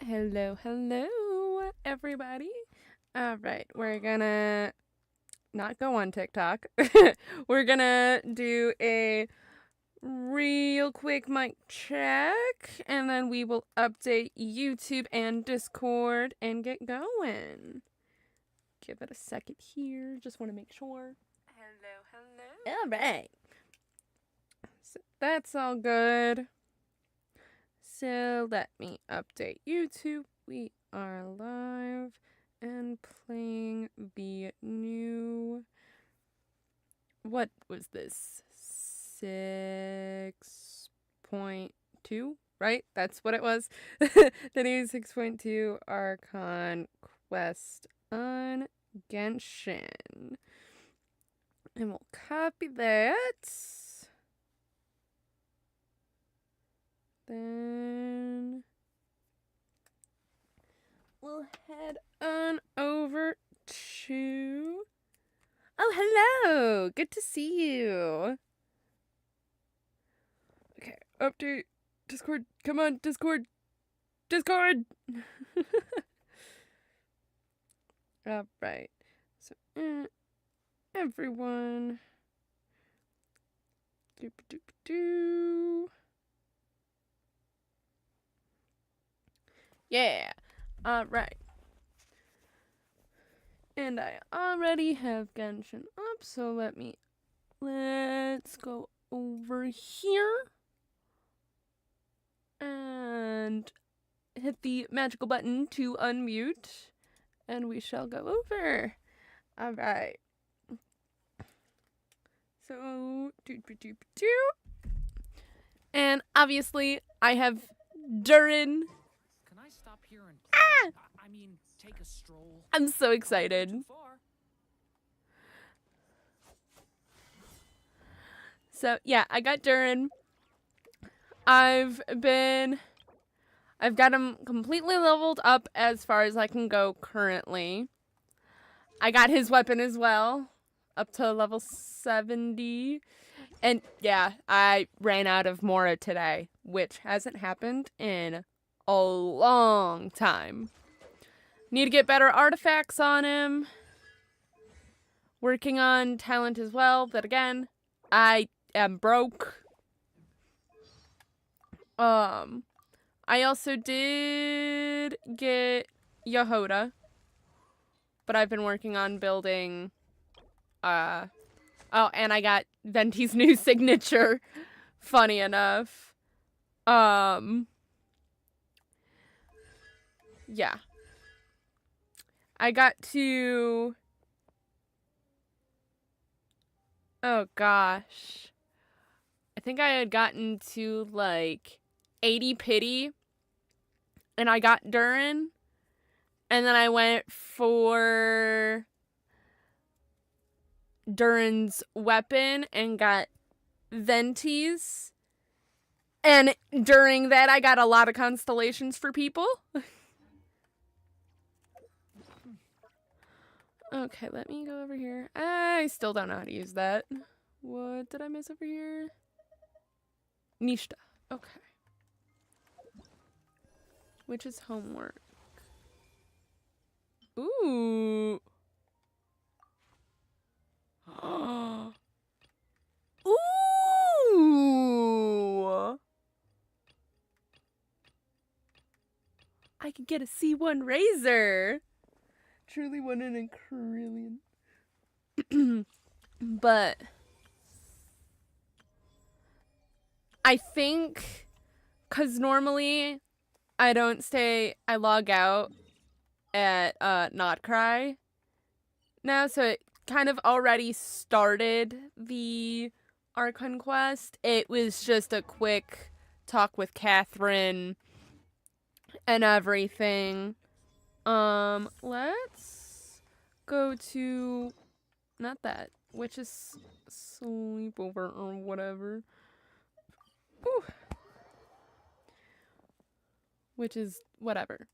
Hello, everybody. All right, we're gonna not go on TikTok. We're gonna do a real quick mic check, and then we will update YouTube and Discord and get going. Give it a second here. Just want to make sure. Hello. All right. So that's all good. So let me update YouTube. We are live and playing the new, what was this? 6.2, right? That's what it was. The new 6.2 Archon Quest on Genshin. And we'll copy that. Then we'll head on over to... Oh, hello! Good to see you. Okay, update. Discord. Come on, Discord. Discord! Alright. So, everyone. Doop-a-doop-a-doo. Yeah. Alright. And I already have Genshin up, so let's go over here and hit the magical button to unmute, and we shall go over. Alright. So, and obviously I have Durin. Stop here and play. I mean, take a stroll. I'm so excited. So yeah, I got Durin. I've got him completely leveled up as far as I can go currently. I got his weapon as well, up to level 70. And yeah, I ran out of Mora today, which hasn't happened in a long time. Need to get better artifacts on him. Working on talent as well, but again, I am broke. I also did get Yehoda, but I've been working on building, oh, and I got Venti's new signature, funny enough. Yeah. I got to... Oh, gosh. I think I had gotten to, like, 80 pity. And I got Durin. And then I went for Durin's weapon and got Venti's. And during that, I got a lot of constellations for people. Okay, let me go over here. I still don't know how to use that. What did I miss over here? Nishta. Okay. Which is homework. Ooh. Ooh. I could get a C1 Razor. Truly one in a trillion. But I think, because normally I log out at Not Cry now, so it kind of already started the Archon Quest. It was just a quick talk with Catherine and everything. Let's go to, not that, which is sleepover or whatever. Whew. Which is whatever.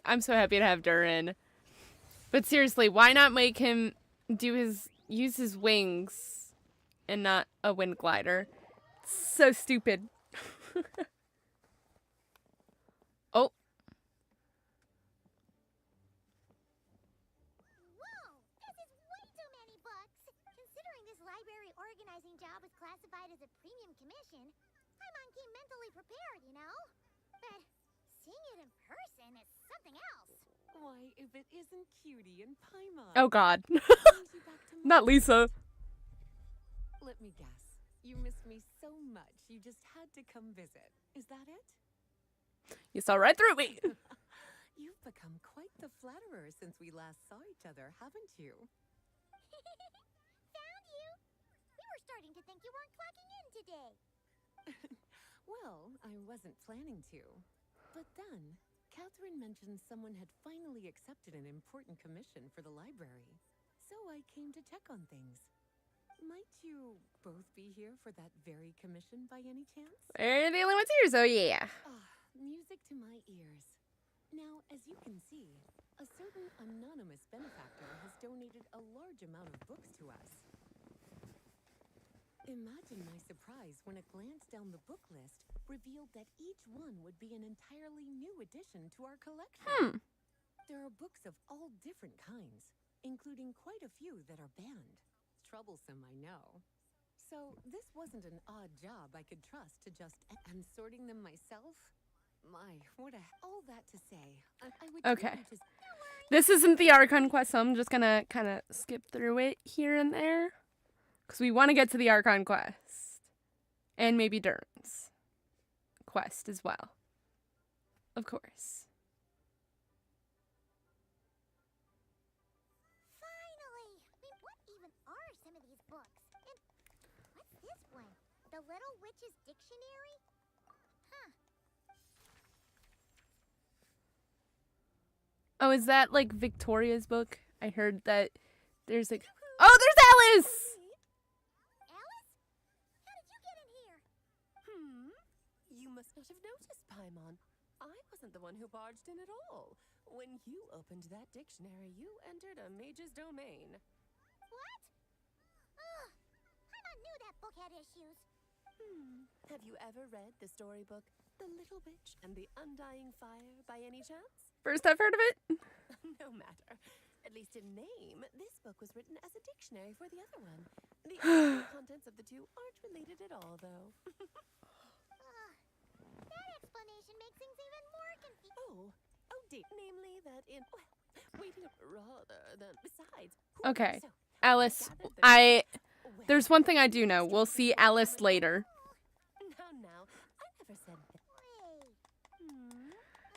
I'm so happy to have Durin. But seriously, why not make him use his wings and not a wind glider? So stupid. Oh. Whoa! This is way too many books! Considering this library organizing job is classified as a premium commission, I'm on key mentally prepared, you know? But seeing it in person is something else. Why, if it isn't Cutie and Paimon. Oh God. Brings you back to Not mind. Lisa. Let me guess. You missed me so much, you just had to come visit. Is that it? You saw right through me. You've become quite the flatterer since we last saw each other, haven't you? Found you! We were starting to think you weren't clocking in today. Well, I wasn't planning to. But then, Catherine mentioned someone had finally accepted an important commission for the library. So I came to check on things. Might you both be here for that very commission by any chance? We're dealing with tears, so yeah. Ah, music to my ears. Now, as you can see, a certain anonymous benefactor has donated a large amount of books to us. Imagine my surprise when a glance down the book list revealed that each one would be an entirely new addition to our collection. There are books of all different kinds, including quite a few that are banned. Troublesome, I know. So this wasn't an odd job I could trust to just and sorting them myself. My, what a all that to say. I would Okay. really just This isn't the Archon Quest, so I'm just gonna kind of skip through it here and there. Because we want to get to the Archon Quest. And maybe Durin's quest as well. Of course. Finally! I mean, what even are some of these books? And what's this one? The Little Witch's Dictionary? Huh. Oh, is that like Victoria's book? I heard that there's like... Oh, there's Alice! Alice? How did you get in here? You must not have noticed, Paimon. I wasn't the one who barged in at all. When you opened that dictionary, you entered a mage's domain. What? Ugh. I knew that book had issues. Have you ever read the storybook The Little Witch and the Undying Fire by any chance? First I've heard of it. No matter. At least in name, this book was written as a dictionary for the other one. The actual contents of the two aren't related at all, though. That explanation makes things even more confusing. Oh dear. Namely that in, well, waiting rather than besides. Okay. So, Alice, gathered the- there's one thing I do know. We'll see Alice later. Now, I never said that. Wait.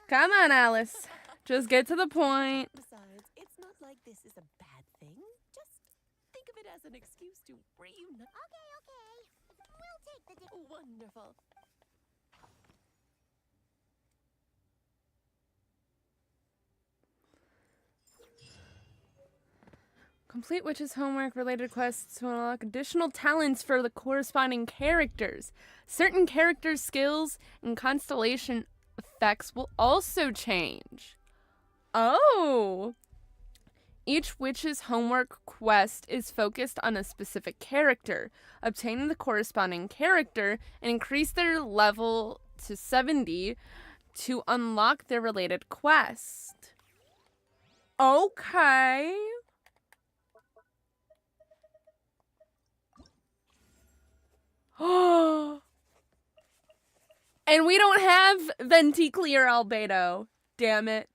Come on, Alice. Just get to the point. Besides, it's not like this is a bad thing. Just think of it as an excuse to reunite. Okay. We'll take the dictionary. Wonderful. Complete witch's homework related quests to unlock additional talents for the corresponding characters. Certain characters' skills and constellation effects will also change. Oh! Each witch's homework quest is focused on a specific character. Obtaining the corresponding character and increase their level to 70 to unlock their related quest. Okay. And we don't have Venti Clear Albedo. Damn it.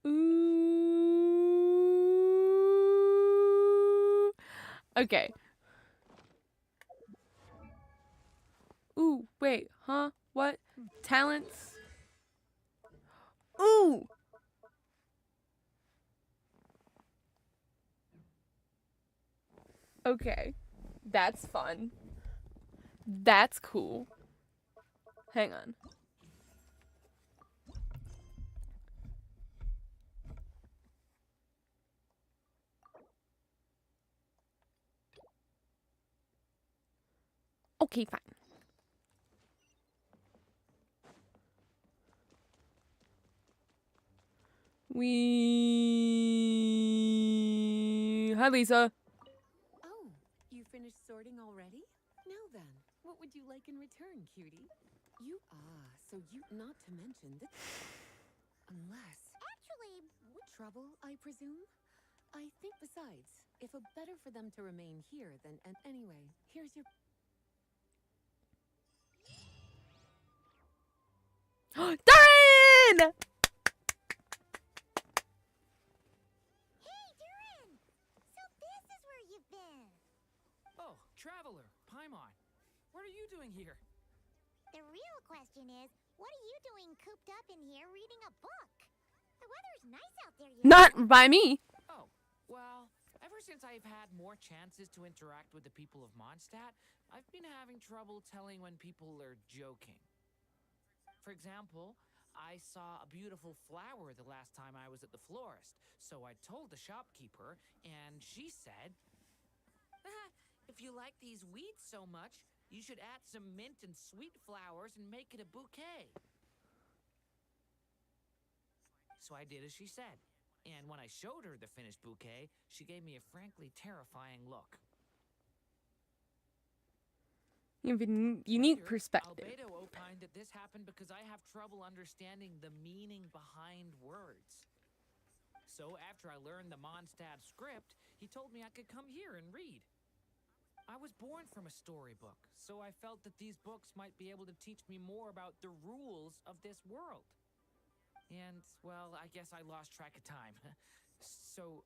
Ooh. Okay. Ooh, wait, huh? What? Talents? Ooh! Okay. That's fun. That's cool. Hang on. Okay, fine. Hi, Lisa. Oh, you finished sorting already? you like in return, cutie? You so you not to mention that unless Actually, trouble, I presume? I think besides, if a better for them to remain here than and anyway, here's your Durin! hey, Durin! So this is where you've been. Oh, traveler, Paimon. What are you doing here? The real question is, what are you doing cooped up in here reading a book? The weather's nice out there, you know. Not by me. Oh, well, ever since I've had more chances to interact with the people of Mondstadt, I've been having trouble telling when people are joking. For example, I saw a beautiful flower the last time I was at the florist, so I told the shopkeeper, and she said, if you like these weeds so much, you should add some mint and sweet flowers and make it a bouquet. So I did as she said, and when I showed her the finished bouquet, she gave me a frankly terrifying look. You have a unique Later, perspective. Albedo opined that this happened because I have trouble understanding the meaning behind words. So after I learned the Mondstadt script, he told me I could come here and read. I was born from a storybook, so I felt that these books might be able to teach me more about the rules of this world. And, well, I guess I lost track of time. So,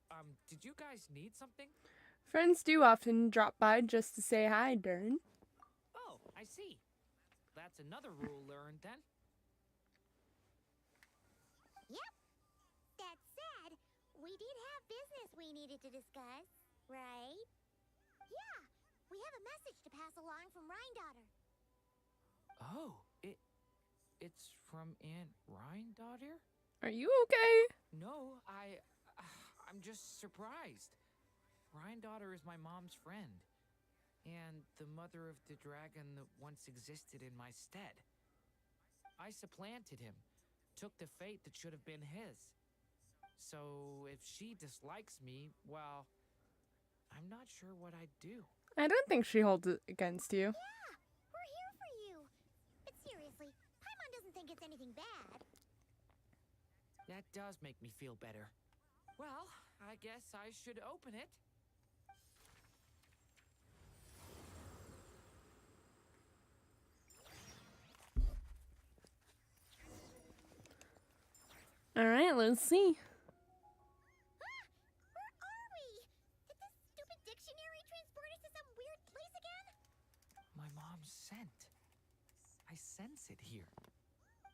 did you guys need something? Friends do often drop by just to say hi, Durin. Oh, I see. That's another rule learned then. Yep. That said, we did have business we needed to discuss, right? Yeah, we have a message to pass along from Rhine-daughter. Oh, it's from Aunt Rhine-daughter? Are you okay? No, I'm just surprised. Rhine-daughter is my mom's friend, and the mother of the dragon that once existed in my stead. I supplanted him, took the fate that should have been his. So if she dislikes me, well, I'm not sure what I'd do. I don't think she holds it against you. Yeah, we're here for you. But seriously, Paimon doesn't think it's anything bad. That does make me feel better. Well, I guess I should open it. Alright, let's see. Where are we? Did this stupid dictionary transport us to some weird place again? My mom's scent. I sense it here.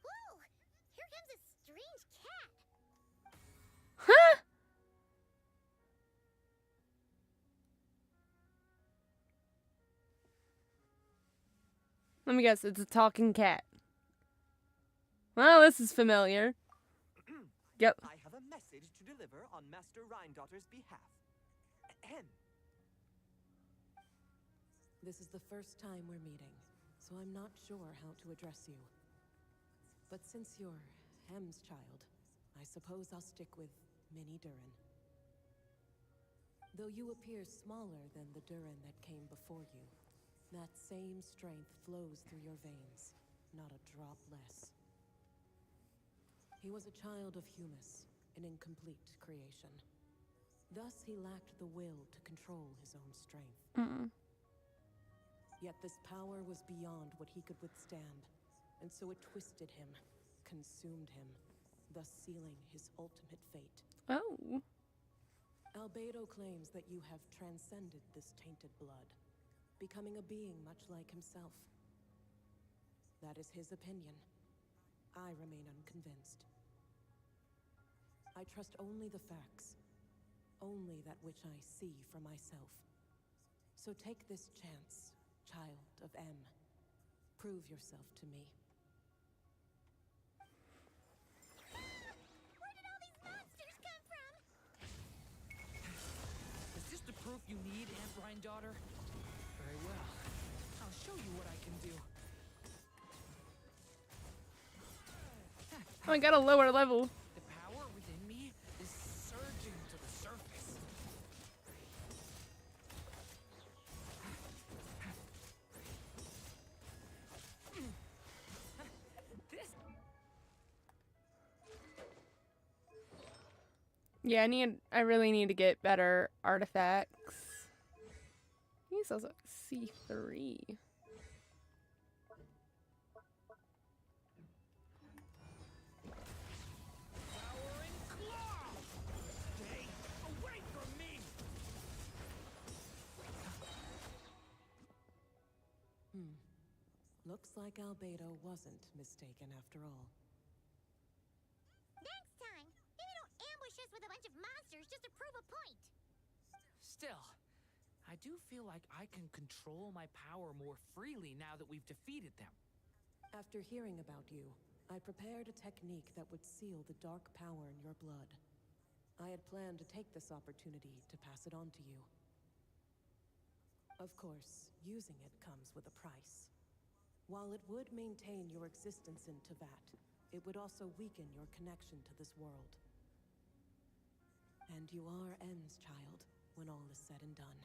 Whoa! Here comes a strange cat. Huh? Let me guess, it's a talking cat. Well, this is familiar. Yep. I have a message to deliver on Master Rhine-daughter's behalf. Ahem. This is the first time we're meeting, so I'm not sure how to address you. But since you're Hem's child, I suppose I'll stick with Mini Durin. Though you appear smaller than the Durin that came before you, that same strength flows through your veins, not a drop less. He was a child of Humus, an incomplete creation. Thus he lacked the will to control his own strength. Yet this power was beyond what he could withstand, and so it twisted him, consumed him, thus sealing his ultimate fate. Oh. Albedo claims that you have transcended this tainted blood, becoming a being much like himself. That is his opinion. I remain unconvinced. I trust only the facts, only that which I see for myself. So take this chance, child of M. Prove yourself to me. Where did all these monsters come from? Is this the proof you need, Aunt Rhine-daughter? Very well. I'll show you what I can do. Oh, I got a lower level. The power within me is surging to the surface. Yeah, I really need to get better artifacts. He's also C3. Towering claw! Stay away from me! Looks like Albedo wasn't mistaken after all. Next time, maybe don't ambush us with a bunch of monsters just to prove a point. Still, I do feel like I can control my power more freely now that we've defeated them. After hearing about you, I prepared a technique that would seal the dark power in your blood. I had planned to take this opportunity to pass it on to you. Of course, using it comes with a price. While it would maintain your existence in Tevat, it would also weaken your connection to this world. And you are N's child, when all is said and done.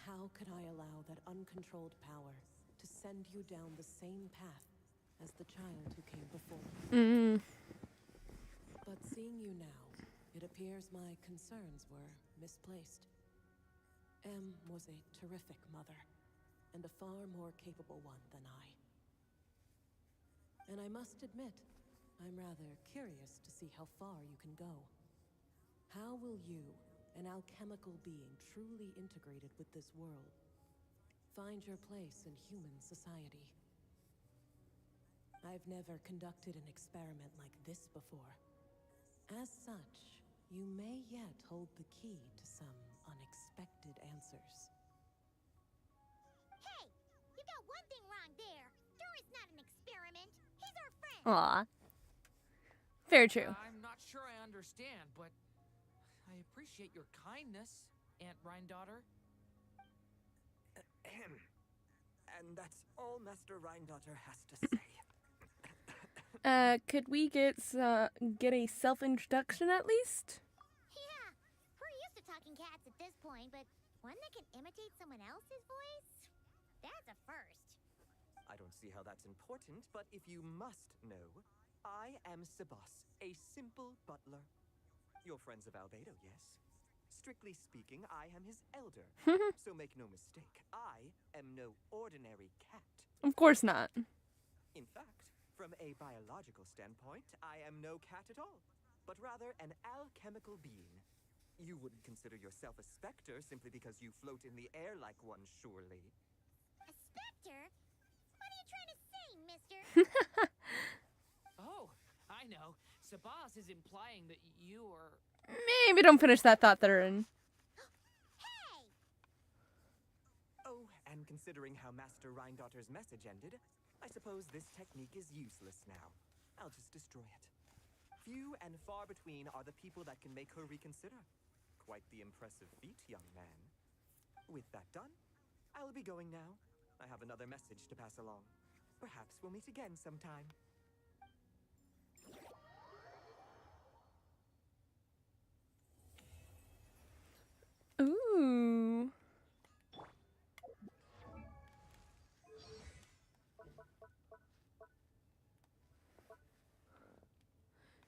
How could I allow that uncontrolled power to send you down the same path as the child who came before? But seeing you now, it appears my concerns were misplaced. M was a terrific mother, and a far more capable one than I. And I must admit, I'm rather curious to see how far you can go. How will you, an alchemical being truly integrated with this world, find your place in human society? I've never conducted an experiment like this before. As such, you may yet hold the key to some unexpected answers. Hey, you got one thing wrong there. Durin's not an experiment. He's our friend. Aw. Very true. I'm not sure I understand, but I appreciate your kindness, Aunt Rhine-daughter. Ahem. And that's all Master Rhine-daughter has to say. Could we get a self-introduction at least? Yeah, we're used to talking cats at this point, but one that can imitate someone else's voice? That's a first. I don't see how that's important, but if you must know, I am Sebas, a simple butler. You're friends of Albedo, yes? Strictly speaking, I am his elder. So make no mistake, I am no ordinary cat. Of course not. In fact, from a biological standpoint, I am no cat at all, but rather an alchemical being. You wouldn't consider yourself a specter simply because you float in the air like one, surely. A specter? What are you trying to say, mister? Oh, I know. Sabas is implying that you're... Maybe don't finish that thought that are in. Hey! Oh, and considering how Master Rhine-daughter's message ended, I suppose this technique is useless now. I'll just destroy it. Few and far between are the people that can make her reconsider. Quite the impressive feat, young man. With that done, I'll be going now. I have another message to pass along. Perhaps we'll meet again sometime. Ooh.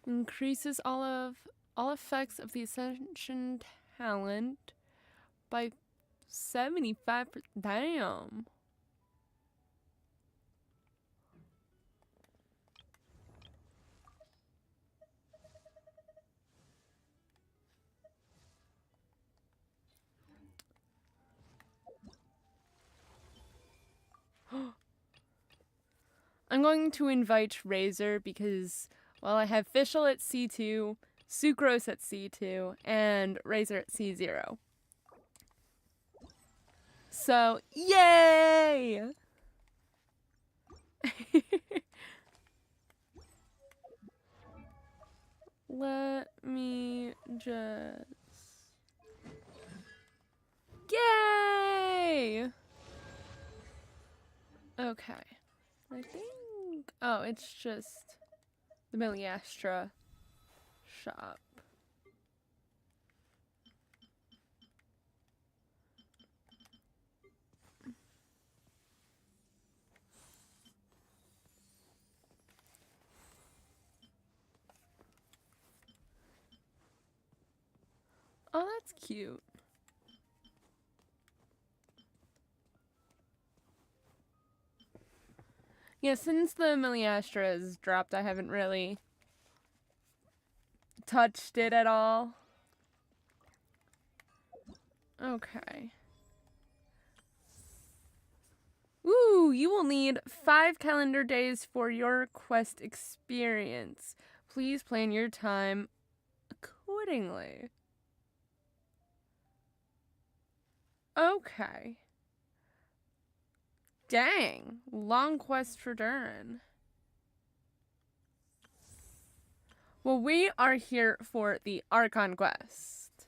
Increases all effects of the ascension talent by 75%. Damn. I'm going to invite Razor because, well, I have Fischl at C2, Sucrose at C2, and Razor at C0. So, yay! Let me just... Yay! Okay. I think... Oh, it's just the Miliastra shop. Oh, that's cute. Yeah, since the Miliastra has dropped, I haven't really touched it at all. Okay. Ooh, you will need 5 calendar days for your quest experience. Please plan your time accordingly. Okay. Dang. Long quest for Durin. Well, we are here for the Archon Quest.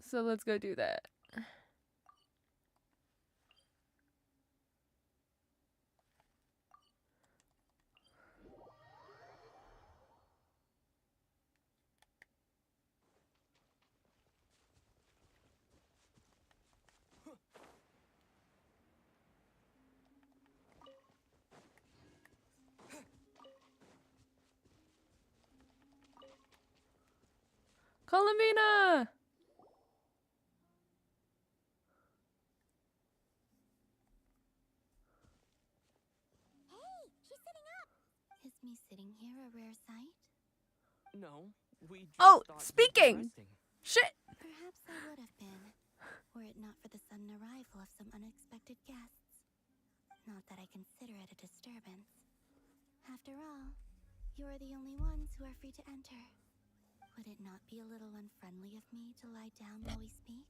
So let's go do that. Columbina! Hey, she's sitting up. Is me sitting here a rare sight? No, we just Oh, thought you'd be speaking! resting. Shit! Perhaps I would have been, were it not for the sudden arrival of some unexpected guests. Not that I consider it a disturbance. After all, you are the only ones who are free to enter. Would it not be a little unfriendly of me to lie down while we speak?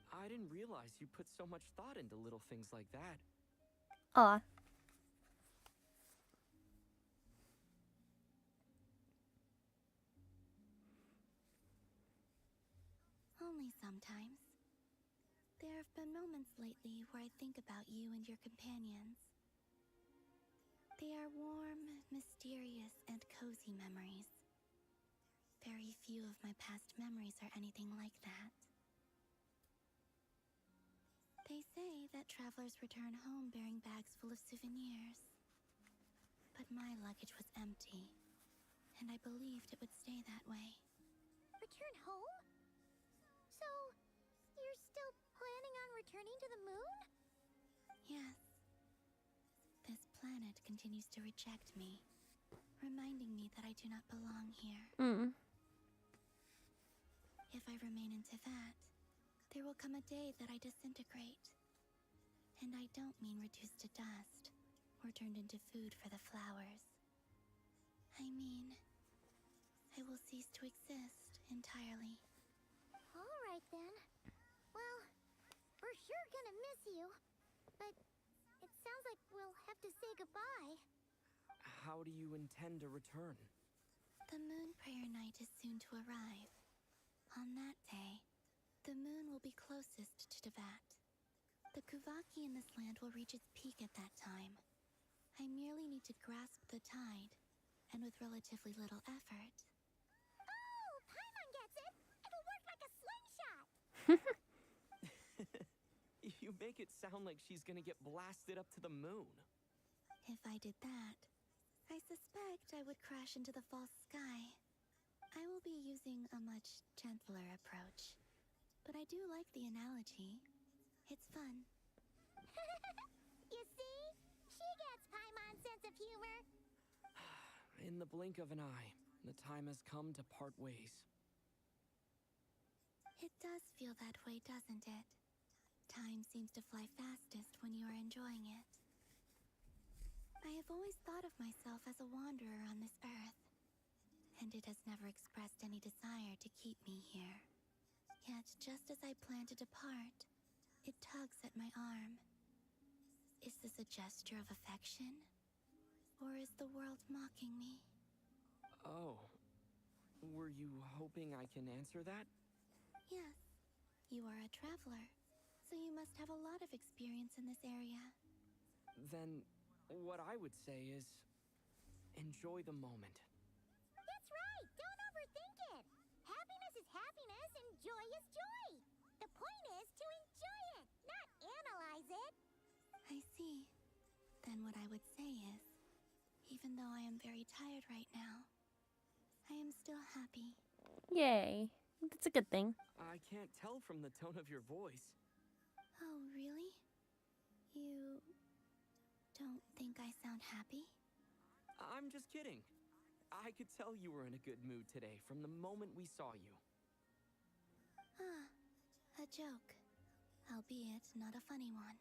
I didn't realize you put so much thought into little things like that. Aw. Only sometimes. There have been moments lately where I think about you and your companions. They are warm, mysterious, and cozy memories. Very few of my past memories are anything like that. They say that travelers return home bearing bags full of souvenirs. But my luggage was empty, and I believed it would stay that way. Return home? So, you're still planning on returning to the moon? Yes. This planet continues to reject me, reminding me that I do not belong here. If I remain in Teyvat, there will come a day that I disintegrate. And I don't mean reduced to dust, or turned into food for the flowers. I mean, I will cease to exist entirely. Alright then. Well, we're sure gonna miss you. But it sounds like we'll have to say goodbye. How do you intend to return? The moon prayer night is soon to arrive. On that day, the moon will be closest to Teyvat. The Kuvaki in this land will reach its peak at that time. I merely need to grasp the tide, and with relatively little effort. Oh, Paimon gets it! It'll work like a slingshot! You make it sound like she's gonna get blasted up to the moon. If I did that, I suspect I would crash into the false sky. I will be using a much gentler approach. But I do like the analogy. It's fun. You see? She gets Paimon's sense of humor. In the blink of an eye, the time has come to part ways. It does feel that way, doesn't it? Time seems to fly fastest when you are enjoying it. I have always thought of myself as a wanderer on this earth, and it has never expressed any desire to keep me here. Yet, just as I plan to depart, it tugs at my arm. Is this a gesture of affection? Or is the world mocking me? Oh. Were you hoping I can answer that? Yes. You are a traveler, so you must have a lot of experience in this area. Then, what I would say is, enjoy the moment. That's right! Don't overthink it! Happiness is happiness and joy is joy! The point is to enjoy it, not analyze it! I see. Then what I would say is, even though I am very tired right now, I am still happy. Yay. That's a good thing. I can't tell from the tone of your voice. Oh, really? You don't think I sound happy? I'm just kidding. I could tell you were in a good mood today from the moment we saw you. Ah, a joke. Albeit not a funny one.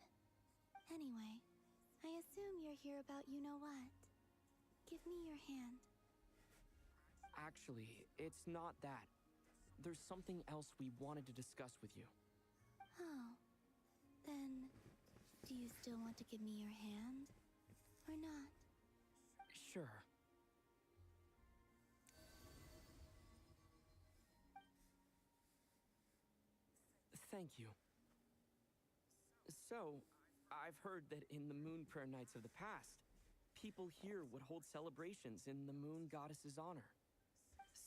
Anyway, I assume you're here about you-know-what. Give me your hand. Actually, it's not that. There's something else we wanted to discuss with you. Oh. Then, do you still want to give me your hand? Or not? Sure. Thank you. So, I've heard that in the Moon Prayer Nights of the past, people here would hold celebrations in the Moon Goddess's honor.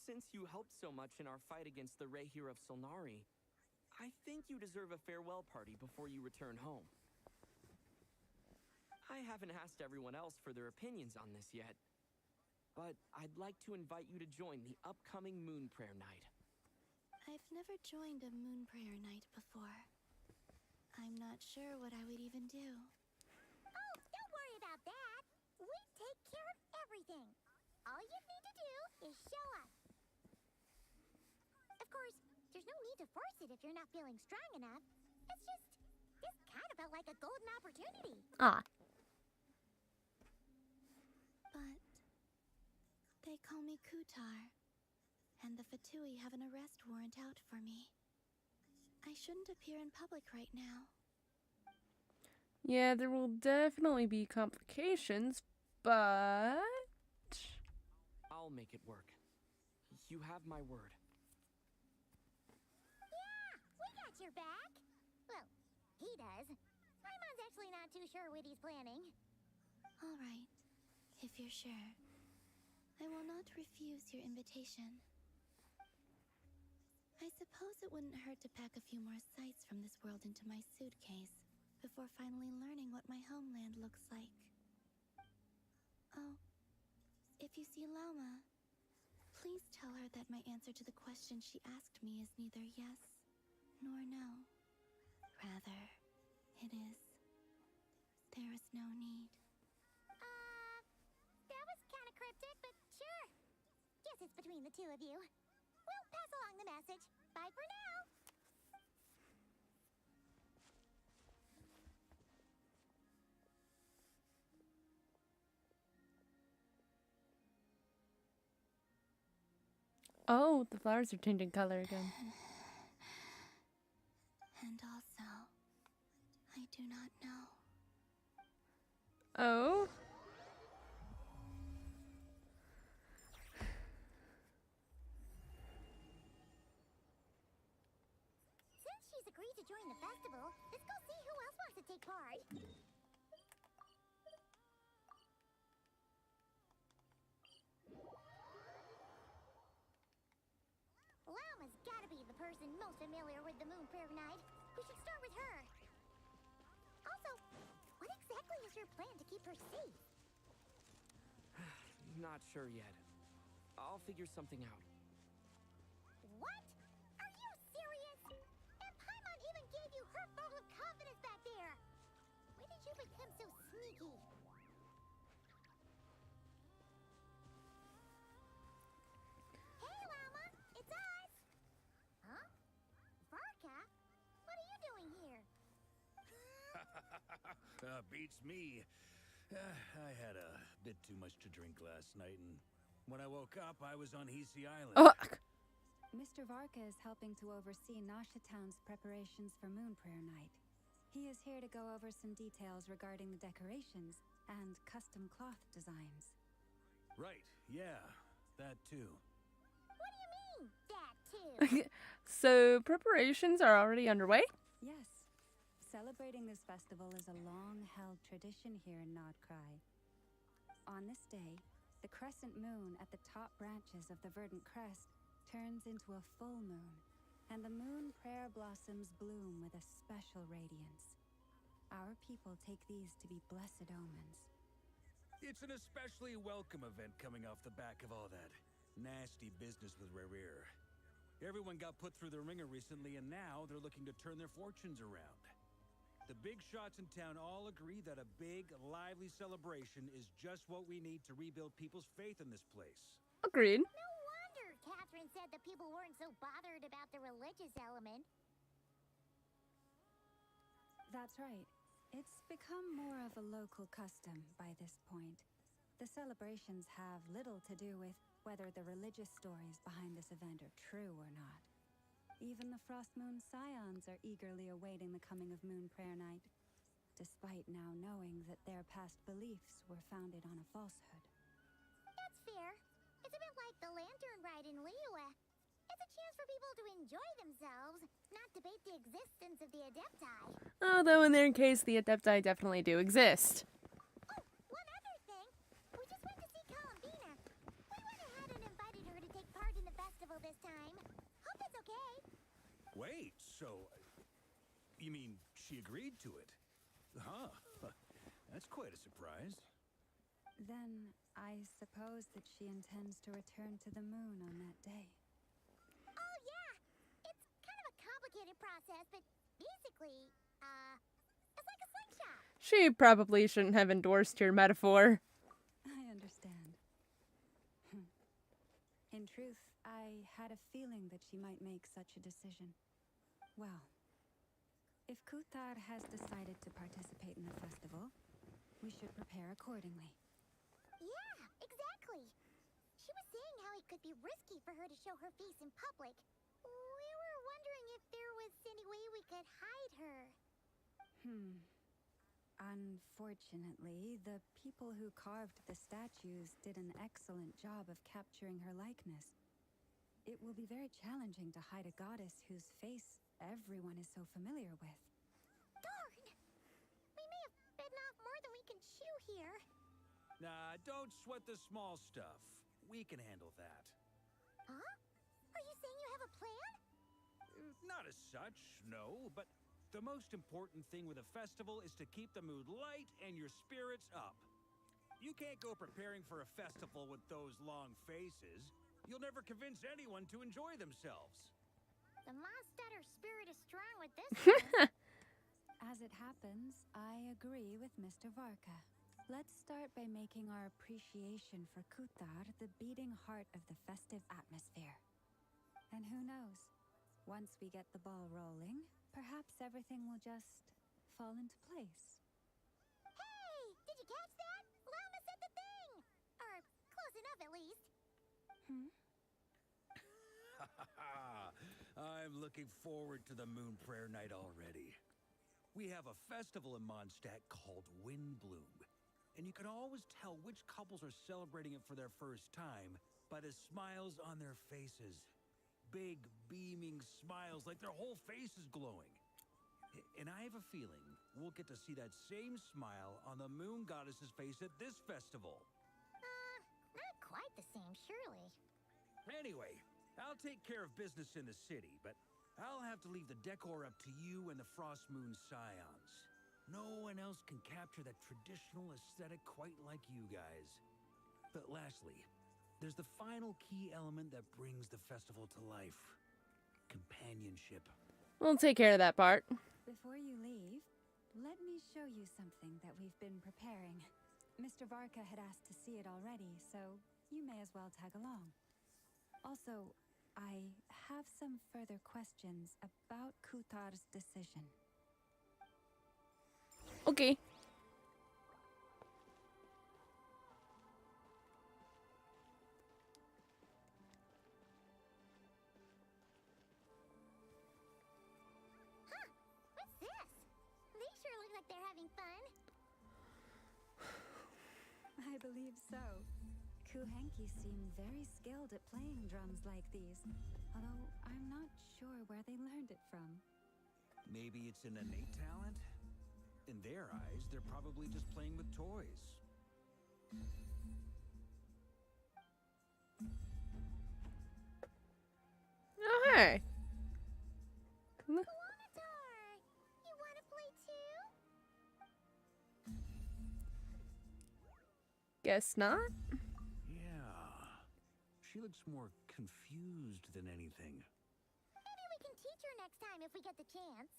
Since you helped so much in our fight against the Rehir of Solnari, I think you deserve a farewell party before you return home. I haven't asked everyone else for their opinions on this yet, but I'd like to invite you to join the upcoming Moon Prayer Night. I've never joined a moon prayer night before. I'm not sure what I would even do. Oh, don't worry about that. We take care of everything. All you need to do is show up. Of course, there's no need to force it if you're not feeling strong enough. It's just, this kind of felt like a golden opportunity. Ah. But they call me Kutar, and the Fatui have an arrest warrant out for me. I shouldn't appear in public right now. Yeah, there will definitely be complications, but... I'll make it work. You have my word. Yeah, we got your back. Well, he does. Paimon's actually not too sure what he's planning. All right, if you're sure. I will not refuse your invitation. I suppose it wouldn't hurt to pack a few more sights from this world into my suitcase before finally learning what my homeland looks like. Oh, if you see Lauma, please tell her that my answer to the question she asked me is neither yes nor no. Rather, it is, there is no need. That was kind of cryptic, but sure. Guess it's between the two of you. We'll pass along the message. Bye for now. Oh, the flowers are changing color again. And also, I do not know. Oh? Since she's agreed to join the festival, let's go see who else wants to take part. Lauma's gotta be the person most familiar with the Moon Prayer Night. We should start with her. Also, what exactly is your plan to keep her safe? Not sure yet. I'll figure something out. What? Are you serious? And Paimon even gave you her vote of confidence back there. When did you become so sneaky? Hey, Lauma, it's us. Huh? Varka? What are you doing here? Beats me. I had a bit too much to drink last night, and when I woke up, I was on Hisi Island. Ugh. Mr. Varka is helping to oversee Nasha Town's preparations for Moon Prayer Night. He is here to go over some details regarding the decorations and custom cloth designs. Right, yeah, that too. What do you mean, that too? So, preparations are already underway? Yes, celebrating this festival is a long-held tradition here in Nodcry. On this day, the crescent moon at the top branches of the verdant crest turns into a full moon, and the moon prayer blossoms bloom with a special radiance. Our people take these to be blessed omens. It's an especially welcome event coming off the back of all that Nasty business with Rare. Everyone got put through the ringer recently, and now they're looking to turn their fortunes around. The big shots in town all agree that a big, lively celebration is just what we need to rebuild people's faith in this place. Agreed. No wonder Catherine said the people weren't so bothered about the religious element. That's right. It's become more of a local custom by this point. The celebrations have little to do with whether the religious stories behind this event are true or not. Even the Frost Moon Scions are eagerly awaiting the coming of Moon Prayer Night, despite now knowing that their past beliefs were founded on a falsehood. That's fair. It's a bit like the Lantern Ride in Liyue. It's a chance for people to enjoy themselves, not debate the existence of the Adepti. Although in their case, the Adepti definitely do exist. Oh, one other thing. We just went to see Columbina. We went ahead and invited her to take part in the festival this time. Hope it's okay. Wait, so... you mean she agreed to it? Huh. That's quite a surprise. Then I suppose that she intends to return to the moon on that day. Oh, yeah. It's kind of a complicated process, but basically, it's like a slingshot. She probably shouldn't have endorsed your metaphor. I understand. In truth, I had a feeling that she might make such a decision. Well, if Kuthar has decided to participate in the festival, we should prepare accordingly. Yeah, exactly. She was saying how it could be risky for her to show her face in public. We were wondering if there was any way we could hide her. Unfortunately, the people who carved the statues did an excellent job of capturing her likeness. It will be very challenging to hide a goddess whose face everyone is so familiar with. Darn! We may have bitten off more than we can chew here. Nah, don't sweat the small stuff. We can handle that. Huh? Are you saying you have a plan? Not as such, no, but the most important thing with a festival is to keep the mood light and your spirits up. You can't go preparing for a festival with those long faces. You'll never convince anyone to enjoy themselves. The Mondstatter spirit is strong with this one. As it happens, I agree with Mr. Varka. Let's start by making our appreciation for Kuthar the beating heart of the festive atmosphere. And who knows? Once we get the ball rolling, perhaps everything will just fall into place. Hey! Did you catch that? Lama said the thing! Or close enough, at least. I'm looking forward to the Moon Prayer Night already. We have a festival in Mondstadt called Windbloom, and you can always tell which couples are celebrating it for their first time by the smiles on their faces. Big, beaming smiles like their whole face is glowing. And I have a feeling we'll get to see that same smile on the Moon Goddess's face at this festival. Not quite the same, surely. Anyway, I'll take care of business in the city, but I'll have to leave the decor up to you and the Frost Moon Scions. No one else can capture that traditional aesthetic quite like you guys. But lastly, there's the final key element that brings the festival to life. Companionship. We'll take care of that part. Before you leave, let me show you something that we've been preparing. Mr. Varka had asked to see it already, so you may as well tag along. Also, I have some further questions about Kuthar's decision. Okay. What's this? They sure look like they're having fun. I believe so. Kuhenki seem very skilled at playing drums like these, although I'm not sure where they learned it from. Maybe it's an innate talent? In their eyes, they're probably just playing with toys. Oh, hey. Kuanatar! You wanna play too? Guess not. Yeah. She looks more confused than anything. Maybe we can teach her next time if we get the chance.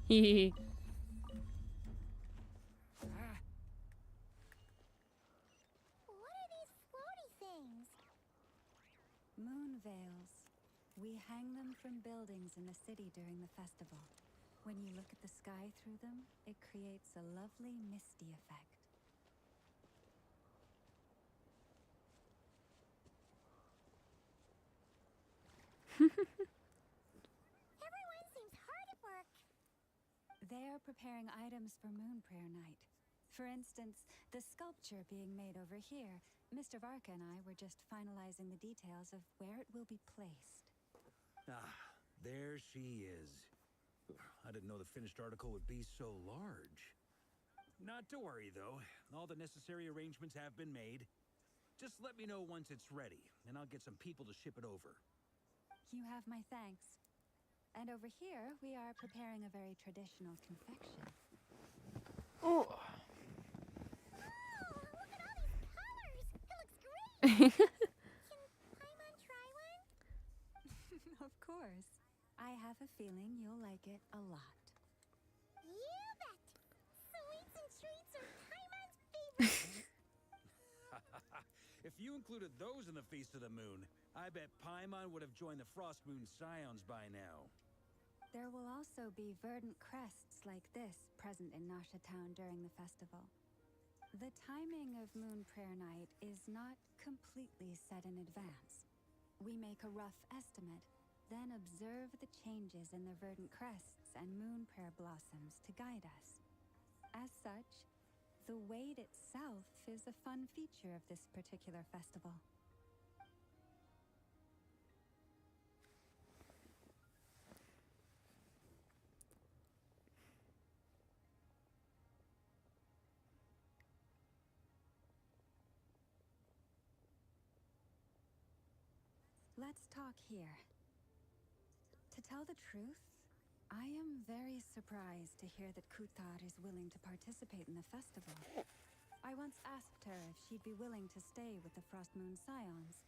Hee. What are these floaty things? Moon veils. We hang them from buildings in the city during the festival. When you look at the sky through them, it creates a lovely misty effect. Everyone seems hard at work. They are preparing items for Moon Prayer Night. For instance, the sculpture being made over here. Mr. Varka and I were just finalizing the details of where it will be placed. Ah, there she is. I didn't know the finished article would be so large. Not to worry, though. All the necessary arrangements have been made. Just let me know once it's ready, and I'll get some people to ship it over. You have my thanks. And over here, we are preparing a very traditional confection. Oh. Oh, look at all these colors. It looks great. Can Paimon try one? Of course. I have a feeling you'll like it a lot. You bet. Sweets and treats are Paimon's favorite. If you included those in the Feast of the Moon, I bet Paimon would have joined the Frost Moon Scions by now. There will also be verdant crests like this present in Nasha Town during the festival. The timing of Moon Prayer Night is not completely set in advance. We make a rough estimate, then observe the changes in the verdant crests and moon prayer blossoms to guide us. As such, the wait itself is a fun feature of this particular festival. Let's talk here. To tell the truth, I am very surprised to hear that Kuthar is willing to participate in the festival. I once asked her if she'd be willing to stay with the Frost Moon Scions.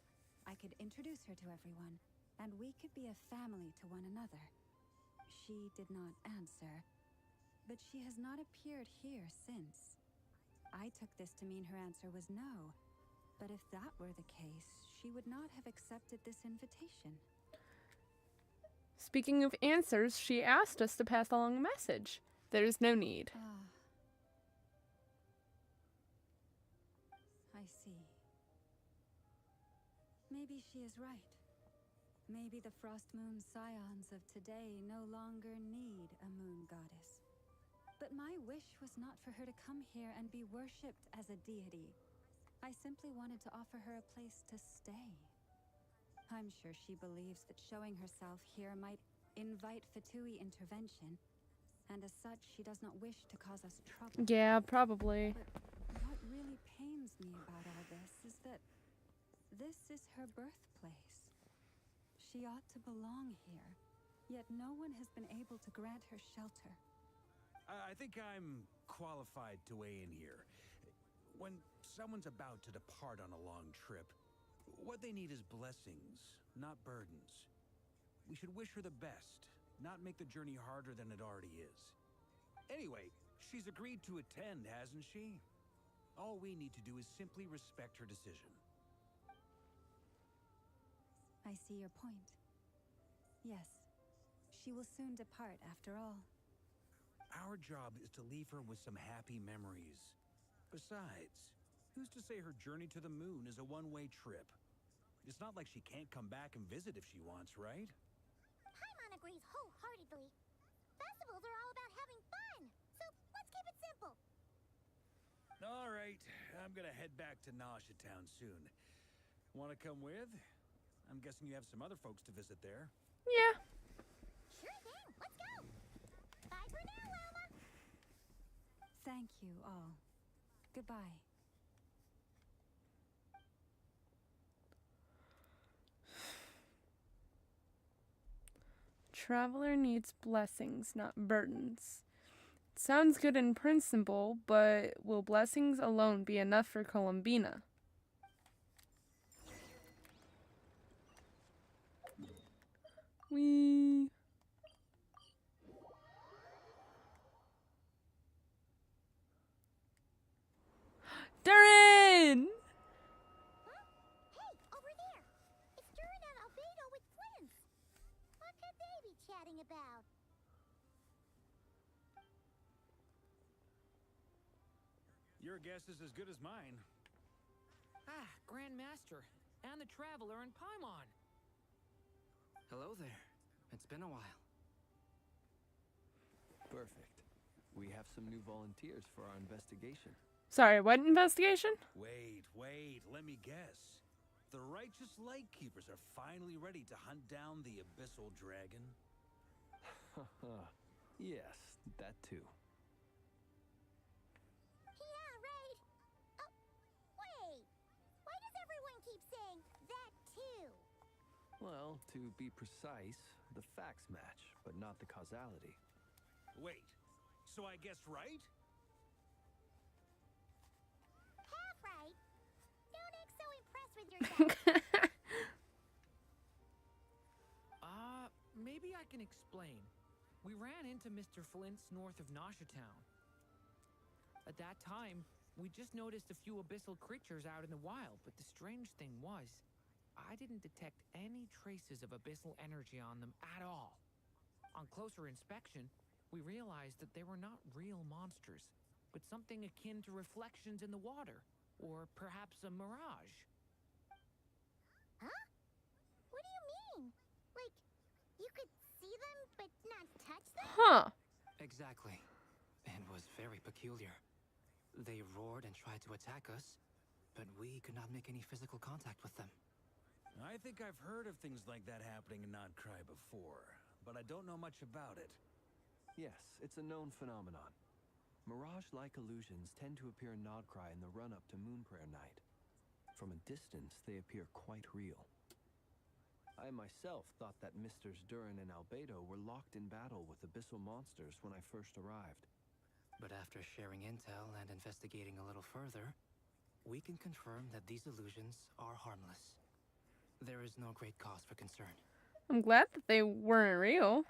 I could introduce her to everyone, and we could be a family to one another. She did not answer, but she has not appeared here since. I took this to mean her answer was no, but if that were the case, she would not have accepted this invitation. Speaking of answers, she asked us to pass along a message. There's no need. I see. Maybe she is right. Maybe the Frost Moon Scions of today no longer need a moon goddess. But my wish was not for her to come here and be worshipped as a deity. I simply wanted to offer her a place to stay. I'm sure she believes that showing herself here might invite Fatui intervention, and as such, she does not wish to cause us trouble. Yeah, probably. But what really pains me about all this is that this is her birthplace. She ought to belong here, yet no one has been able to grant her shelter. I think I'm qualified to weigh in here. When someone's about to depart on a long trip, what they need is blessings, not burdens. We should wish her the best, not make the journey harder than it already is. Anyway, she's agreed to attend, hasn't she? All we need to do is simply respect her decision. I see your point. Yes, she will soon depart after all. Our job is to leave her with some happy memories. Besides, who's to say her journey to the moon is a one-way trip? It's not like she can't come back and visit if she wants, right? Paimon agrees wholeheartedly. Festivals are all about having fun, so let's keep it simple. All right, I'm gonna head back to Nasha Town soon. Want to come with? I'm guessing you have some other folks to visit there. Yeah. Sure thing, let's go. Bye for now, Wilma. Thank you all. Goodbye. traveler needs blessings, not burdens. It sounds good in principle, but will blessings alone be enough for Columbina? Wee. Durin! Hey, over there! It's Durin and Albedo with twins! What could they be chatting about? Your guess is as good as mine. Ah, Grandmaster, and the Traveler and Paimon. Hello there. It's been a while. Perfect. We have some new volunteers for our investigation. Sorry, what investigation? Wait, let me guess. The righteous Lightkeepers are finally ready to hunt down the Abyssal Dragon? Yes, that too. Yeah, right! Oh, wait! Why does everyone keep saying that too? Well, to be precise, the facts match, but not the causality. Wait, so I guessed right? Half right! Don't act so impressed with yourself! Maybe I can explain. We ran into Mr. Flint's north of Nasha Town. At that time, we just noticed a few abyssal creatures out in the wild, but the strange thing was, I didn't detect any traces of abyssal energy on them at all. On closer inspection, we realized that they were not real monsters, but something akin to reflections in the water, or perhaps a mirage. Huh? What do you mean? Like, you could see them, but not touch them? Huh. Exactly. It was very peculiar. They roared and tried to attack us, but we could not make any physical contact with them. I think I've heard of things like that happening in Nodcry before, but I don't know much about it. Yes, it's a known phenomenon. Mirage-like illusions tend to appear in Nodcry in the run-up to Moonprayer Night. From a distance, they appear quite real. I myself thought that Misters Durin and Albedo were locked in battle with abyssal monsters when I first arrived. But after sharing intel and investigating a little further, we can confirm that these illusions are harmless. There is no great cause for concern. I'm glad that they weren't real.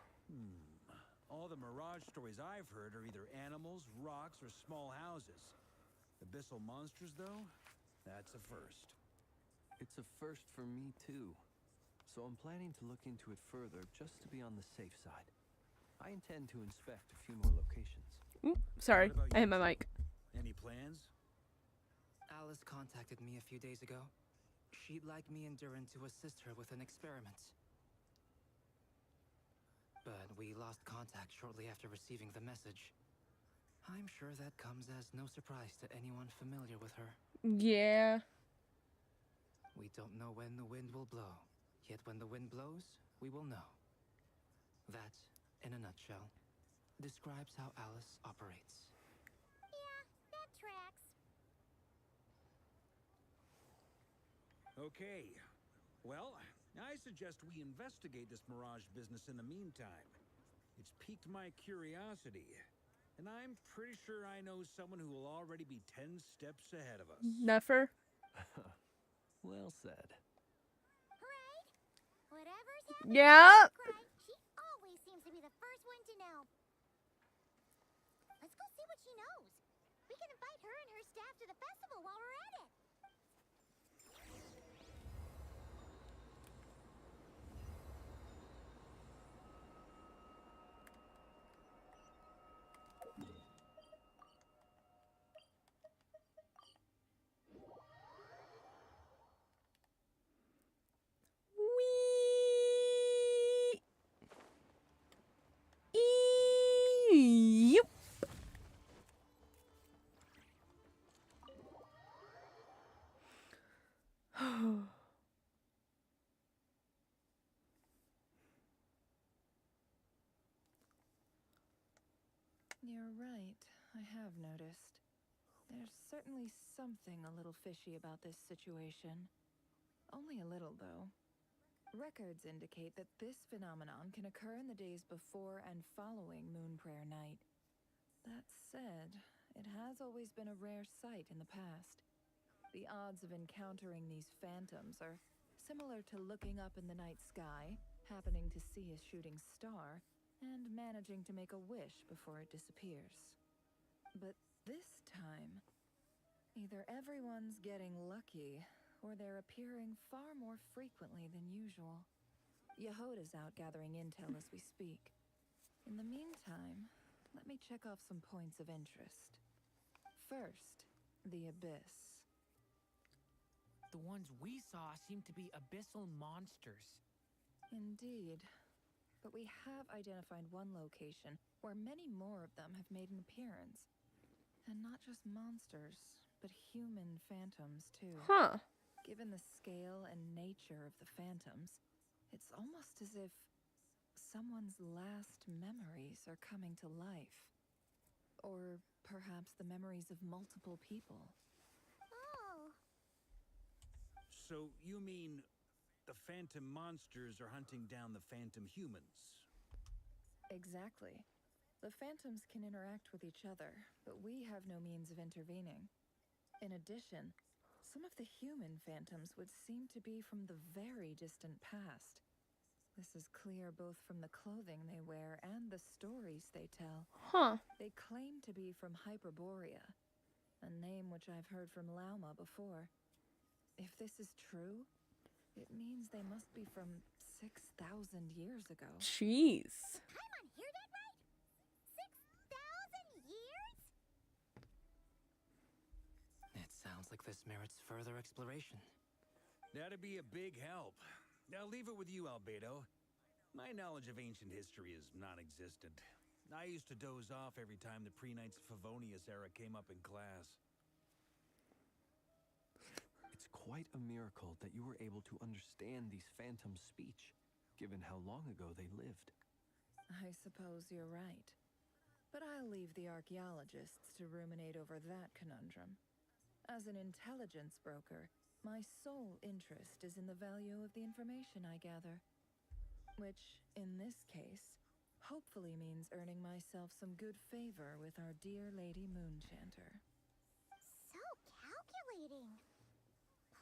All the Mirage stories I've heard are either animals, rocks, or small houses. Abyssal monsters, though? That's a first. It's a first for me, too. So I'm planning to look into it further just to be on the safe side. I intend to inspect a few more locations. Oop, sorry, What about I hit you, my Chip? mic. Any plans? Alice contacted me a few days ago. She'd like me and Durin to assist her with an experiment. But we lost contact shortly after receiving the message. I'm sure that comes as no surprise to anyone familiar with her. Yeah. We don't know when the wind will blow, yet when the wind blows, we will know. That, in a nutshell, describes how Alice operates. Yeah, that tracks. Okay. Well, I suggest we investigate this Mirage business in the meantime. It's piqued my curiosity, and I'm pretty sure I know someone who will already be 10 steps ahead of us. Never. Well said. Right? Whatever's happening Yeah. to Cry, she always seems to be the first one to know. Let's go see what she knows. We can invite her and her staff to the festival while we're at it. Wee. Yup. You're right. I have noticed. There's certainly something a little fishy about this situation. Only a little, though. Records indicate that this phenomenon can occur in the days before and following Moon Prayer Night. That said, it has always been a rare sight in the past. The odds of encountering these phantoms are similar to looking up in the night sky, happening to see a shooting star, and managing to make a wish before it disappears. But this time, either everyone's getting lucky, or they're appearing far more frequently than usual. Yehoda's out gathering intel as we speak. In the meantime, let me check off some points of interest. First, the Abyss. The ones we saw seem to be abyssal monsters. Indeed. But we have identified one location where many more of them have made an appearance. And not just monsters, but human phantoms too. Huh. Given the scale and nature of the phantoms, it's almost as if someone's last memories are coming to life. Or perhaps the memories of multiple people. Oh. So you mean the phantom monsters are hunting down the phantom humans? Exactly. The phantoms can interact with each other, but we have no means of intervening. In addition, some of the human phantoms would seem to be from the very distant past. This is clear both from the clothing they wear and the stories they tell. Huh. They claim to be from Hyperborea, a name which I've heard from Lauma before. If this is true, it means they must be from 6,000 years ago. Jeez. Paimon, hear that right? 6,000 years? It sounds like this merits further exploration. That'd be a big help. I'll leave it with you, Albedo. My knowledge of ancient history is non-existent. I used to doze off every time the pre-Knights of Favonius era came up in class. It's quite a miracle that you were able to understand these phantoms' speech, given how long ago they lived. I suppose you're right. But I'll leave the archaeologists to ruminate over that conundrum. As an intelligence broker, my sole interest is in the value of the information I gather. Which, in this case, hopefully means earning myself some good favor with our dear Lady Moonchanter. So calculating.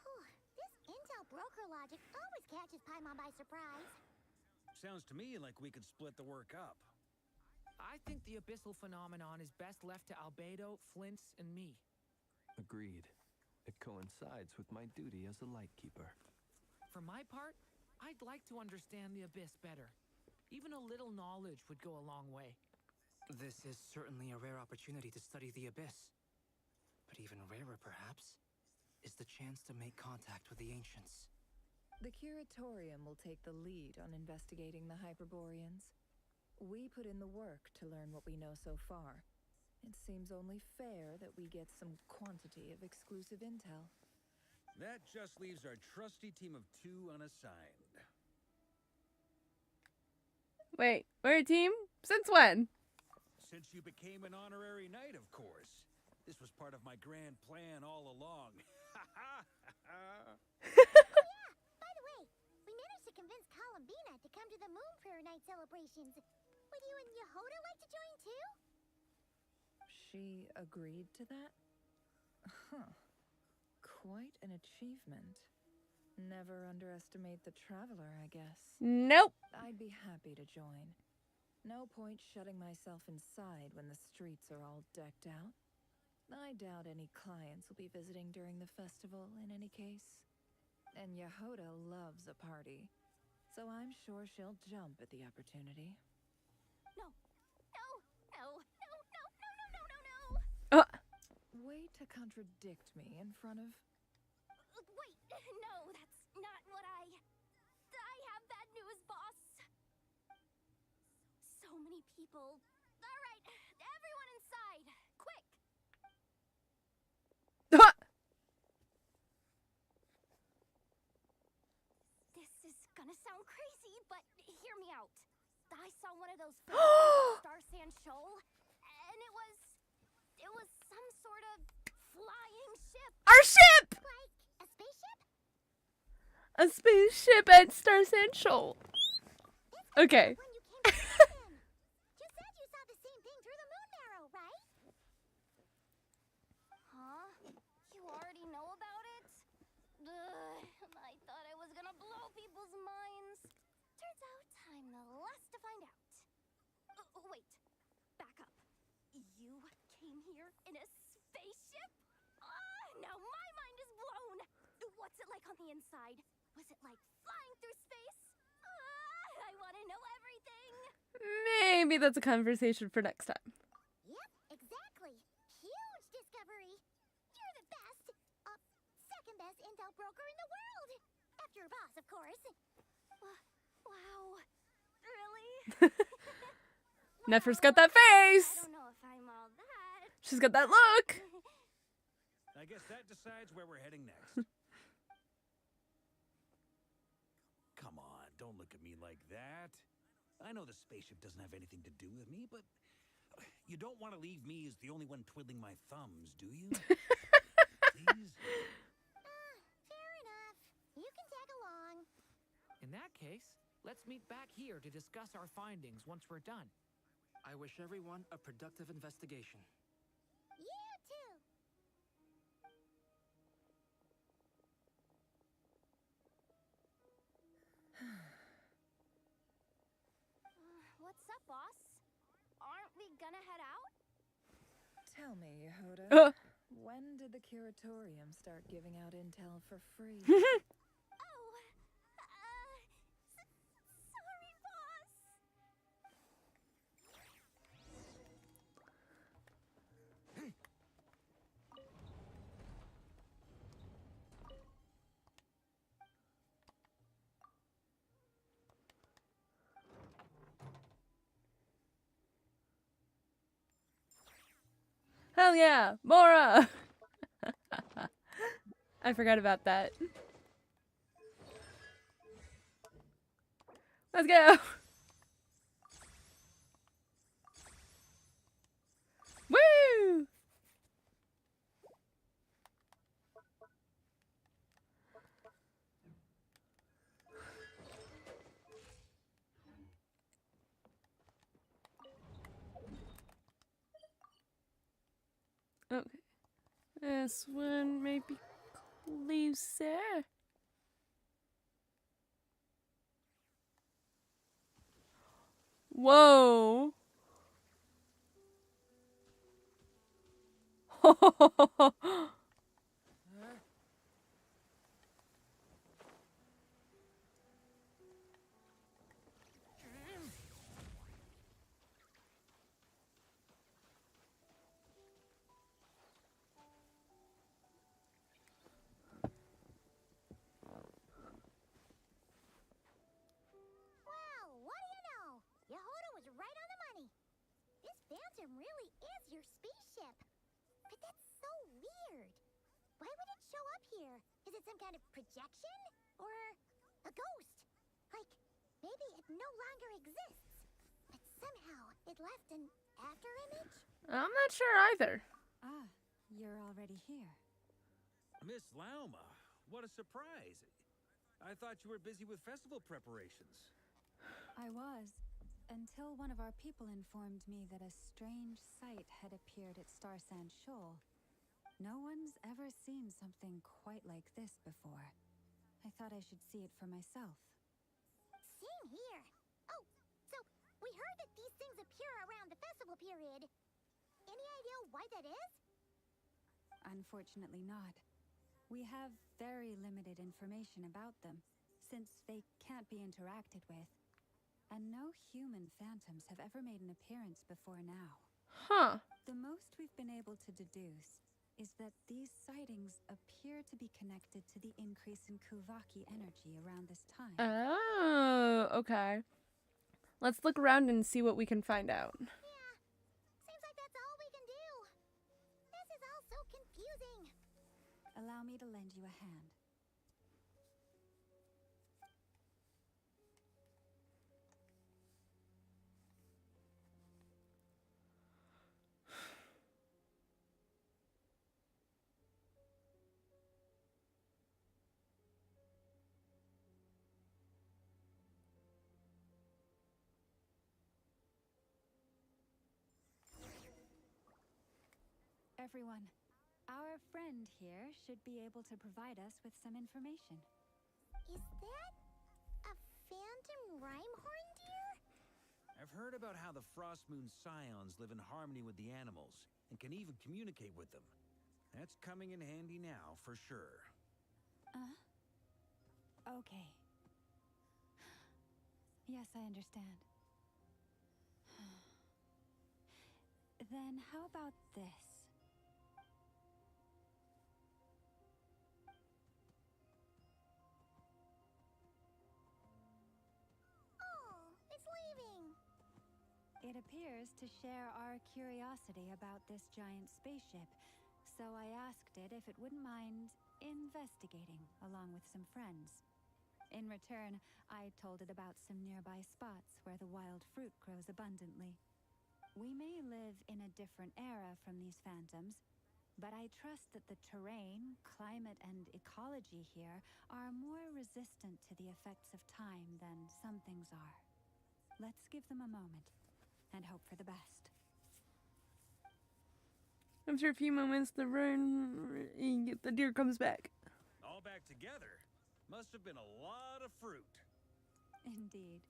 Whew, this intel broker logic always catches Paimon by surprise. Sounds to me like we could split the work up. I think the abyssal phenomenon is best left to Albedo, Flints, and me. Agreed. It coincides with my duty as a lightkeeper. For my part, I'd like to understand the abyss better. Even a little knowledge would go a long way. This is certainly a rare opportunity to study the abyss. But even rarer, perhaps, is the chance to make contact with the ancients. The Curatorium will take the lead on investigating the Hyperboreans. We put in the work to learn what we know so far. It seems only fair that we get some quantity of exclusive intel. That just leaves our trusty team of 2 unassigned. Wait, we're a team? Since when? Since you became an honorary knight, of course. This was part of my grand plan all along. Yeah, by the way, we managed to convince Columbina to come to the Moon Prayer Night celebrations. Would you and Yehoda like to join too? She agreed to that? Huh. Quite an achievement. Never underestimate the traveler, I guess. Nope. I'd be happy to join. No point shutting myself inside when the streets are all decked out. I doubt any clients will be visiting during the festival in any case. And Yehoda loves a party, so I'm sure she'll jump at the opportunity. No. No. No. No. No. No. No. No. No. Way to contradict me in front of... Wait. No, that's not what I have bad news, boss. So many people. All right, everyone inside. Quick. This is gonna sound crazy, but hear me out. I saw one of those Star Sand Shoal, and it was some sort of flying ship. Our ship! Like a spaceship? A spaceship at Star Central. Okay. When you came to London. You said you saw the same thing through the moon marrow, right? Huh? You already know about it? Ugh, I thought I was gonna blow people's minds. Turns out I'm the last to find out. Wait, back up. You came here in a spaceship? Now my mind is blown! What's it like on the inside? Was it like flying through space? I want to know everything! Maybe that's a conversation for next time. Yep, exactly. Huge discovery. You're the best. Second best intel broker in the world. After your boss, of course. Wow. Really? Nefer's got that face. I don't know if I'm all that. She's got that look. I guess that decides where we're heading next. Come on, don't look at me like that. I know the spaceship doesn't have anything to do with me, but you don't want to leave me as the only one twiddling my thumbs, do you? Please? Fair enough. You can tag along. In that case, let's meet back here to discuss our findings once we're done. I wish everyone a productive investigation. You too. What's up, boss? Aren't we gonna head out? Tell me, Yehuda, when did the curatorium start giving out intel for free? Sorry, boss. Hell yeah, Mora! I forgot about that. Let's go! Woo! Okay. This one may be closer. Whoa. Well, what do you know? Yehuda was right on the money. This Phantom really is your spaceship. But that's so weird. Why would it show up here? Is it some kind of projection? Or a ghost? Like, maybe it no longer exists. But somehow it left an after image? I'm not sure either. Ah, you're already here. Miss Lauma, what a surprise. I thought you were busy with festival preparations. I was, until one of our people informed me that a strange sight had appeared at Star Sand Shoal. No one's ever seen something quite like this before. I thought I should see it for myself. Same here. Oh, so we heard that these things appear around the festival period. Any idea why that is? Unfortunately not. We have very limited information about them, since they can't be interacted with. And no human phantoms have ever made an appearance before now. Huh. The most we've been able to deduce is that these sightings appear to be connected to the increase in Kuvaki energy around this time. Oh, okay. Let's look around and see what we can find out. Yeah, seems like that's all we can do. This is all so confusing. Allow me to lend you a hand. everyone. Our friend here should be able to provide us with some information. Is that a phantom rhymehorn deer? I've heard about how the Frost Moon Scions live in harmony with the animals and can even communicate with them. That's coming in handy now, for sure. Okay. Yes, I understand. Then how about this? Oh, it's leaving. It appears to share our curiosity about this giant spaceship, so I asked it if it wouldn't mind investigating along with some friends. In return, I told it about some nearby spots where the wild fruit grows abundantly. We may live in a different era from these phantoms, but I trust that the terrain, climate, and ecology here are more resistant to the effects of time than some things are. Let's give them a moment and hope for the best. After a few moments, the deer comes back. All back together? Must have been a lot of fruit. Indeed.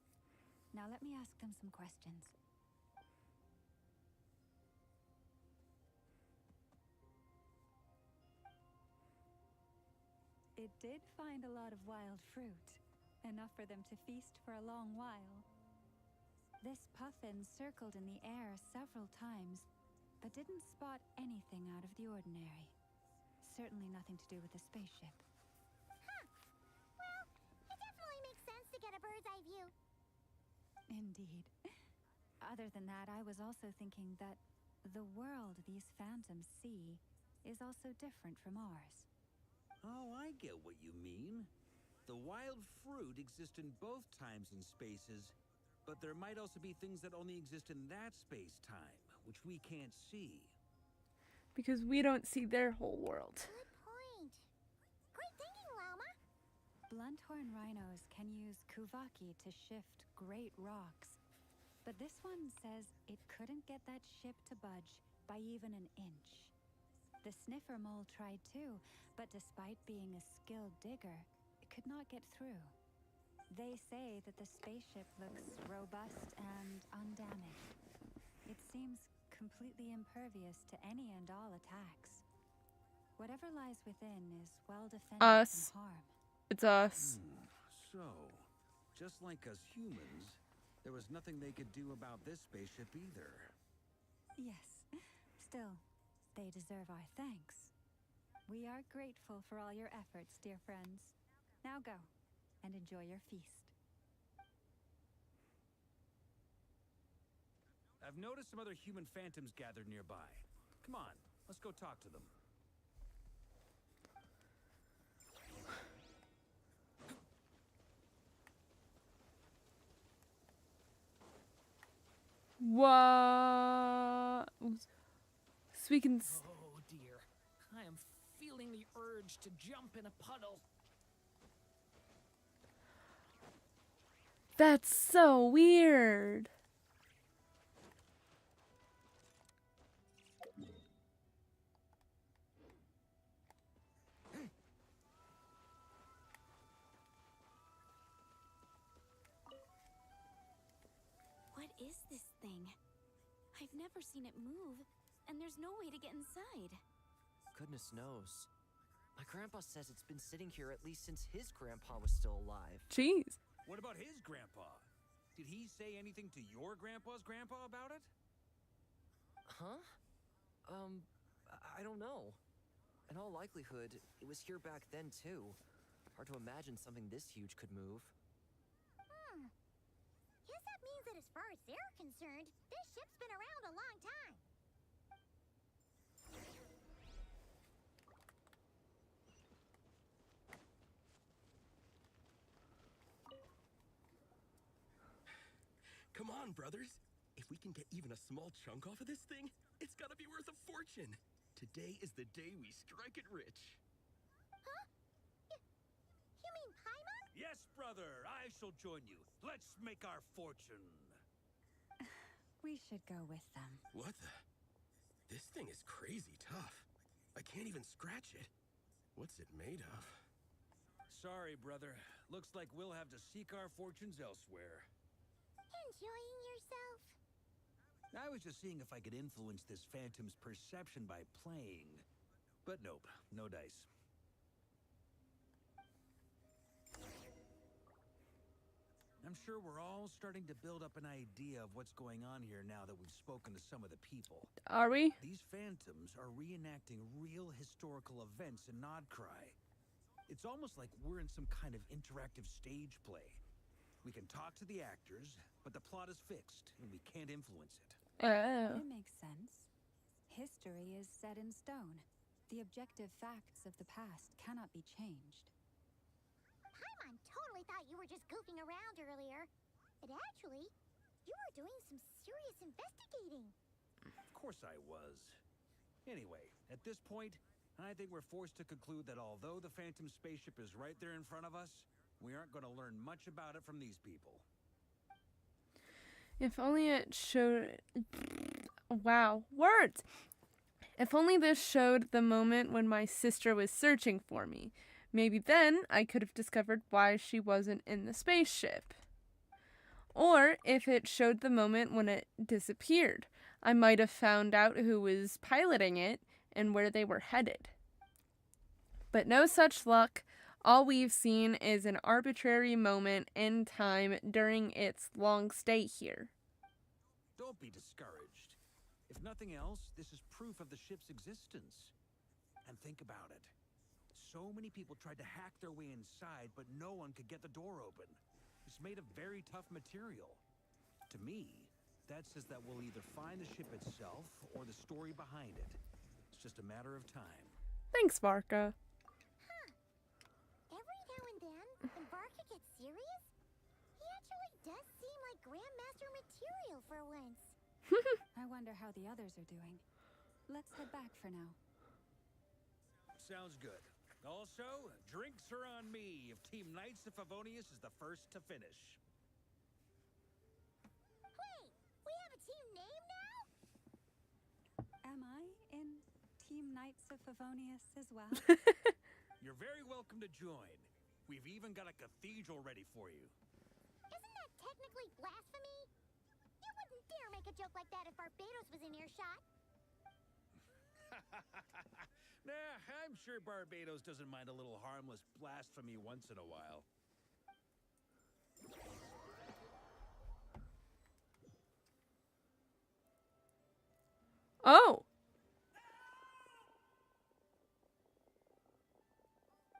Now let me ask them some questions. It did find a lot of wild fruit, enough for them to feast for a long while. This puffin circled in the air several times, but didn't spot anything out of the ordinary. Certainly nothing to do with the spaceship. Huh. Well, it definitely makes sense to get a bird's eye view. Indeed. Other than that, I was also thinking that the world these phantoms see is also different from ours. Oh, I get what you mean. The wild fruit exist in both times and spaces, but there might also be things that only exist in that space-time, which we can't see. Because we don't see their whole world. Good point. Great thinking, Lauma. Blunthorn rhinos can use kuvaki to shift great rocks, but this one says it couldn't get that ship to budge by even an inch. The sniffer mole tried too, but despite being a skilled digger, it could not get through. They say that the spaceship looks robust and undamaged. It seems completely impervious to any and all attacks. Whatever lies within is well defended Us. from harm. It's us. So, just like us humans, there was nothing they could do about this spaceship either. Yes. Still, they deserve our thanks. We are grateful for all your efforts, dear friends. Now go and enjoy your feast. I've noticed some other human phantoms gathered nearby. Come on, let's go talk to them. What? So we can. Oh dear. I am feeling the urge to jump in a puddle. That's so weird. What is this thing? I've never seen it move, and there's no way to get inside. Goodness knows. My grandpa says it's been sitting here at least since his grandpa was still alive. Jeez. What about his grandpa? Did he say anything to your grandpa's grandpa about it? Huh? I don't know. In all likelihood, it was here back then too. Hard to imagine something this huge could move. Guess that means that as far as they're concerned, this ship's been around a long time. Come on, brothers. If we can get even a small chunk off of this thing, it's gotta be worth a fortune. Today is the day we strike it rich. Huh? You mean Paimon? Yes, brother, I shall join you. Let's make our fortune. We should go with them. What the? This thing is crazy tough. I can't even scratch it. What's it made of? Sorry, brother. Looks like we'll have to seek our fortunes elsewhere. Enjoying yourself? I was just seeing if I could influence this phantom's perception by playing. But nope, no dice. I'm sure we're all starting to build up an idea of what's going on here now that we've spoken to some of the people. Are we? These phantoms are reenacting real historical events in Nodcry. It's almost like we're in some kind of interactive stage play. We can talk to the actors, but the plot is fixed, and we can't influence it. Oh. It makes sense. History is set in stone. The objective facts of the past cannot be changed. Paimon totally thought you were just goofing around earlier. But actually, you were doing some serious investigating. Of course I was. Anyway, at this point, I think we're forced to conclude that although the Phantom spaceship is right there in front of us, we aren't going to learn much about it from these people. If only it showed... Wow, words! If only this showed the moment when my sister was searching for me. Maybe then I could have discovered why she wasn't in the spaceship. Or if it showed the moment when it disappeared, I might have found out who was piloting it and where they were headed. But no such luck. All we've seen is an arbitrary moment in time during its long stay here. Don't be discouraged. If nothing else, this is proof of the ship's existence. And think about it. So many people tried to hack their way inside, but no one could get the door open. It's made of very tough material. To me, that says that we'll either find the ship itself or the story behind it. It's just a matter of time. Thanks, Varka. Huh. Every now and then, when Varka gets serious, he actually does seem like Grandmaster material for once. I wonder how the others are doing. Let's head back for now. Sounds good. Also, drinks are on me if Team Knights of Favonius is the first to finish. Wait, we have a team name now? Am I in Team Knights of Favonius as well? You're very welcome to join. We've even got a cathedral ready for you. Isn't that technically blasphemy? You wouldn't dare make a joke like that if Barbados was in earshot. Nah, I'm sure Barbados doesn't mind a little harmless blasphemy once in a while. Oh!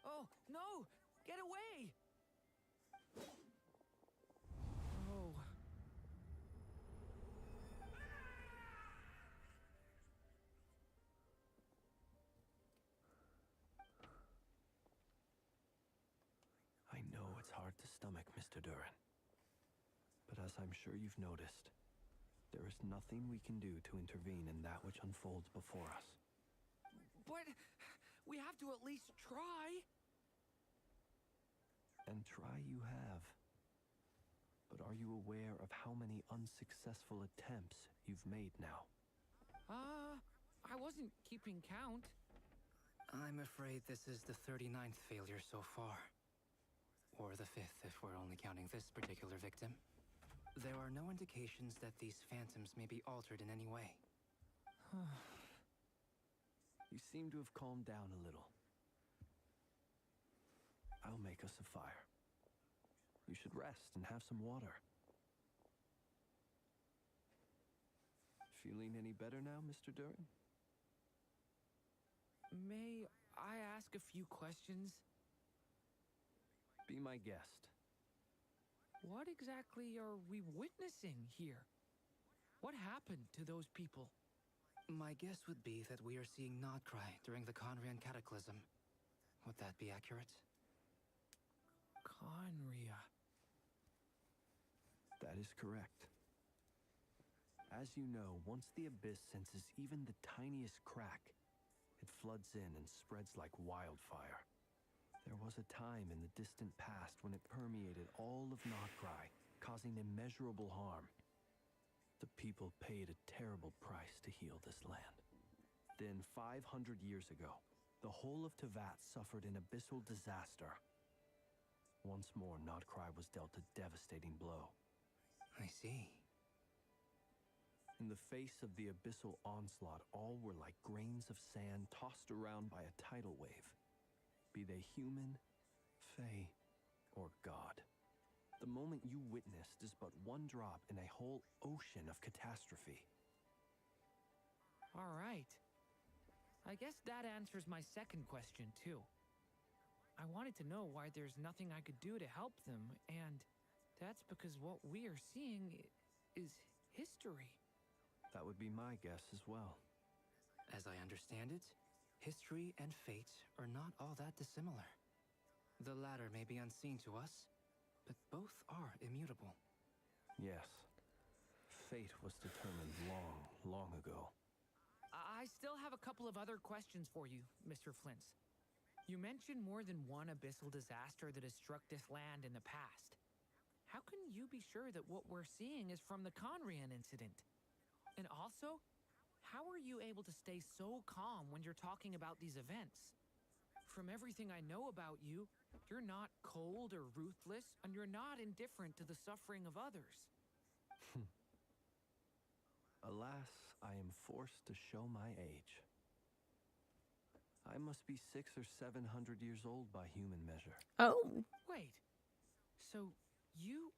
Oh, no! Get away! Oh. I know it's hard to stomach, Mr. Durin. But as I'm sure you've noticed, there is nothing we can do to intervene in that which unfolds before us. But we have to at least try. And try you have. But are you aware of how many unsuccessful attempts you've made now? I wasn't keeping count. I'm afraid this is the 39th failure so far. Or the 5th if we're only counting this particular victim. There are no indications that these phantoms may be altered in any way. You seem to have calmed down a little. I'll make us a fire. You should rest and have some water. Feeling any better now, Mr. Durin? May I ask a few questions? Be my guest. What exactly are we witnessing here? What happened to those people? My guess would be that we are seeing Nodcry during the Conrian Cataclysm. Would that be accurate? Conria. That is correct. As you know, once the Abyss senses even the tiniest crack, it floods in and spreads like wildfire. There was a time in the distant past when it permeated all of Nodcry, causing immeasurable harm. The people paid a terrible price to heal this land. Then 500 years ago, the whole of Tevat suffered an abyssal disaster. Once more, Nodcry was dealt a devastating blow. I see. In the face of the abyssal onslaught, all were like grains of sand tossed around by a tidal wave. Be they human, fae, or god. The moment you witnessed is but one drop in a whole ocean of catastrophe. All right. I guess that answers my second question, too. I wanted to know why there's nothing I could do to help them, and that's because what we are seeing is history. That would be my guess as well. As I understand it, history and fate are not all that dissimilar. The latter may be unseen to us, but both are immutable. Yes. Fate was determined long, long ago. I still have a couple of other questions for you, Mr. Flintz. You mentioned more than one abyssal disaster that has struck this land in the past. How can you be sure that what we're seeing is from the Conrian incident? And also, how are you able to stay so calm when you're talking about these events? From everything I know about you, you're not cold or ruthless, and you're not indifferent to the suffering of others. Alas, I am forced to show my age. I must be 600 or 700 years old by human measure. Oh. Wait. So, you...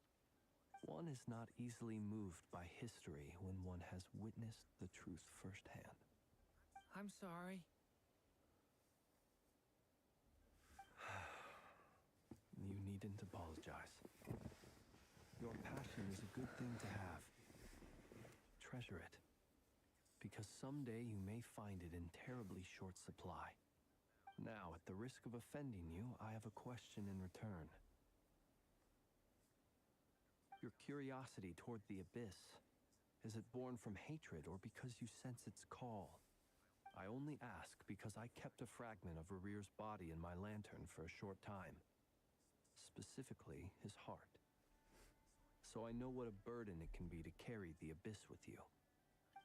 One is not easily moved by history when one has witnessed the truth firsthand. I'm sorry. You needn't apologize. Your passion is a good thing to have. Treasure it. Because someday you may find it in terribly short supply. Now, at the risk of offending you, I have a question in return. Your curiosity toward the abyss, is it born from hatred or because you sense its call? I only ask because I kept a fragment of Rerear's body in my lantern for a short time. Specifically, his heart. So I know what a burden it can be to carry the abyss with you.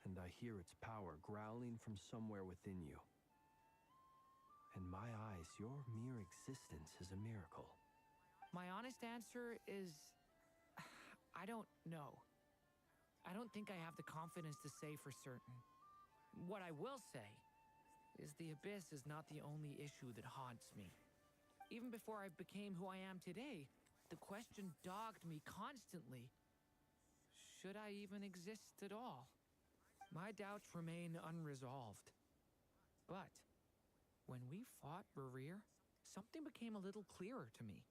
And I hear its power growling from somewhere within you. In my eyes, your mere existence is a miracle. My honest answer is... I don't know. I don't think I have the confidence to say for certain. What I will say is the abyss is not the only issue that haunts me. Even before I became who I am today, the question dogged me constantly. Should I even exist at all? My doubts remain unresolved. But when we fought Rerear, something became a little clearer to me.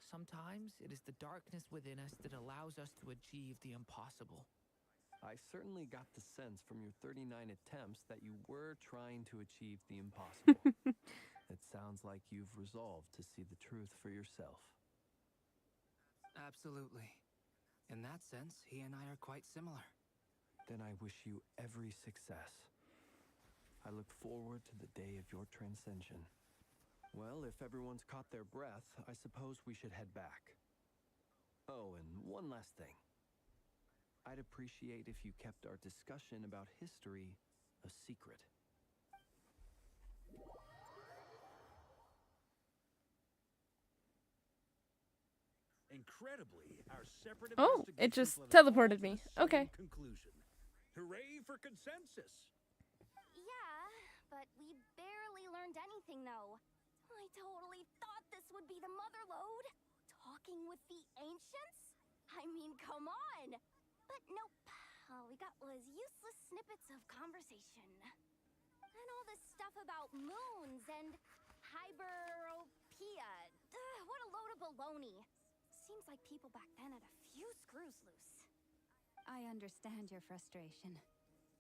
Sometimes it is the darkness within us that allows us to achieve the impossible. I certainly got the sense from your 39 attempts that you were trying to achieve the impossible. It sounds like you've resolved to see the truth for yourself. Absolutely. In that sense, he and I are quite similar. Then I wish you every success. I look forward to the day of your transcension. Well, if everyone's caught their breath, I suppose we should head back. Oh, and one last thing. I'd appreciate if you kept our discussion about history a secret. Incredibly, our separate Oh, it investigations just led us all teleported to me. the same Okay. Conclusion. Hooray for consensus! Yeah, but we barely learned anything, though. I totally thought this would be the mother lode. Talking with the ancients? I mean, come on! But nope. All we got was useless snippets of conversation. And all this stuff about moons and hyperopia. What a load of baloney. Seems like people back then had a few screws loose. I understand your frustration.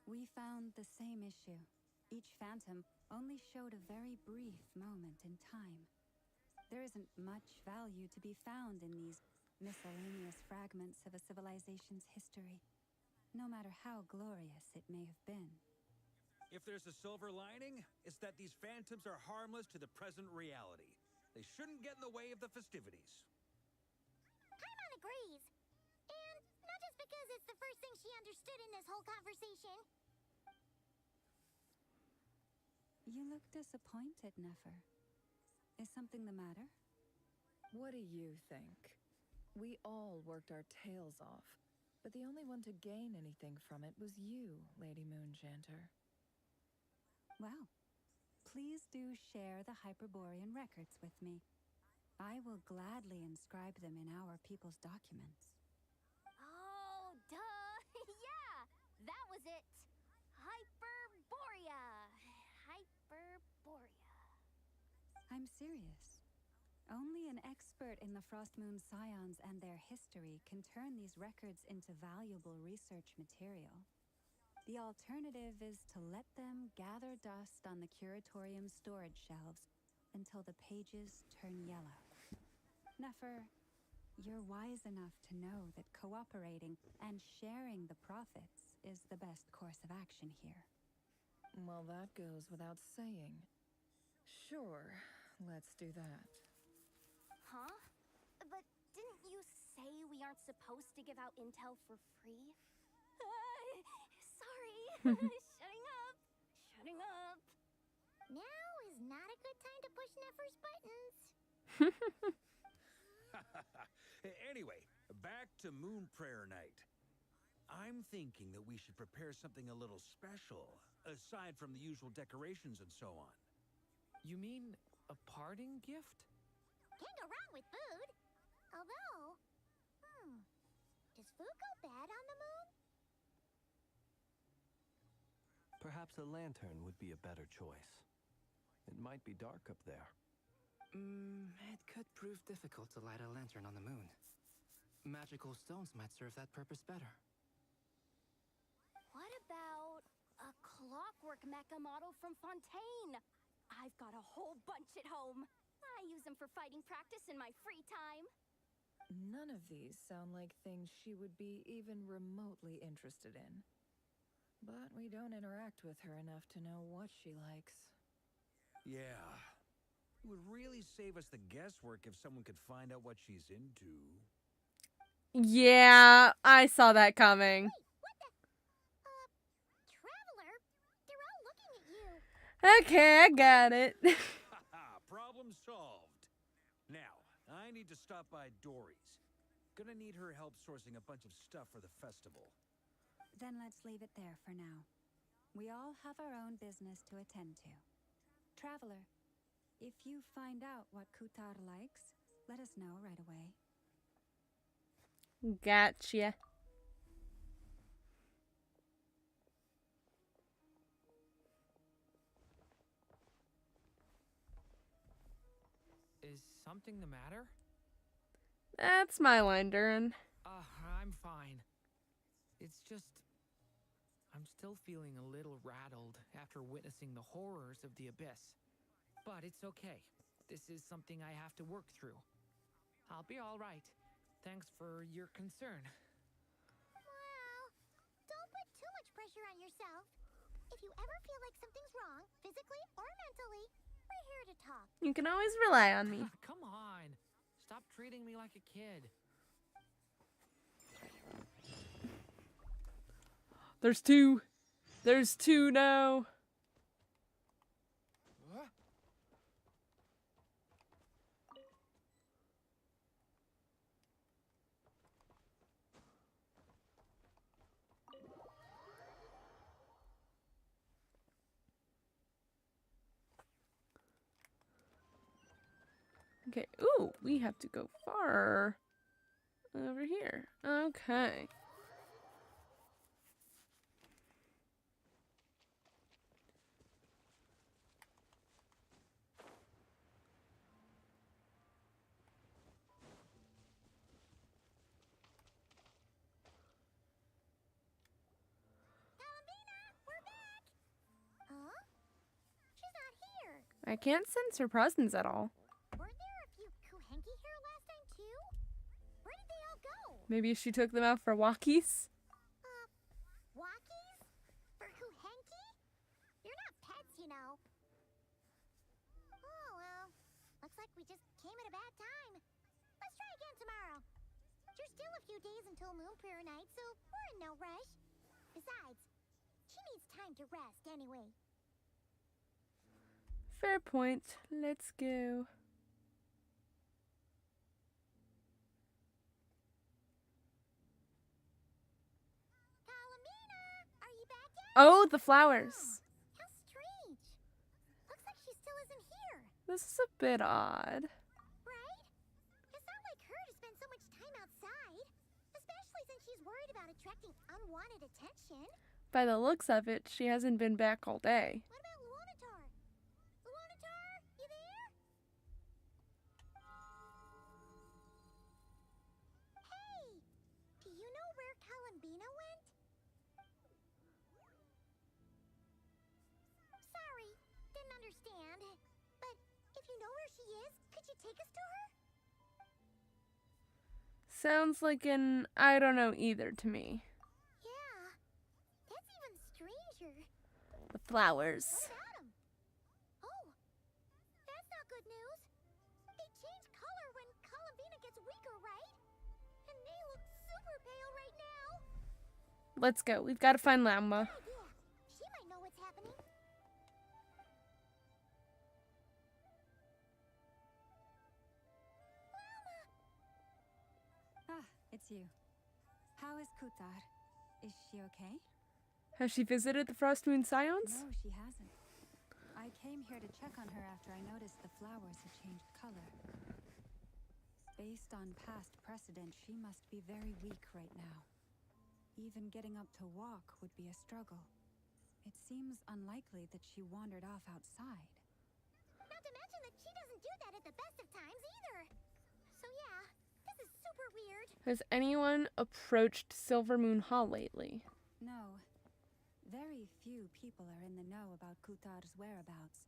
We found the same issue. Each phantom only showed a very brief moment in time. There isn't much value to be found in these miscellaneous fragments of a civilization's history, no matter how glorious it may have been. If there's a silver lining, it's that these phantoms are harmless to the present reality. They shouldn't get in the way of the festivities. Paimon agrees. And not just because it's the first thing she understood in this whole conversation. You look disappointed, Nefer. Is something the matter? What do you think? We all worked our tails off, but the only one to gain anything from it was you, Lady Moonjanter. Well, please do share the Hyperborean records with me. I will gladly inscribe them in our people's documents. Oh, duh! Yeah! That was it! Hyperborea! Hyperborea. I'm serious. Only an expert in the Frostmoon Scions and their history can turn these records into valuable research material. The alternative is to let them gather dust on the Curatorium's storage shelves until the pages turn yellow. Nefer, you're wise enough to know that cooperating and sharing the profits is the best course of action here. Well, that goes without saying. Sure, let's do that. Huh? But didn't you say we aren't supposed to give out intel for free? Sorry. Shutting up. Shutting up. Now is not a good time to push Nefer's buttons. Anyway, back to Moon Prayer Night. I'm thinking that we should prepare something a little special, aside from the usual decorations and so on. You mean a parting gift? Can't go wrong with food. Although, does food go bad on the moon? Perhaps a lantern would be a better choice. It might be dark up there. It could prove difficult to light a lantern on the moon. Magical stones might serve that purpose better. What about a clockwork mecha model from Fontaine? I've got a whole bunch at home. I use them for fighting practice in my free time. None of these sound like things she would be even remotely interested in. But we don't interact with her enough to know what she likes. Yeah. It would really save us the guesswork if someone could find out what she's into. Yeah, I saw that coming. Traveler, they're all looking at you. Okay, I got it. Problem solved. Now, I need to stop by Dory's. Gonna need her help sourcing a bunch of stuff for the festival. Then let's leave it there for now. We all have our own business to attend to. Traveler, if you find out what Kutar likes, let us know right away. Gotcha. Is something the matter? That's my line, Durin. I'm fine. It's just... I'm still feeling a little rattled after witnessing the horrors of the Abyss. But it's okay. This is something I have to work through. I'll be all right. Thanks for your concern. Well, don't put too much pressure on yourself. If you ever feel like something's wrong, physically or mentally, we're here to talk. You can always rely on me. Come on. Stop treating me like a kid. There's two. There's two now. Okay, ooh, we have to go far over here. Okay. Huh? She's not here. I can't sense her presence at all. Weren't there a few Kuhenki here last time too? Where did they all go? Maybe she took them out for walkies? Walkies? For Kuhenki? You're not pets, you know. Oh well. Looks like we just came at a bad time. Let's try again tomorrow. There's still a few days until Moon Prayer Night, so we're in no rush. Besides, she needs time to rest anyway. Fair point. Let's go. Are you back yet? Oh, the flowers. How strange. Looks like she still isn't here. This is a bit odd. Right? It's not like her to spend so much time outside. Especially since she's worried about attracting unwanted attention. By the looks of it, she hasn't been back all day. What about Luanatar? Luanatar, you there? Hey! Do you know where Columbina went? Sorry, didn't understand. But if you know where she is, could you take us to her? Sounds like an I don't know either to me. Yeah, that's even stranger. The flowers. What about 'em? Oh, that's not good news. They change color when Columbina gets weaker, right? And they look super pale right now. Let's go. We've got to find Lamma. Good idea. She might know what's happening. Ah, it's you. How is Kutar? Is she okay? Has she visited the Frost Moon Scions? No, she hasn't. I came here to check on her after I noticed the flowers had changed color. Based on past precedent, she must be very weak right now. Even getting up to walk would be a struggle. It seems unlikely that she wandered off outside. Not to mention that she doesn't do that at the best of times either. So yeah, this is super weird. Has anyone approached Silver Moon Hall lately? No. Very few people are in the know about Kutar's whereabouts.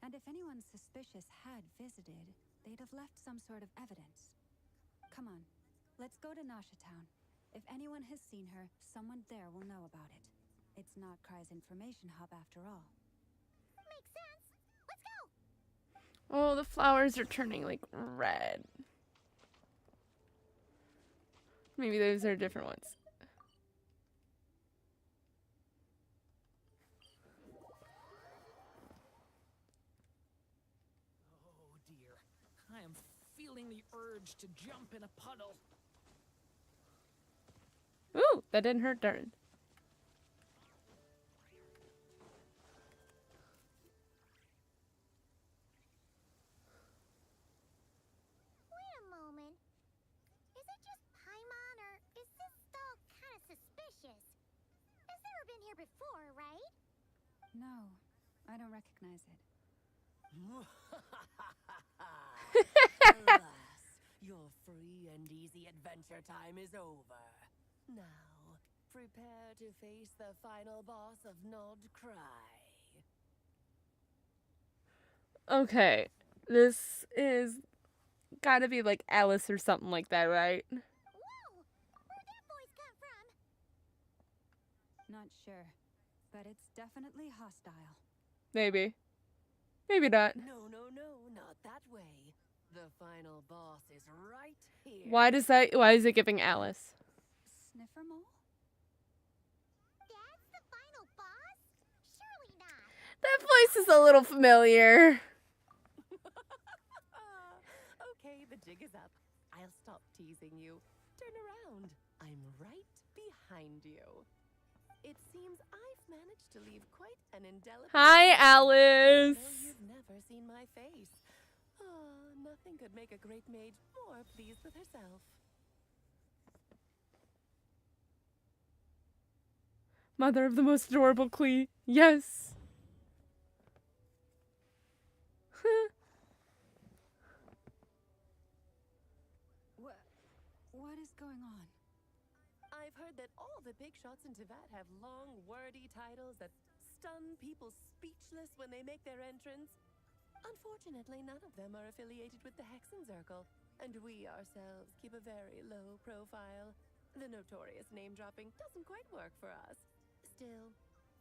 And if anyone suspicious had visited, they'd have left some sort of evidence. Come on, let's go to Nasha Town. If anyone has seen her, someone there will know about it. It's not Cry's information hub after all. Makes sense. Let's go. Oh, the flowers are turning like red. Maybe those are different ones. Oh dear. I am feeling the urge to jump in a puddle. Ooh, that didn't hurt Durin. Wait a moment. Is it just Paimon, or is this stall kind of suspicious? It's never been here before, right? No, I don't recognize it. Alas, your free and easy adventure time is over. Now, prepare to face the final boss of Nod Cry. Okay, this is gotta be like Alice or something like that, right? Whoa! Where'd that voice come from? Not sure, but it's definitely hostile. Maybe. Maybe not. No, not that way. The final boss is right here. Why is it giving Alice? Sniffer mole? That's the final boss? Surely not. That voice is a little familiar. Okay, the jig is up. I'll stop teasing you. Turn around. I'm right behind you. It seems I've managed to leave quite an indelible... Hi, Alice. Though you've never seen my face. Oh, nothing could make a great mage more pleased with herself. Mother of the most adorable Klee. Yes. What is going on? I've heard that all the big shots in Tibet have long, wordy titles that stun people speechless when they make their entrance. Unfortunately, none of them are affiliated with the Hexen Circle, and we ourselves keep a very low profile. The notorious name-dropping doesn't quite work for us. Still,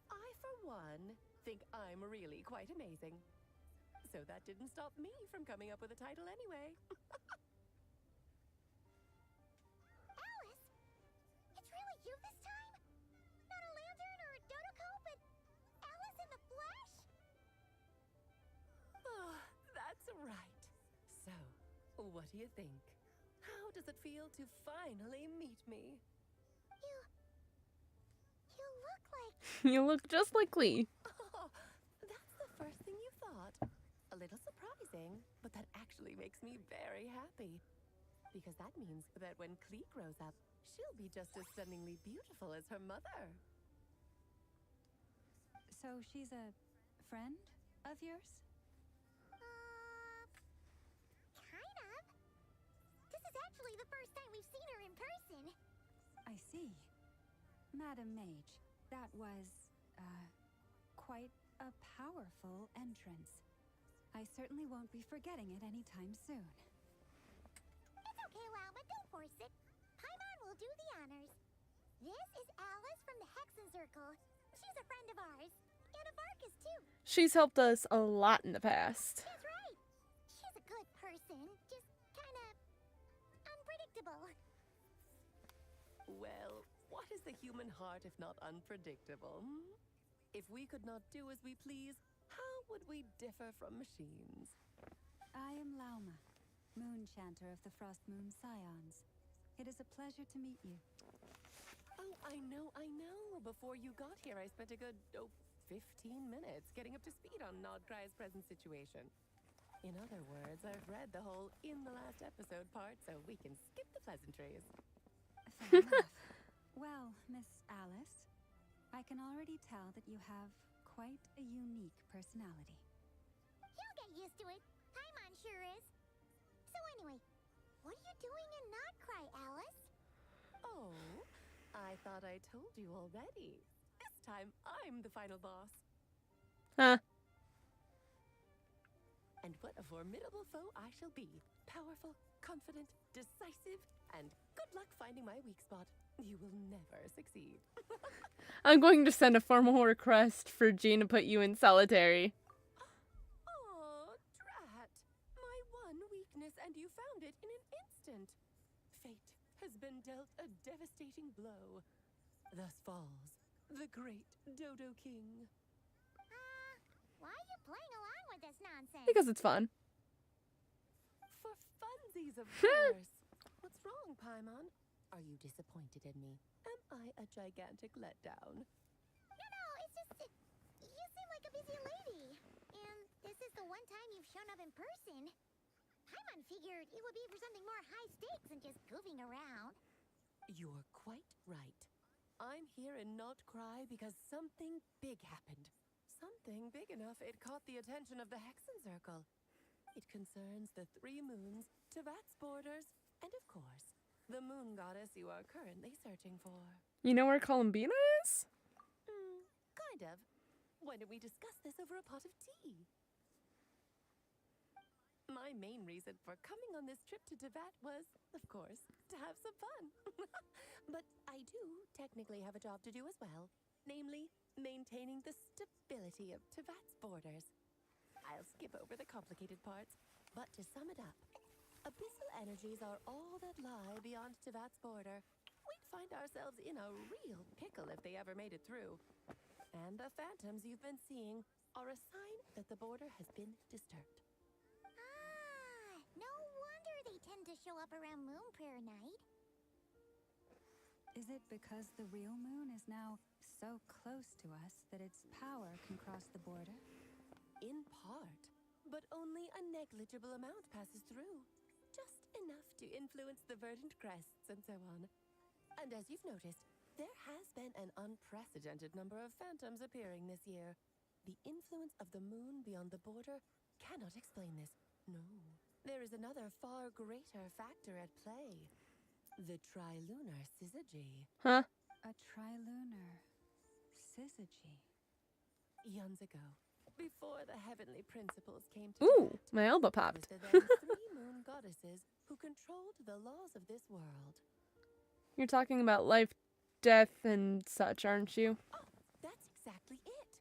I, for one, think I'm really quite amazing. So that didn't stop me from coming up with a title anyway. Alice? It's really you this time? Not a lantern or a Dodoko, but Alice in the flesh? what do you think? How does it feel to finally meet me? You look like... You look just like Lee. Oh, that's the first thing you thought. A little surprising, but that actually makes me very happy. Because that means that when Klee grows up, she'll be just as stunningly beautiful as her mother. So she's a friend of yours? Kind of. This is actually the first time we've seen her in person. I see. Madam Mage, that was, quite a powerful entrance. I certainly won't be forgetting it anytime soon. It's okay, Lauma, don't force it. Paimon will do the honors. This is Alice from the Hexen Circle. She's a friend of ours. And of Arcus, too. She's helped us a lot in the past. That's right. She's a good person. Just kind of unpredictable. Well, what is the human heart if not unpredictable? If we could not do as we please, how would we differ from machines? I am Lauma, Moon Chanter of the Frost Moon Scions. It is a pleasure to meet you. Oh, I know. Before you got here, I spent a good, 15 minutes getting up to speed on Nodcry's present situation. In other words, I've read the whole in the last episode part, so we can skip the pleasantries. Fair enough. Well, Miss Alice, I can already tell that you have quite a unique personality. He'll get used to it. Paimon sure is. So anyway, what are you doing in Nodcry, Alice? Oh, I thought I told you already. This time, I'm the final boss. Huh. And what a formidable foe I shall be. Powerful, confident, decisive, and good luck finding my weak spot. You will never succeed. I'm going to send a formal request for Jean to put you in solitary. Oh, drat. My one weakness, and you found it in an instant. Fate has been dealt a devastating blow. Thus falls the great Dodo King. Why are you playing along with this nonsense? Because it's fun. For funsies, of course. What's wrong, Paimon? Are you disappointed in me? Am I a gigantic letdown? No, it's just that you seem like a busy lady. And this is the one time you've shown up in person. Paimon figured it would be for something more high stakes than just goofing around. You're quite right. I'm here in Nodcry because something big happened. Something big enough it caught the attention of the Hexen Circle. It concerns the three moons, Tevat's borders, and of course, the moon goddess you are currently searching for. You know where Columbina is? Kind of. Why don't we discuss this over a pot of tea? My main reason for coming on this trip to Tevat was, of course, to have some fun. But I do technically have a job to do as well. Namely, maintaining the stability of Tevat's borders. I'll skip over the complicated parts, but to sum it up, abyssal energies are all that lie beyond Tevat's border. We'd find ourselves in a real pickle if they ever made it through. And the phantoms you've been seeing are a sign that the border has been disturbed. No wonder they tend to show up around Moon Prayer Night. Is it because the real moon is now so close to us that its power can cross the border? In part, but only a negligible amount passes through. Just enough to influence the verdant crests and so on. And as you've noticed, there has been an unprecedented number of phantoms appearing this year. The influence of the moon beyond the border cannot explain this. No. There is another far greater factor at play. The trilunar syzygy. Huh? A trilunar syzygy. Eons ago, before the heavenly principles came to Ooh, my elbow popped. the then three moon goddesses who controlled the laws of this world. You're talking about life, death, and such, aren't you? Oh, that's exactly it.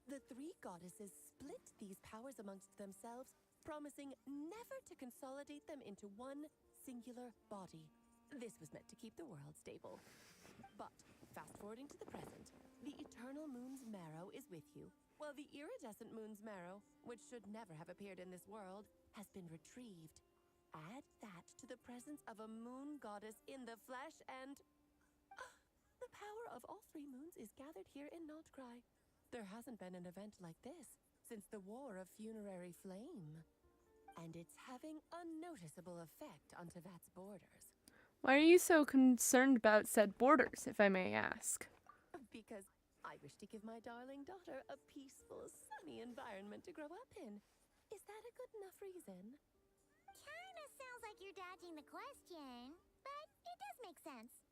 The three goddesses split these powers amongst themselves, promising never to consolidate them into one singular body. This was meant to keep the world stable. But, fast-forwarding to the present, the eternal moon's marrow is with you, while the iridescent moon's marrow, which should never have appeared in this world, has been retrieved. Add that to the presence of a moon goddess in the flesh and... the power of all 3 moons is gathered here in Notcry. There hasn't been an event like this since the War of Funerary Flame. And it's having a noticeable effect on Tevat's borders. Why are you so concerned about said borders, if I may ask? Because I wish to give my darling daughter a peaceful, sunny environment to grow up in. Is that a good enough reason? Kinda sounds like you're dodging the question, but it does make sense.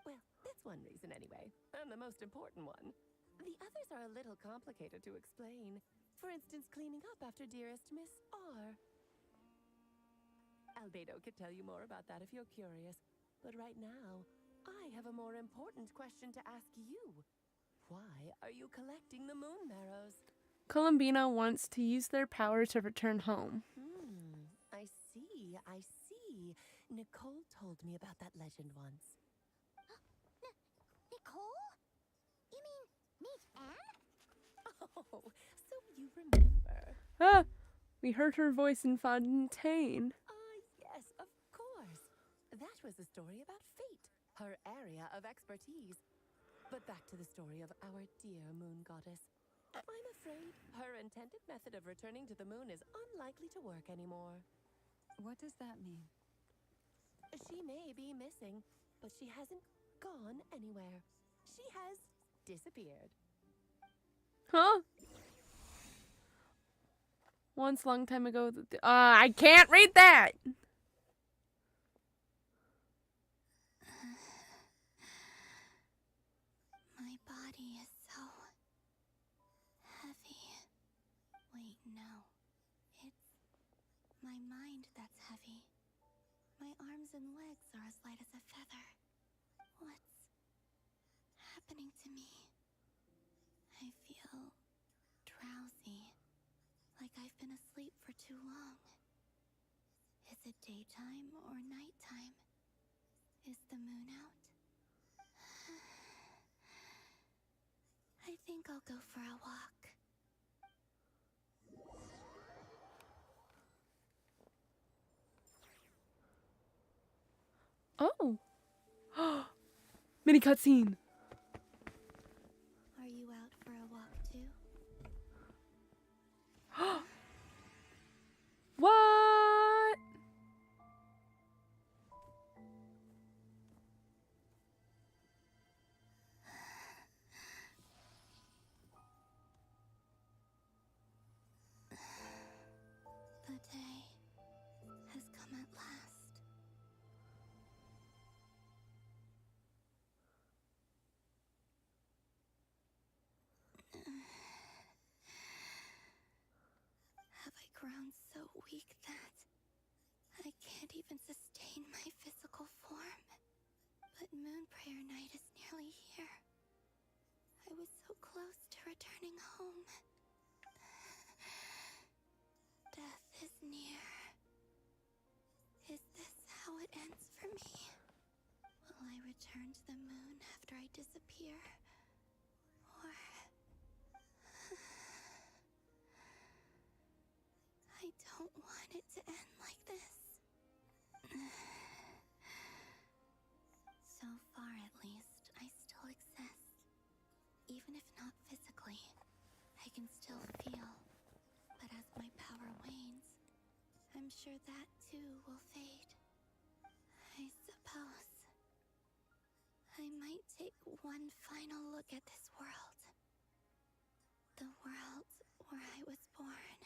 Well, that's one reason anyway, and the most important one. The others are a little complicated to explain. For instance, cleaning up after dearest Miss R. Albedo could tell you more about that if you're curious. But right now, I have a more important question to ask you. Why are you collecting the moon marrows? Columbina wants to use their power to return home. I see, I see. Nicole told me about that legend once. Nicole? You mean Niche Anne? Oh, so you remember. Ah! We heard her voice in Fontaine. Yes, of course. That was a story about fate, her area of expertise. But back to the story of our dear moon goddess. I'm afraid her intended method of returning to the moon is unlikely to work anymore. What does that mean? She may be missing, but she hasn't gone anywhere. She has disappeared. Huh? Once, long time ago. I can't read that! My body is so heavy. Wait, no. It's my mind that's heavy. My arms and legs are as light as a feather. What's happening to me? I feel drowsy, like I've been asleep for too long. Is it daytime or nighttime? Is the moon out? I think I'll go for a walk. Oh! Mini cutscene! Are you out for a walk too? What? The day has come at last. Have I grown so weak that I can't even sustain my physical form? But Moon Prayer Night is nearly here. I was so close to returning home. Death is near. Is this how it ends for me? Will I return to the moon after I disappear? Or... I don't want it to end like this. So far, at least, I still exist. Even if not physically, I can still feel. But as my power wanes, I'm sure that too will fade. I suppose I might take one final look at this world. The world where I was born.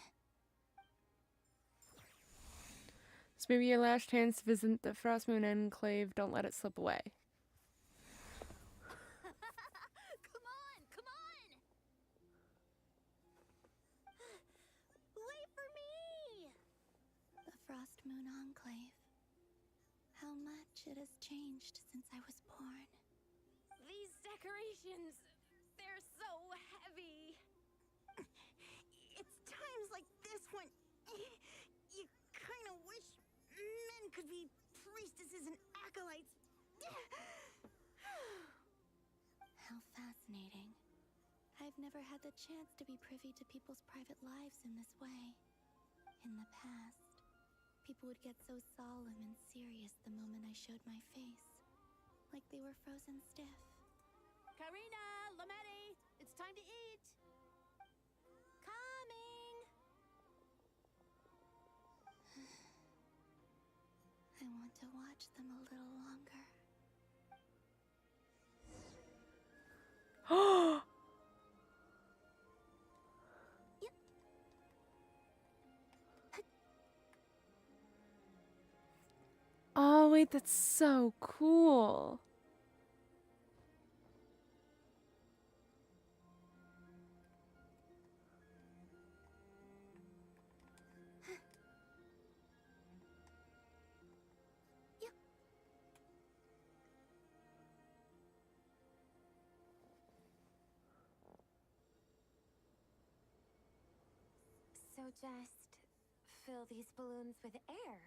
This may be your last chance to visit the Frost Moon Enclave. Don't let it slip away. Come on, come on! Wait for me! The Frost Moon Enclave. How much it has changed since I was born. These decorations, they're so heavy. It's times like this when you kind of wish men could be priestesses and acolytes. How fascinating. I've never had the chance to be privy to people's private lives in this way. In the past, people people would get so solemn and serious the moment I showed my face. Like they were frozen stiff. Karina, Lametti, it's time to eat. Coming! I want to watch them a little longer. Oh, wait, that's so cool. So just fill these balloons with air,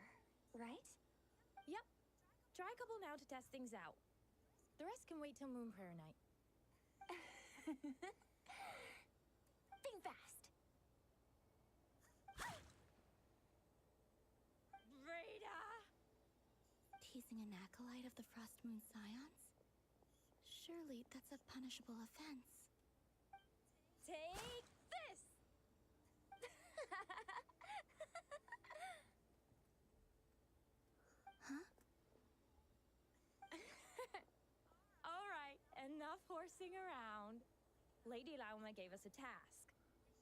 right? Yep. Try a couple now to test things out. The rest can wait till Moon Prayer Night. Think fast. Rita! Teasing an acolyte of the Frost Moon Scions? Surely that's a punishable offense. Take this! Huh? Alright, enough horsing around. Lady Lauma gave us a task.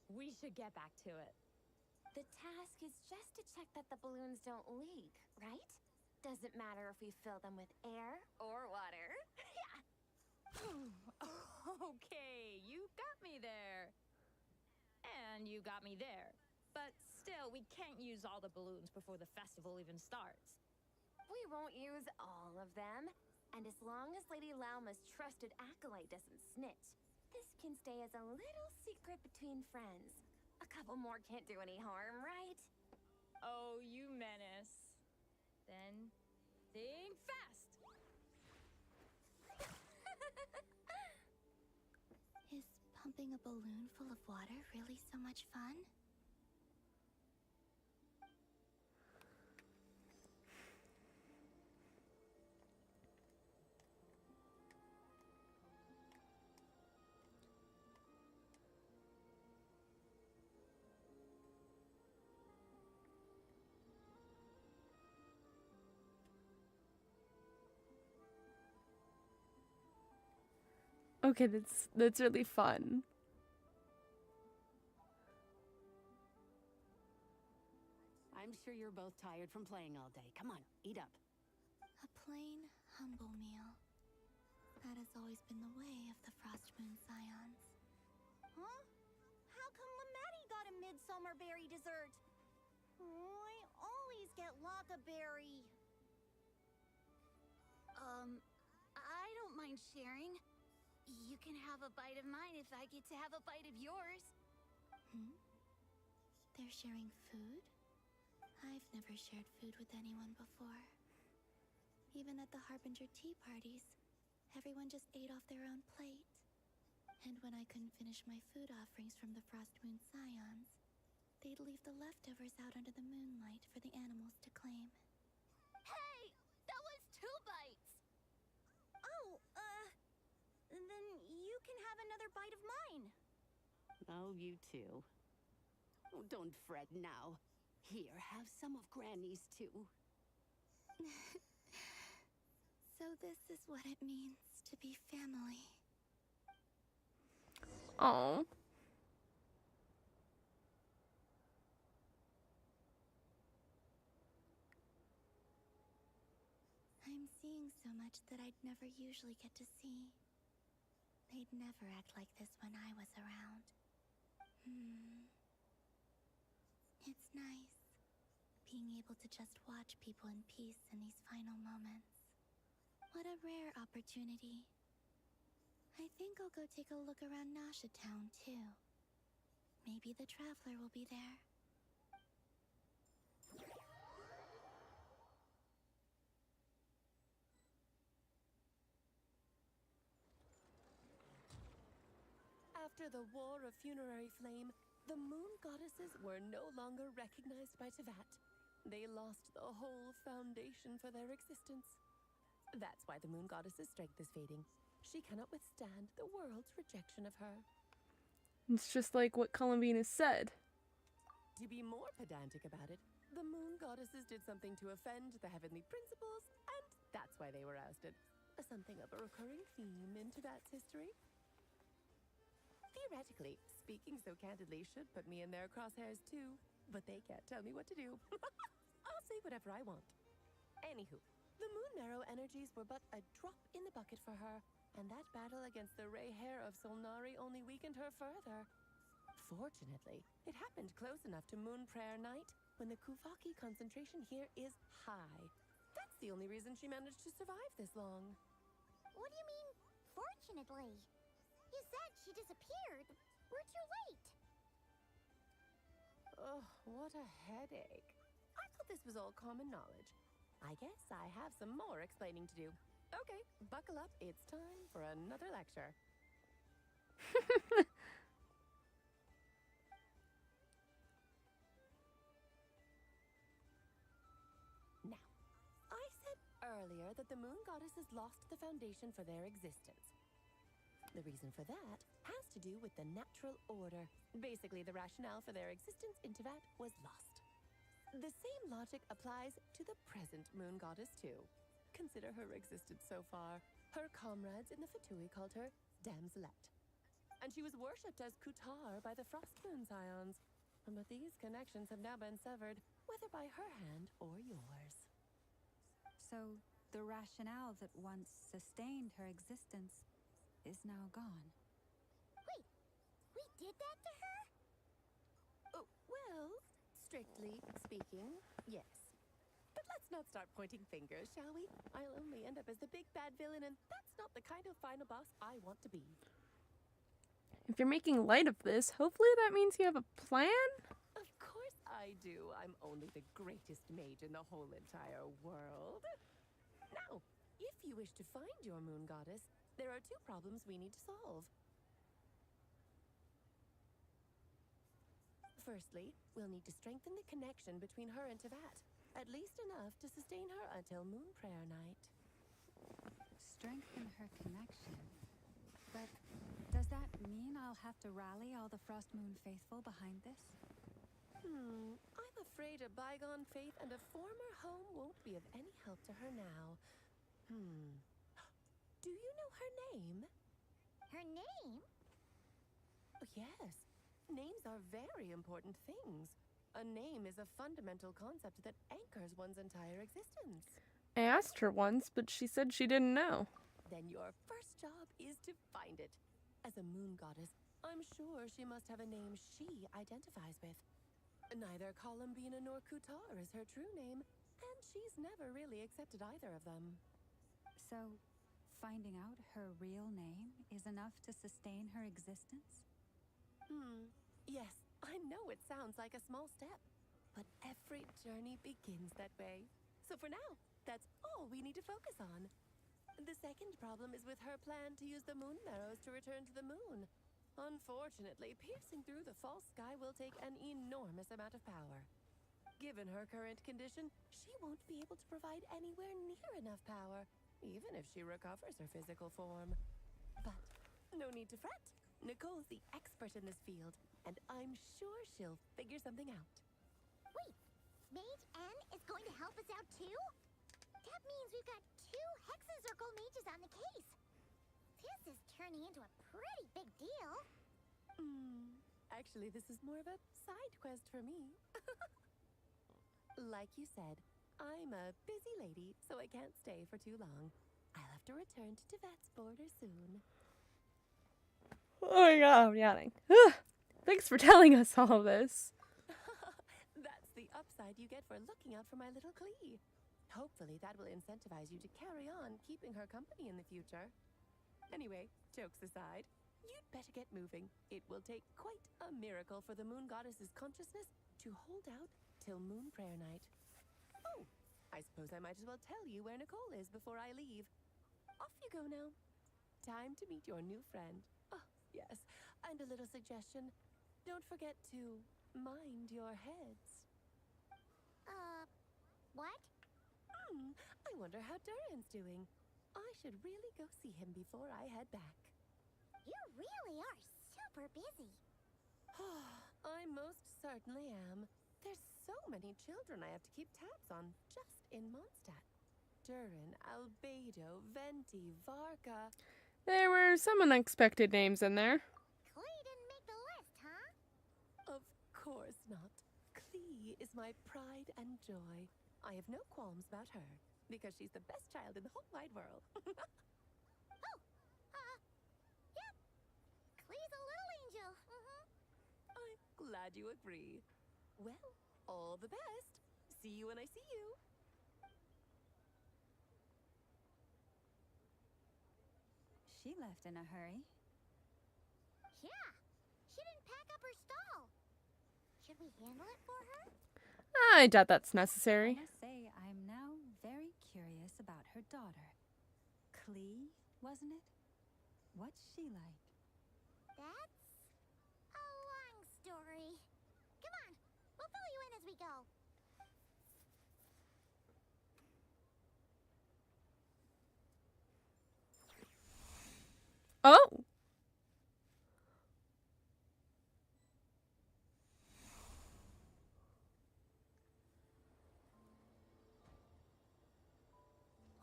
We should get back to it. The task is just to check that the balloons don't leak, right? Doesn't matter if we fill them with air or water. Okay, you got me there. And you got me there. But still, we can't use all the balloons before the festival even starts. We won't use all of them. And as long as Lady Lauma's trusted acolyte doesn't snitch, this can stay as a little secret between friends. A couple more can't do any harm, right? Oh, you menace. Then, think fast! Is pumping a balloon full of water really so much fun? Okay, that's really fun. I'm sure you're both tired from playing all day. Come on, eat up. A plain, humble meal. That has always been the way of the Frost Moon Scions. Huh? How come Lametti got a midsummer berry dessert? Oh, I always get Lockaberry. I don't mind sharing. You can have a bite of mine if I get to have a bite of yours. They're sharing food? I've never shared food with anyone before. Even at the Harbinger tea parties, everyone just ate off their own plate. And when I couldn't finish my food offerings from the Frost Moon Scions, they'd leave the leftovers out under the moonlight for the animals to claim. Hey! That was 2 bites! Oh, then you can have another bite of mine. Oh, you too. Oh, don't fret now. Here, have some of Granny's too. So this is what it means to be family. Oh. I'm seeing so much that I'd never usually get to see. They'd never act like this when I was around. It's nice, being able to just watch people in peace in these final moments. What a rare opportunity. I think I'll go take a look around Nasha Town, too. Maybe the Traveler will be there. After the War of Funerary Flame, the moon goddesses were no longer recognized by Teyvat. they lost the whole foundation for their existence. That's why the moon goddess's strength is fading. She cannot withstand the world's rejection of her. It's just like what Columbine said. To be more pedantic about it, the moon goddesses did something to offend the heavenly principles, and that's why they were ousted. Something of a recurring theme in Tibet's history. Theoretically, speaking so candidly should put me in their crosshairs too, but they can't tell me what to do. I'll say whatever I want. Anywho, the moon marrow energies were but a drop in the bucket for her, and that battle against the Ray Hair of Solnari only weakened her further. Fortunately, it happened close enough to Moon Prayer Night when the Kuvaki concentration here is high. That's the only reason she managed to survive this long. What do you mean, fortunately? You said she disappeared. We're too late. Oh, what a headache. I thought this was all common knowledge. I guess I have some more explaining to do. Okay, buckle up. It's time for another lecture. Now, I said earlier that the moon goddesses lost the foundation for their existence. The reason for that has to do with the natural order. Basically, the rationale for their existence in Teyvat was lost. The same logic applies to the present moon goddess too. Consider her existence so far. Her comrades in the Fatui called her Damselette. And she was worshipped as Kutar by the Frost Moon Scions. But these connections have now been severed, whether by her hand or yours. So, the rationale that once sustained her existence is now gone. Wait, we did that to her? Oh, well, strictly speaking, yes. But let's not start pointing fingers, shall we? I'll only end up as the big bad villain, and that's not the kind of final boss I want to be. If you're making light of this, hopefully that means you have a plan? Of course I do. I'm only the greatest mage in the whole entire world. Now, if you wish to find your moon goddess, there are two problems we need to solve. Firstly, we'll need to strengthen the connection between her and Teyvat. At least enough to sustain her until Moon Prayer Night. Strengthen her connection. But does that mean I'll have to rally all the Frost Moon faithful behind this? I'm afraid a bygone faith and a former home won't be of any help to her now. Do you know her name? Her name? Oh, yes. Names are very important things. A name is a fundamental concept that anchors one's entire existence. I asked her once, but she said she didn't know. Then your first job is to find it. As a moon goddess, I'm sure she must have a name she identifies with. Neither Columbina nor Kutar is her true name, and she's never really accepted either of them. So, finding out her real name is enough to sustain her existence? Yes, I know it sounds like a small step, but every journey begins that way. So for now, that's all we need to focus on. The second problem is with her plan to use the moon marrows to return to the moon. Unfortunately, piercing through the false sky will take an enormous amount of power. Given her current condition, she won't be able to provide anywhere near enough power, even if she recovers her physical form. But no need to fret. Nicole's the expert in this field, and I'm sure she'll figure something out. Wait, Mage N is going to help us out too? That means we've got 2 Hexacircle mages on the case. This is turning into a pretty big deal. Actually, this is more of a side quest for me. Like you said, I'm a busy lady, so I can't stay for too long. I'll have to return to Teyvat's border soon. Oh my god, I'm yawning. Thanks for telling us all this. That's the upside you get for looking out for my little Klee. Hopefully that will incentivize you to carry on keeping her company in the future. Anyway, jokes aside, you'd better get moving. It will take quite a miracle for the moon goddess's consciousness to hold out till Moon Prayer Night. Oh, I suppose I might as well tell you where Nicole is before I leave. Off you go now. Time to meet your new friend. Oh, yes, and a little suggestion. Don't forget to mind your heads. wonder how Durin's doing. I should really go see him before I head back. You really are super busy. I most certainly am. There's so many children I have to keep tabs on just in Mondstadt. Durin, Albedo, Venti, Varka. There were some unexpected names in there. Klee didn't make the list, huh? Of course not. Klee is my pride and joy. I have no qualms about her, because she's the best child in the whole wide world. Yep. Klee's a little angel. I'm glad you agree. Well, all the best. See you when I see you. She left in a hurry. Yeah. She didn't pack up her stall. Should we handle it for her? I doubt that's necessary. I must say, I'm now very curious about her daughter. Klee, wasn't it? What's she like? That's a long story. Come on, we'll fill you in as we go. Oh!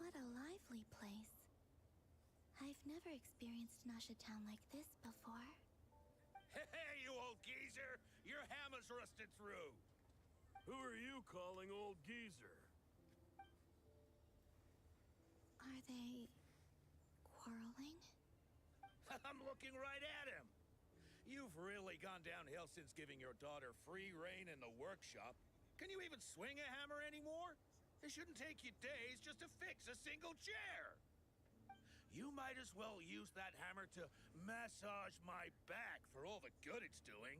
What a lively place. I've never experienced Nasha Town like this before. Hey, you old geezer! Your hammer's rusted through! Who are you calling old geezer? Are they quarreling? I'm looking right at him! You've really gone downhill since giving your daughter free rein in the workshop. Can you even swing a hammer anymore? It shouldn't take you days just to fix a single chair. You might as well use that hammer to massage my back for all the good it's doing.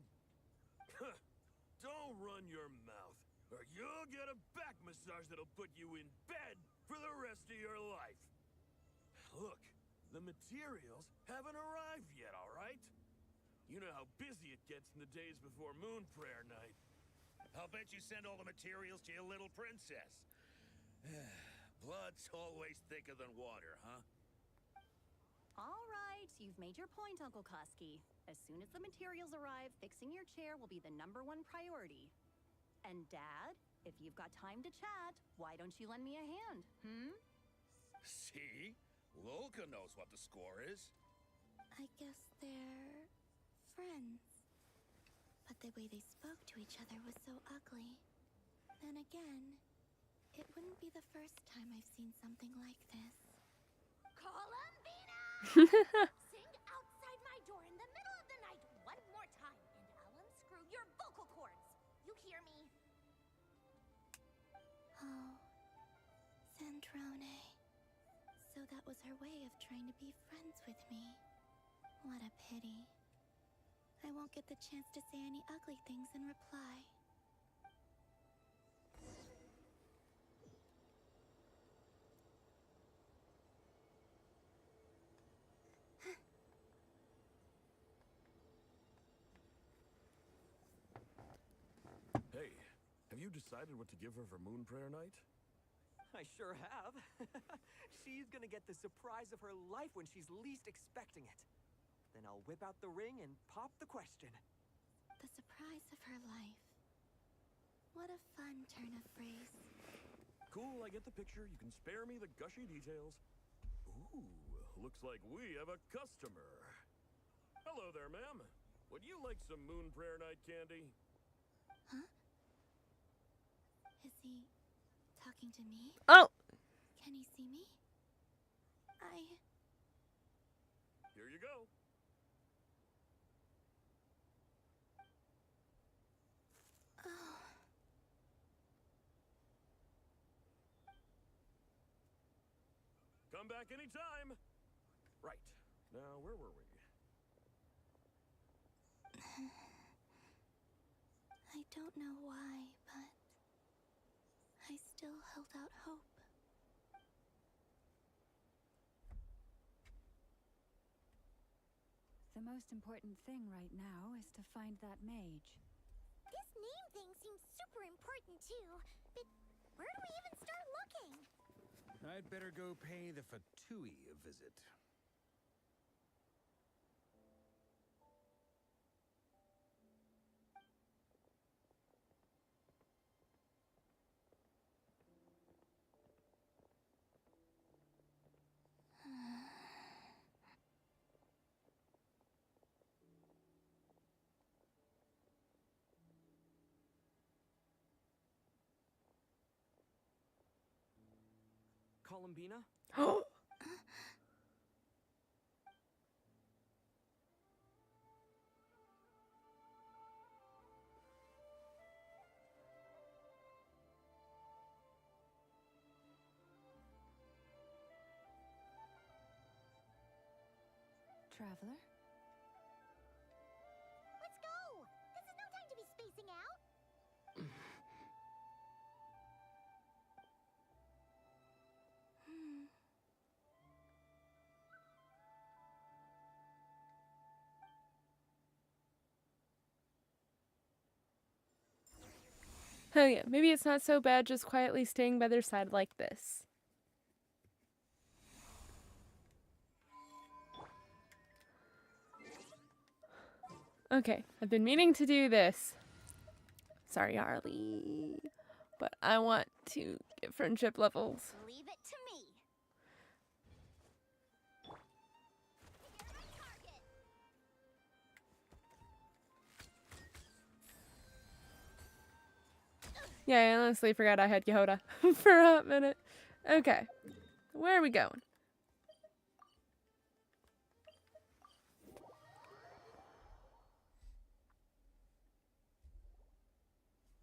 Don't run your mouth, or you'll get a back massage that'll put you in bed for the rest of your life. Look, the materials haven't arrived yet, all right? You know how busy it gets in the days before Moon Prayer Night. I'll bet you send all the materials to your little princess. Blood's always thicker than water, huh? All right, you've made your point, Uncle Koski. As soon as the materials arrive, fixing your chair will be the #1 priority. And Dad, if you've got time to chat, why don't you lend me a hand, See? Lolka knows what the score is. I guess they're friends. But the way they spoke to each other was so ugly. Then again, it wouldn't be the first time I've seen something like this. Columbina! Sing outside my door in the middle of the night one more time, and I'll unscrew your vocal cords. You hear me? Oh, Sandrone. So that was her way of trying to be friends with me. What a pity. I won't get the chance to say any ugly things in reply. Hey, have you decided what to give her for Moon Prayer Night? I sure have. She's gonna get the surprise of her life when she's least expecting it. Then I'll whip out the ring and pop the question. The surprise of her life. What a fun turn of phrase. Cool, I get the picture. You can spare me the gushy details. Ooh, looks like we have a customer. Hello there, ma'am. Would you like some Moon Prayer Night candy? Huh? Is he talking to me? Oh! Can he see me? Here you go. Oh. Come back anytime. Right. Now, where were we? I don't know why, but I still held out hope. The most important thing right now is to find that mage. This name thing seems super important too, but where do we even start looking? I'd better go pay the Fatui a visit. Columbina? Traveler? Let's go! This is no time to be spacing out! Oh yeah, maybe it's not so bad just quietly staying by their side like this. Okay, I've been meaning to do this. Sorry, Arlie. But I want to get friendship levels. Leave it to me. Yeah, I honestly forgot I had Yehoda for a hot minute. Okay, where are we going?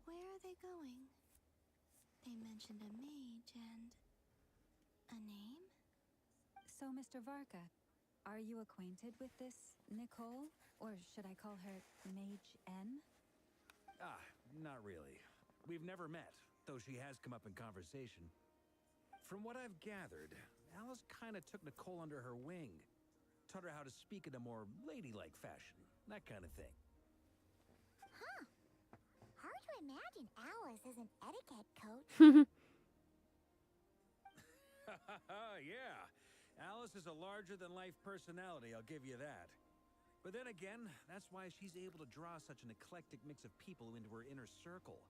Where are they going? They mentioned a mage and a name? So, Mr. Varka, are you acquainted with this Nicole? Or should I call her Mage N? Ah, not really. We've never met, though she has come up in conversation. From what I've gathered, Alice kind of took Nicole under her wing. Taught her how to speak in a more ladylike fashion, that kind of thing. Huh. Hard to imagine Alice as an etiquette coach. Yeah, Alice is a larger-than-life personality, I'll give you that. But then again, that's why she's able to draw such an eclectic mix of people into her inner circle.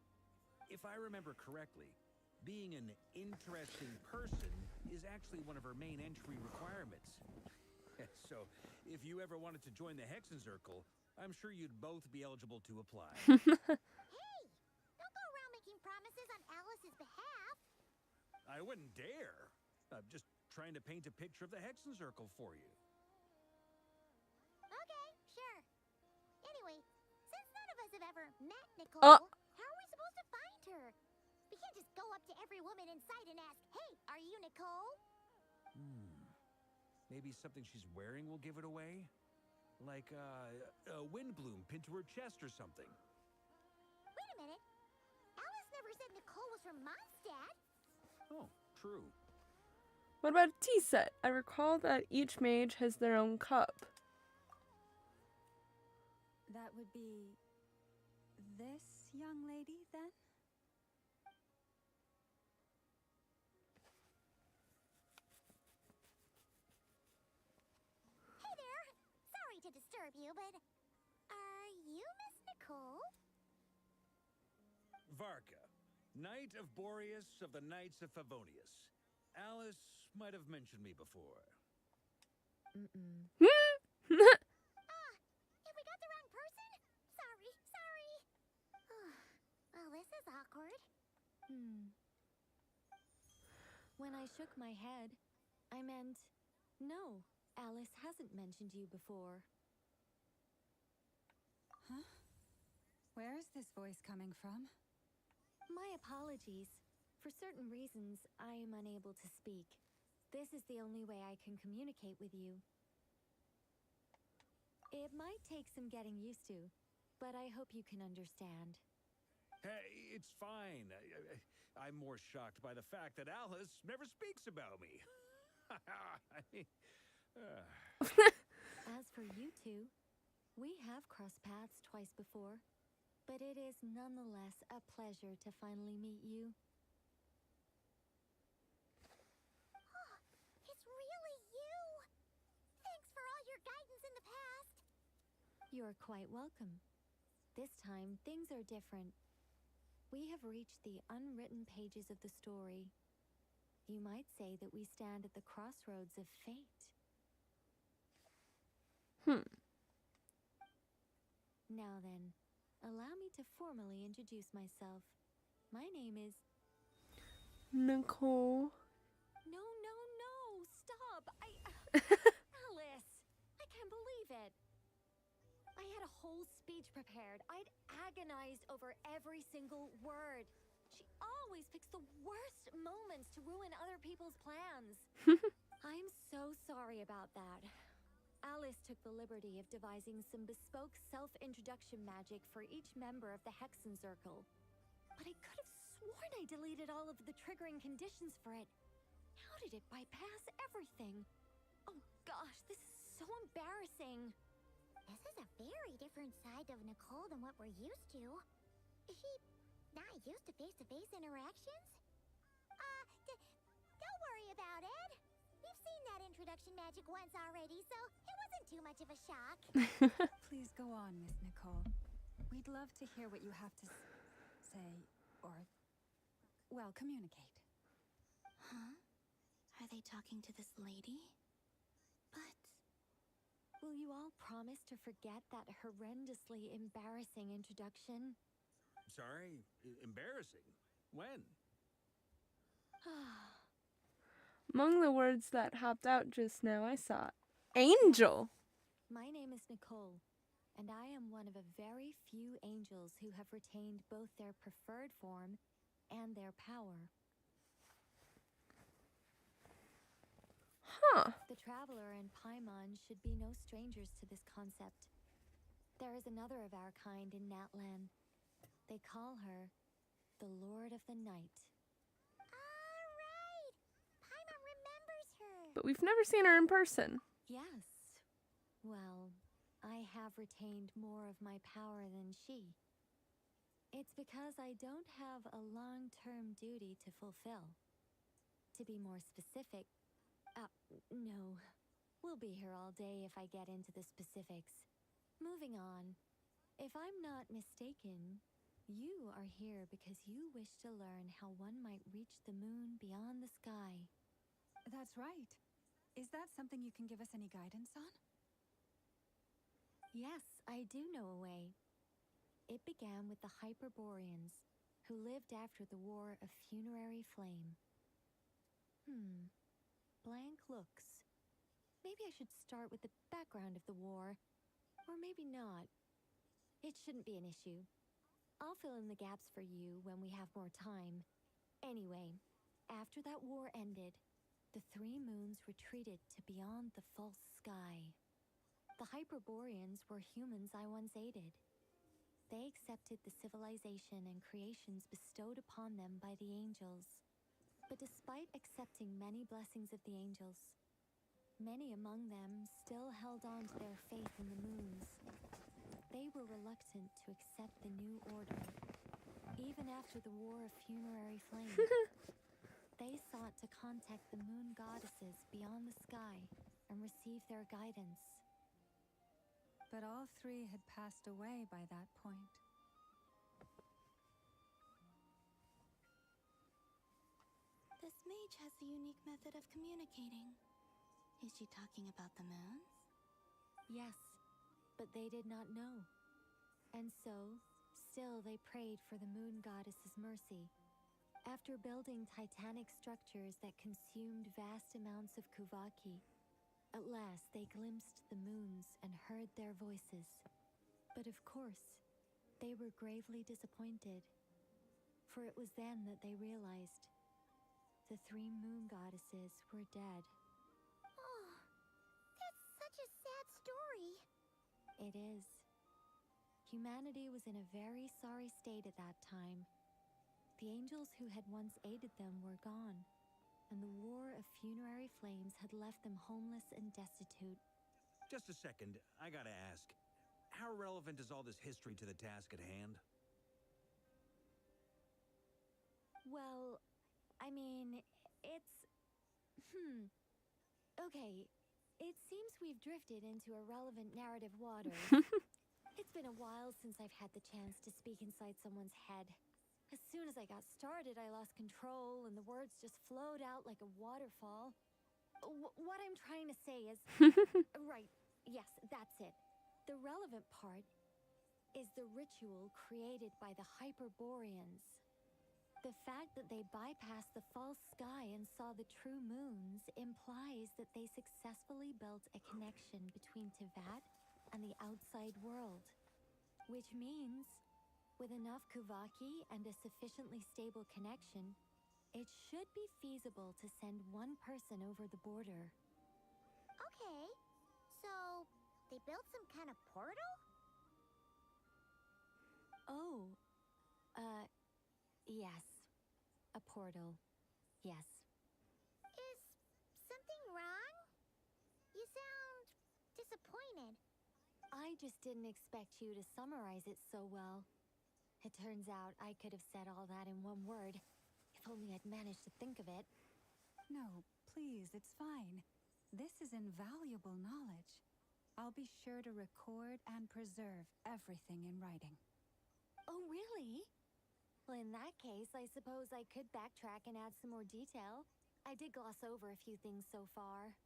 If I remember correctly, being an interesting person is actually one of her main entry requirements. So, if you ever wanted to join the Hexen Circle, I'm sure you'd both be eligible to apply. Hey! Don't go around making promises on Alice's behalf. I wouldn't dare. I'm just trying to paint a picture of the Hexen Circle for you. Okay, sure. Anyway, since none of us have ever met Nicole, how are we supposed to find her? We can't just go up to every woman in sight and ask, "Hey, are you Nicole?" Maybe something she's wearing will give it away? Like, a wind bloom pinned to her chest or something. Wait a minute. Alice never said Nicole was from Mondstadt. Oh, true. What about a tea set? I recall that each mage has their own cup. That would be this young lady, then? Hey there. Sorry to disturb you, but are you Miss Nicole? Varka, Knight of Boreas of the Knights of Favonius. Alice might have mentioned me before. If we got the wrong person? Sorry. Well, this is awkward. When I shook my head, I meant, no, Alice hasn't mentioned you before. Huh? Where is this voice coming from? My apologies. For certain reasons, I am unable to speak. This is the only way I can communicate with you. It might take some getting used to, but I hope you can understand. Hey, it's fine. I'm more shocked by the fact that Alice never speaks about me. As for you two, we have crossed paths twice before, but it is nonetheless a pleasure to finally meet you. You're quite welcome. This time, things are different. We have reached the unwritten pages of the story. You might say that we stand at the crossroads of fate. Now then, allow me to formally introduce myself. My name is... Nicole. No, stop! Alice! I can't believe it! I had a whole speech prepared. I'd agonized over every single word. She always picks the worst moments to ruin other people's plans. I'm so sorry about that. Alice took the liberty of devising some bespoke self-introduction magic for each member of the Hexen Circle. But I could have sworn I deleted all of the triggering conditions for it. How did it bypass everything? Oh gosh, this is so embarrassing. This is a very different side of Nicole than what we're used to. Is she not used to face-to-face interactions? Don't worry about it. We've seen that introduction magic once already, so it wasn't too much of a shock. Please go on, Miss Nicole. We'd love to hear what you have to say, or, well, communicate. Huh? Are they talking to this lady? But... Will you all promise to forget that horrendously embarrassing introduction? Sorry? Embarrassing? When? Among the words that hopped out just now, I saw angel. My name is Nicole, and I am one of a very few angels who have retained both their preferred form and their power. The Traveler and Paimon should be no strangers to this concept. There is another of our kind in Natlan. They call her the Lord of the Night. Alright! Paimon remembers her! But we've never seen her in person. Yes. Well, I have retained more of my power than she. It's because I don't have a long-term duty to fulfill. To be more specific, no. We'll be here all day if I get into the specifics. Moving on. If I'm not mistaken, you are here because you wish to learn how one might reach the moon beyond the sky. That's right. Is that something you can give us any guidance on? Yes, I do know a way. It began with the Hyperboreans, who lived after the War of Funerary Flame. Blank looks. Maybe I should start with the background of the war. Or maybe not. It shouldn't be an issue. I'll fill in the gaps for you when we have more time. Anyway, after that war ended, the three moons retreated to beyond the false sky. The Hyperboreans were humans I once aided. They accepted the civilization and creations bestowed upon them by the angels. But despite accepting many blessings of the angels, many among them still held on to their faith in the moons. They were reluctant to accept the new order, even after the War of Funerary Flame. They sought to contact the moon goddesses beyond the sky and receive their guidance. But all three had passed away by that point. This mage has a unique method of communicating. Is she talking about the moons? Yes, but they did not know. And so, still they prayed for the moon goddess's mercy. After building titanic structures that consumed vast amounts of Kuvaki, at last they glimpsed the moons and heard their voices. But of course, they were gravely disappointed. For it was then that they realized the three moon goddesses were dead. Oh, that's such a sad story. It is. Humanity was in a very sorry state at that time. The angels who had once aided them were gone, and the War of Funerary Flames had left them homeless and destitute. Just a second, I gotta ask. How relevant is all this history to the task at hand? Well, I mean, it's... Okay, it seems we've drifted into irrelevant narrative waters. It's been a while since I've had the chance to speak inside someone's head. As soon as I got started, I lost control and the words just flowed out like a waterfall. What I'm trying to say is... Right, yes, that's it. The relevant part is the ritual created by the Hyperboreans. The fact that they bypassed the false sky and saw the true moons implies that they successfully built a connection between Tivat and the outside world. Which means, with enough Kuvaki and a sufficiently stable connection, it should be feasible to send one person over the border. Okay, so they built some kind of portal? Oh, yes. A portal. Yes. Is something wrong? You sound disappointed. I just didn't expect you to summarize it so well. It turns out I could have said all that in one word, if only I'd managed to think of it. No, please, it's fine. This is invaluable knowledge. I'll be sure to record and preserve everything in writing. Oh, really? Well, in that case, I suppose I could backtrack and add some more detail. I did gloss over a few things so far.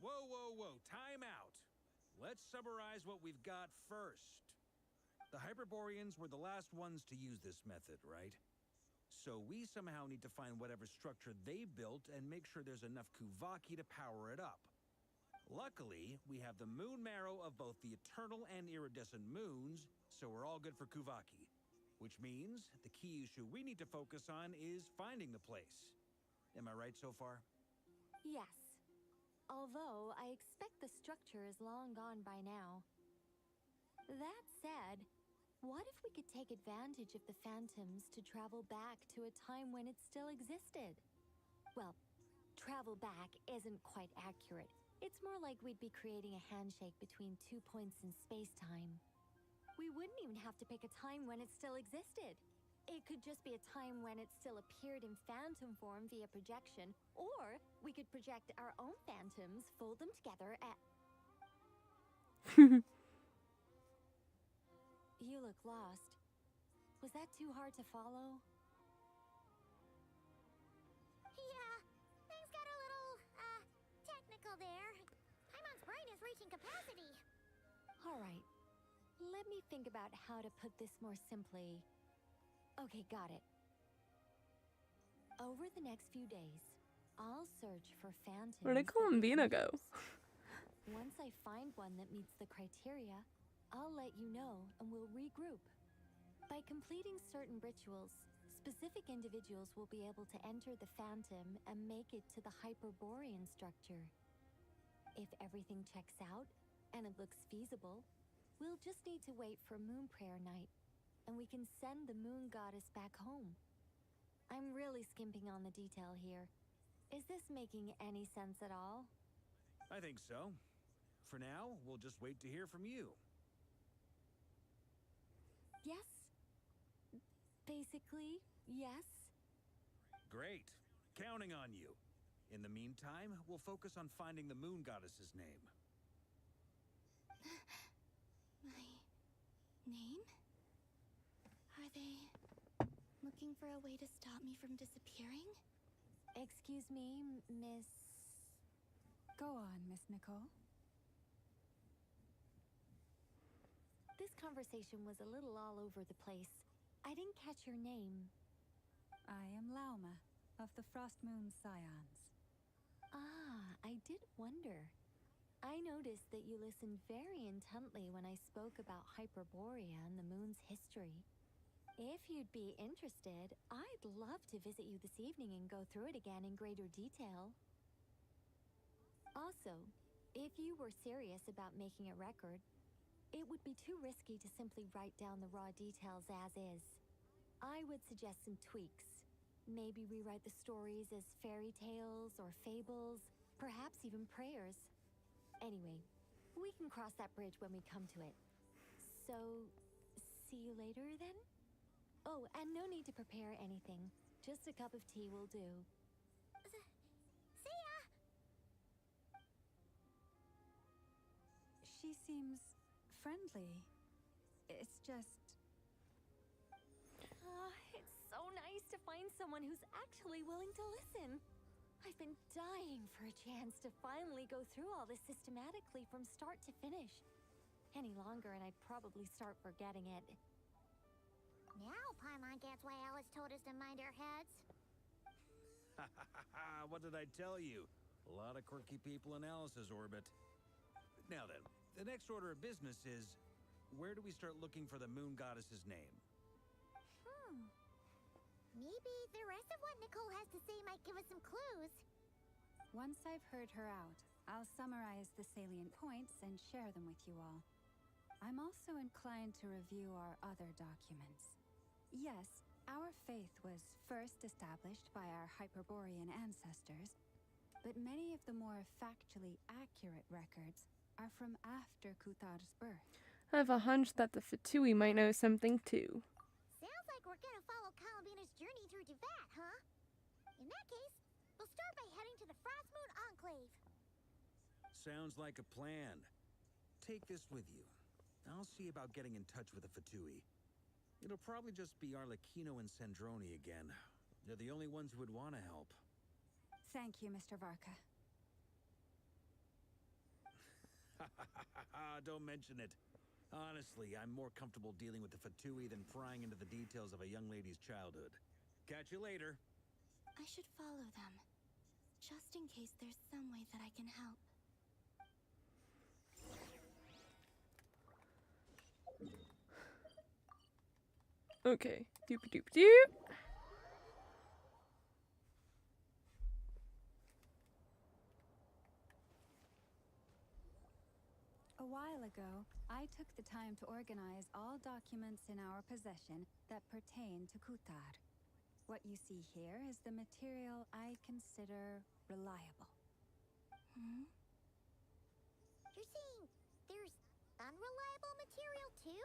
Whoa, whoa, whoa, time out. Let's summarize what we've got first. The Hyperboreans were the last ones to use this method, right? So we somehow need to find whatever structure they built and make sure there's enough Kuvaki to power it up. Luckily, we have the moon marrow of both the eternal and iridescent moons, so we're all good for Kuvaki. Which means the key issue we need to focus on is finding the place. Am I right so far? Yes. Although, I expect the structure is long gone by now. That said, what if we could take advantage of the phantoms to travel back to a time when it still existed? Well, travel back isn't quite accurate. It's more like we'd be creating a handshake between 2 points in space-time. We wouldn't even have to pick a time when it still existed. It could just be a time when it still appeared in phantom form via projection, or we could project our own phantoms, fold them together, You look lost. Was that too hard to follow? Yeah, things got a little, technical there. Paimon's brain is reaching capacity. All right. Let me think about how to put this more simply. Okay, got it. Over the next few days, I'll search for phantoms. Where did Columbina go? Once I find one that meets the criteria, I'll let you know and we'll regroup. By completing certain rituals, specific individuals will be able to enter the phantom and make it to the Hyperborean structure. If everything checks out and it looks feasible, we'll just need to wait for Moon Prayer Night, and we can send the moon goddess back home. I'm really skimping on the detail here. Is this making any sense at all? I think so. For now, we'll just wait to hear from you. Yes. Basically, yes. Great. Counting on you. In the meantime, we'll focus on finding the moon goddess's name. My name? Are they looking for a way to stop me from disappearing? Excuse me, Miss... Go on, Miss Nicole. This conversation was a little all over the place. I didn't catch your name. I am Lauma, of the Frost Moon Scions. Ah, I did wonder. I noticed that you listened very intently when I spoke about Hyperborea and the moon's history. If you'd be interested, I'd love to visit you this evening and go through it again in greater detail. Also, if you were serious about making a record, it would be too risky to simply write down the raw details as is. I would suggest some tweaks. Maybe rewrite the stories as fairy tales or fables, perhaps even prayers. Anyway, we can cross that bridge when we come to it. So, see you later then? Oh, and no need to prepare anything. Just a cup of tea will do. See ya! She seems friendly. It's just... It's so nice to find someone who's actually willing to listen. I've been dying for a chance to finally go through all this systematically from start to finish. Any longer and I'd probably start forgetting it. Now Paimon gets why Alice told us to mind our heads. What did I tell you? A lot of quirky people in Alice's orbit. Now then, the next order of business is, where do we start looking for the moon goddess's name? Maybe the rest of what Nicole has to say might give us some clues. Once I've heard her out, I'll summarize the salient points and share them with you all. I'm also inclined to review our other documents. Yes, our faith was first established by our Hyperborean ancestors, but many of the more factually accurate records are from after Kuthar's birth. I have a hunch that the Fatui might know something too. Sounds like we're gonna follow Columbina's journey through Duvat, huh? In that case, we'll start by heading to the Frost Moon Enclave. Sounds like a plan. Take this with you. I'll see about getting in touch with the Fatui. It'll probably just be Arlecchino and Sandroni again. They're the only ones who would want to help. Thank you, Mr. Varka. Don't mention it. Honestly, I'm more comfortable dealing with the Fatui than prying into the details of a young lady's childhood. Catch you later. I should follow them, just in case there's some way that I can help. Okay. Doop-a-doop-doop. A while ago, I took the time to organize all documents in our possession that pertain to Kuthar. What you see here is the material I consider reliable. You're saying there's unreliable material too?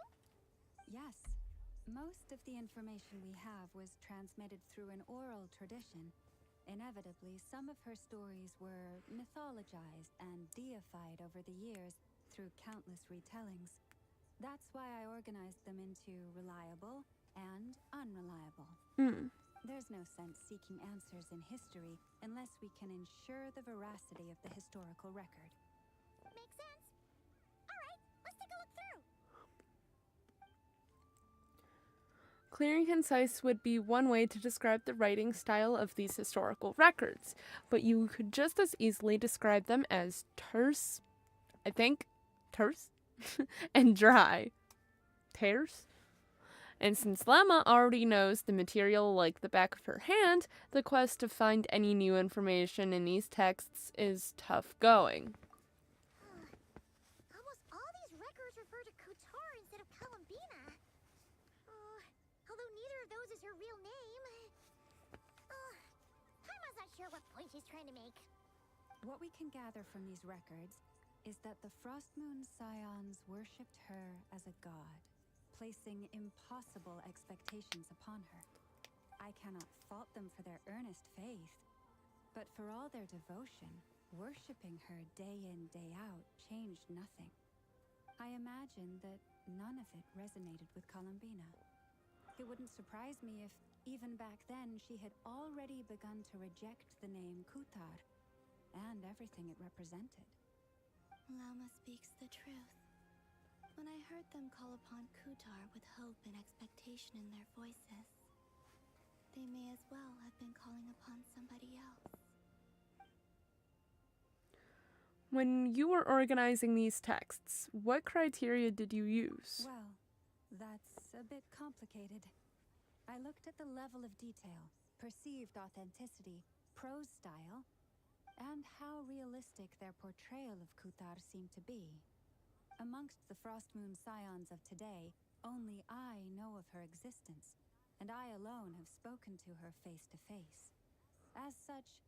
Yes. Most of the information we have was transmitted through an oral tradition. Inevitably, some of her stories were mythologized and deified over the years through countless retellings. That's why I organized them into reliable and unreliable. There's no sense seeking answers in history unless we can ensure the veracity of the historical record. Makes sense. All right, let's take a look through. Clear and concise would be one way to describe the writing style of these historical records, but you could just as easily describe them as terse, and dry. Terse? And since Lemma already knows the material like the back of her hand, the quest to find any new information in these texts is tough going. Almost all these records refer to Kutar instead of Columbina. Although neither of those is her real name. Paimon's not sure what point she's trying to make. What we can gather from these records is that the Frost Moon Scions worshipped her as a god, placing impossible expectations upon her. I cannot fault them for their earnest faith, but for all their devotion, worshipping her day in, day out changed nothing. I imagine that none of it resonated with Columbina. It wouldn't surprise me if, even back then, she had already begun to reject the name Kuthar and everything it represented. Lama speaks the truth. When I heard them call upon Kutar with hope and expectation in their voices, they may as well have been calling upon somebody else. When you were organizing these texts, what criteria did you use? Well, that's a bit complicated. I looked at the level of detail, perceived authenticity, prose style, and how realistic their portrayal of Kuthar seemed to be. Amongst the Frost Moon Scions of today, only I know of her existence, and I alone have spoken to her face to face. As such,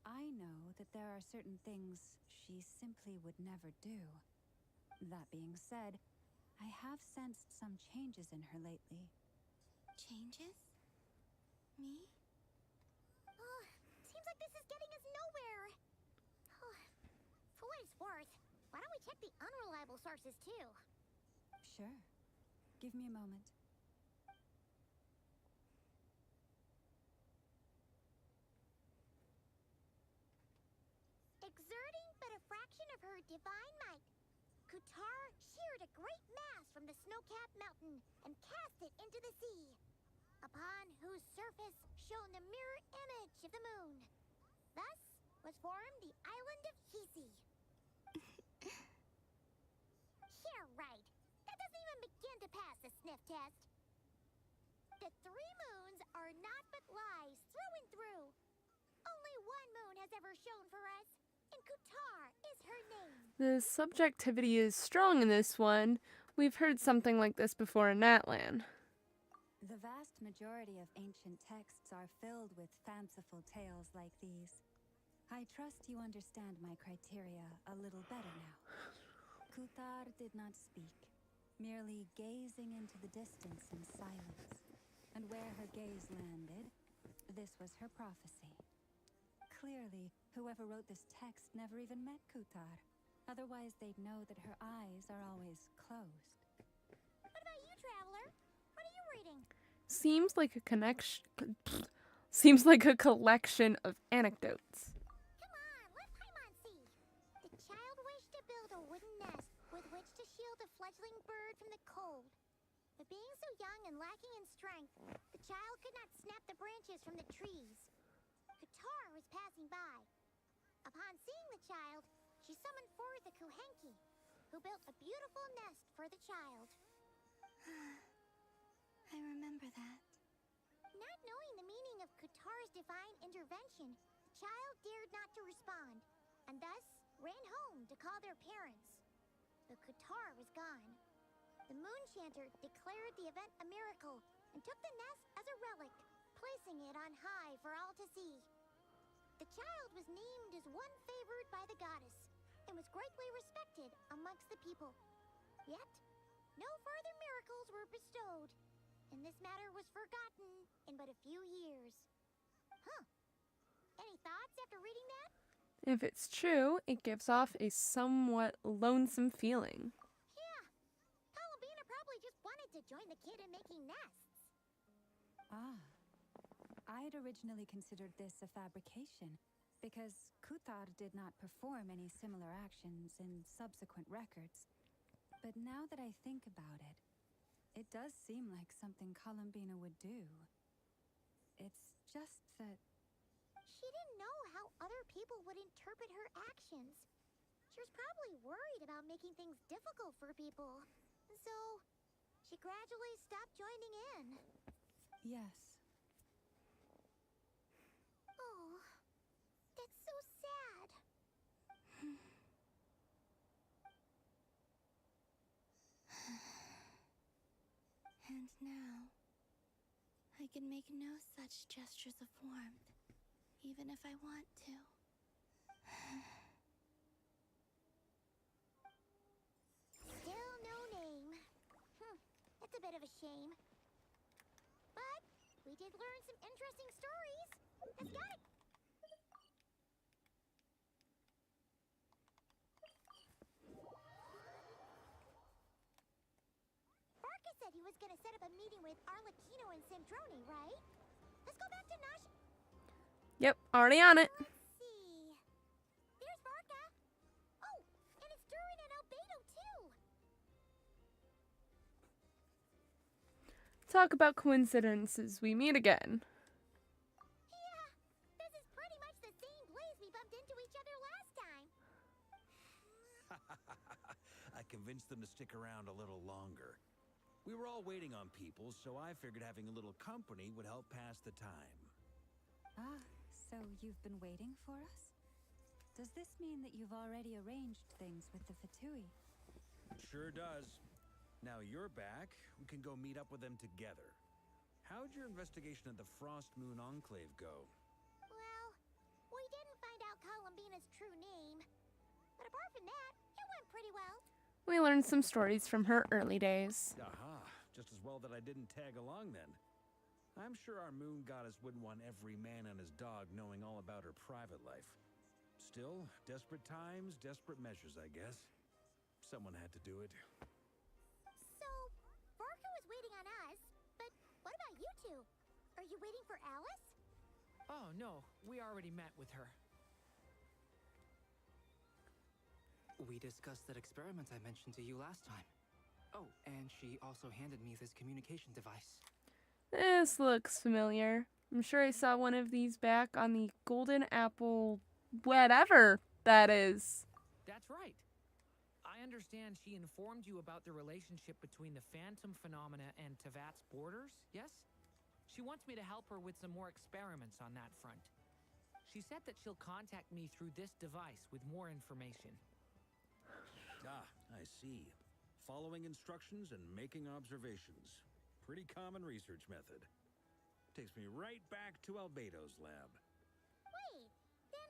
I know that there are certain things she simply would never do. That being said, I have sensed some changes in her lately. Changes? Me? Seems like this is getting us nowhere. For what it's worth, why don't we check the unreliable sources too? Sure. Give me a moment. Exerting but a fraction of her divine might, Kutar sheared a great mass from the snow-capped mountain and cast it into the sea, upon whose surface shone the mirror image of the moon. Thus was formed the island of Hisi. Yeah, right. That doesn't even begin to pass the sniff test. The 3 moons are not but lies through and through. Only one moon has ever shone for us, and Kutar is her name. The subjectivity is strong in this one. We've heard something like this before in Natlan. The vast majority of ancient texts are filled with fanciful tales like these. I trust you understand my criteria a little better now. Kutar did not speak, merely gazing into the distance in silence. And where her gaze landed, this was her prophecy. Clearly, whoever wrote this text never even met Kutar. Otherwise, they'd know that her eyes are always closed. What about you, Traveler? What are you reading? Seems like a connection. Seems like a collection of anecdotes. Come on, let Paimon see. The child wished to build a wooden nest with which to shield a fledgling bird from the cold. But being so young and lacking in strength, the child could not snap the branches from the trees. Kutar was passing by. Upon seeing the child, she summoned forth a Kuhenki, who built a beautiful nest for the child. I remember that. Not knowing the meaning of Kutar's divine intervention, the child dared not to respond, and thus ran home to call their parents. But Kutar was gone. The moon chanter declared the event a miracle and took the nest as a relic, placing it on high for all to see. The child was named as one favored by the goddess and was greatly respected amongst the people. Yet, no further miracles were bestowed, and this matter was forgotten in but a few years. Huh. Any thoughts after reading that? If it's true, it gives off a somewhat lonesome feeling. Yeah. Columbina probably just wanted to join the kid in making nests. Ah. I'd originally considered this a fabrication, because Kutar did not perform any similar actions in subsequent records. But now that I think about it, it does seem like something Columbina would do. It's just that... She didn't know how other people would interpret her actions. She was probably worried about making things difficult for people. So, she gradually stopped joining in. Yes. Oh, that's so sad. And now, I can make no such gestures of warmth, even if I want to. Still no name. That's a bit of a shame. But we did learn some interesting stories. Let's go. Barca said he was going to set up a meeting with Arlecchino and Sandrone, right? Let's go back to Nash. Yep, already on it. Let's see. There's Barca. Oh, and it's Durin and Albedo too. Talk about coincidences. We meet again. Yeah, this is pretty much the same place we bumped into each other last time. I convinced them to stick around a little longer. We were all waiting on people, so I figured having a little company would help pass the time. Ah, so you've been waiting for us? Does this mean that you've already arranged things with the Fatui? Sure does. Now you're back, we can go meet up with them together. How'd your investigation of the Frost Moon Enclave go? Well, we didn't find out Columbina's true name. But apart from that, it went pretty well. We learned some stories from her early days. Aha, just as well that I didn't tag along then. I'm sure our moon goddess wouldn't want every man and his dog knowing all about her private life. Still, desperate times, desperate measures, I guess. Someone had to do it. So, Barca to? Are you waiting for Alice? Oh, no. We already met with her. We discussed that experiment I mentioned to you last time. Oh, and she also handed me this communication device. This looks familiar. I'm sure I saw one of these back on the Golden Apple, whatever that is. That's right. I understand she informed you about the relationship between the phantom phenomena and Tevat's borders, yes? She wants me to help her with some more experiments on that front. She said that she'll contact me through this device with more information. Ah, I see. Following instructions and making observations. Pretty common research method. Takes me right back to Albedo's lab. Wait, then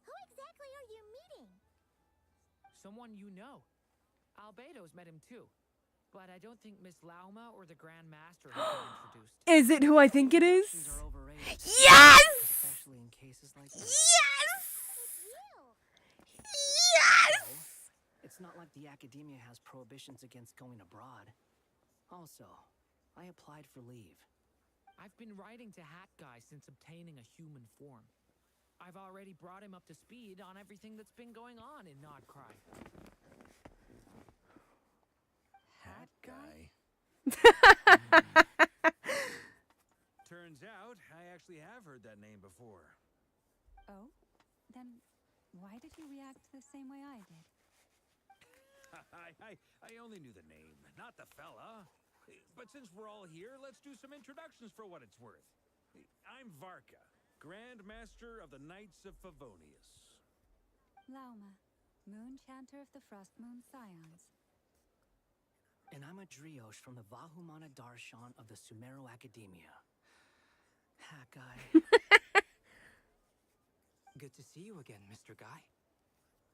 who exactly are you meeting? Someone you know. Albedo's met him too. But I don't think Miss Lauma or the Grand Master have been introduced. Is it who I think it is? Yes! Especially in cases like this. Yes! Yes! It's not like the academia has prohibitions against going abroad. Also, I applied for leave. I've been writing to Hat Guy since obtaining a human form. I've already brought him up to speed on everything that's been going on in Nodcry. Hat guy? Turns out, I actually have heard that name before. Oh? Then why did you react the same way I did? I only knew the name, not the fella. But since we're all here, let's do some introductions for what it's worth. I'm Varka, Grand Master of the Knights of Favonius. Lauma, Moon Chanter of the Frost Moon Scions. And I'm a Drioche from the Vahumana Darshan of the Sumero Academia. Hat Guy. Good to see you again, Mr. Guy.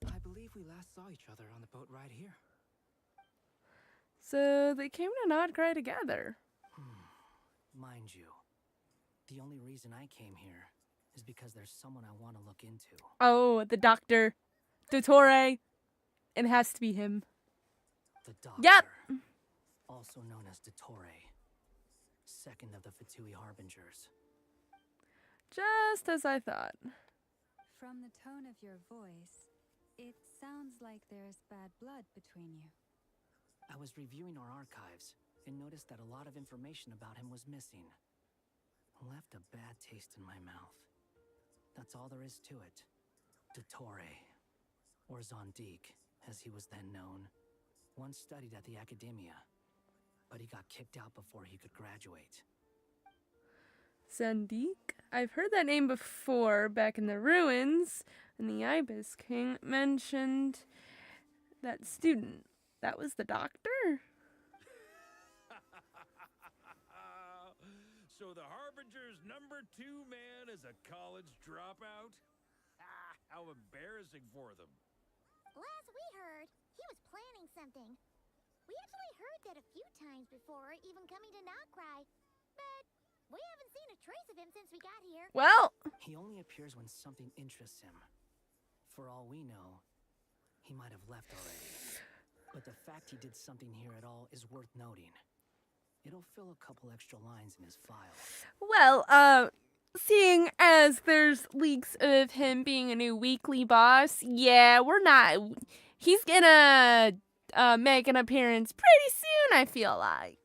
I believe we last saw each other on the boat ride here. So they came to Nodcry together. Mind you, the only reason I came here is because there's someone I want to look into. Oh, the doctor. Dottore. It has to be him. The doctor. Yep. Also known as Dottore. Second of the Fatui Harbingers. Just as I thought. From the tone of your voice, it sounds like there's bad blood between you. I was reviewing our archives and noticed that a lot of information about him was missing. Left a bad taste in my mouth. That's all there is to it. Dottore, or Zondique, as he was then known, once studied at the Academia, but he got kicked out before he could graduate. Zondique? I've heard that name before, back in the ruins, and the Ibis King mentioned that student. That was the doctor? So the Harbinger's #2 man is a college dropout? How embarrassing for them. Last we heard, he was planning something. We actually heard that a few times before, even coming to Nodcry. But we haven't seen a trace of him since we got here. Well, he only appears when something interests him. For all we know, he might have left already. But the fact he did something here at all is worth noting. It'll fill a couple extra lines in his file. well, seeing as there's leaks of him being a new weekly boss, yeah, we're not... He's gonna make an appearance pretty soon, I feel like.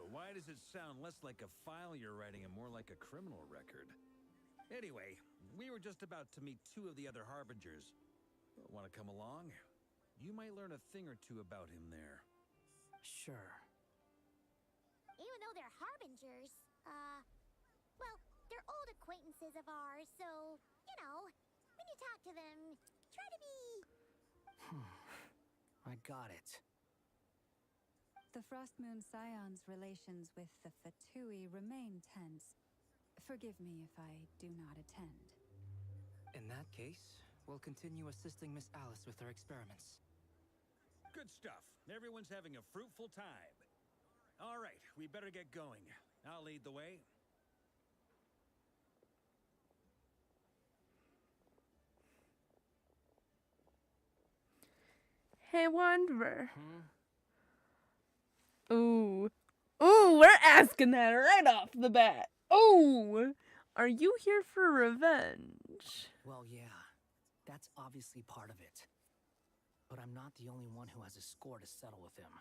Why does it sound less like a file you're writing and more like a criminal record? Anyway, we were just about to meet 2 of the other Harbingers. Want to come along? You might learn a thing or two about him there. Sure. Even though they're Harbingers, well, they're old acquaintances of ours, so, you know, when you talk to them, try to be... I got it. The Frost Moon Scions' relations with the Fatui remain tense. Forgive me if I do not attend. In that case, we'll continue assisting Miss Alice with her experiments. Good stuff. Everyone's having a fruitful time. All right, we better get going. I'll lead the way. Hey, Wanderer. Ooh. Ooh, we're asking that right off the bat. Oh, are you here for revenge? Well, yeah, that's obviously part of it. But I'm not the only one who has a score to settle with him.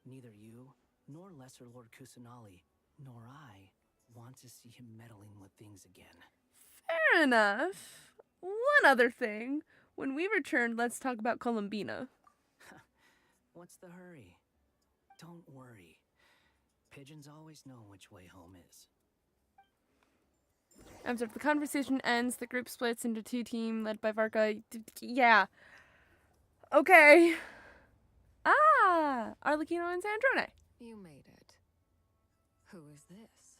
Neither you, nor Lesser Lord Kusanali, nor I want to see him meddling with things again. Fair enough. One other thing. When we return, let's talk about Columbina. What's the hurry? Don't worry. Pigeons always know which way home is. After the conversation ends, the group splits into two teams led by Varka. Yeah. Okay. Ah! Arlecchino and Sandrone. You made it. Who is this?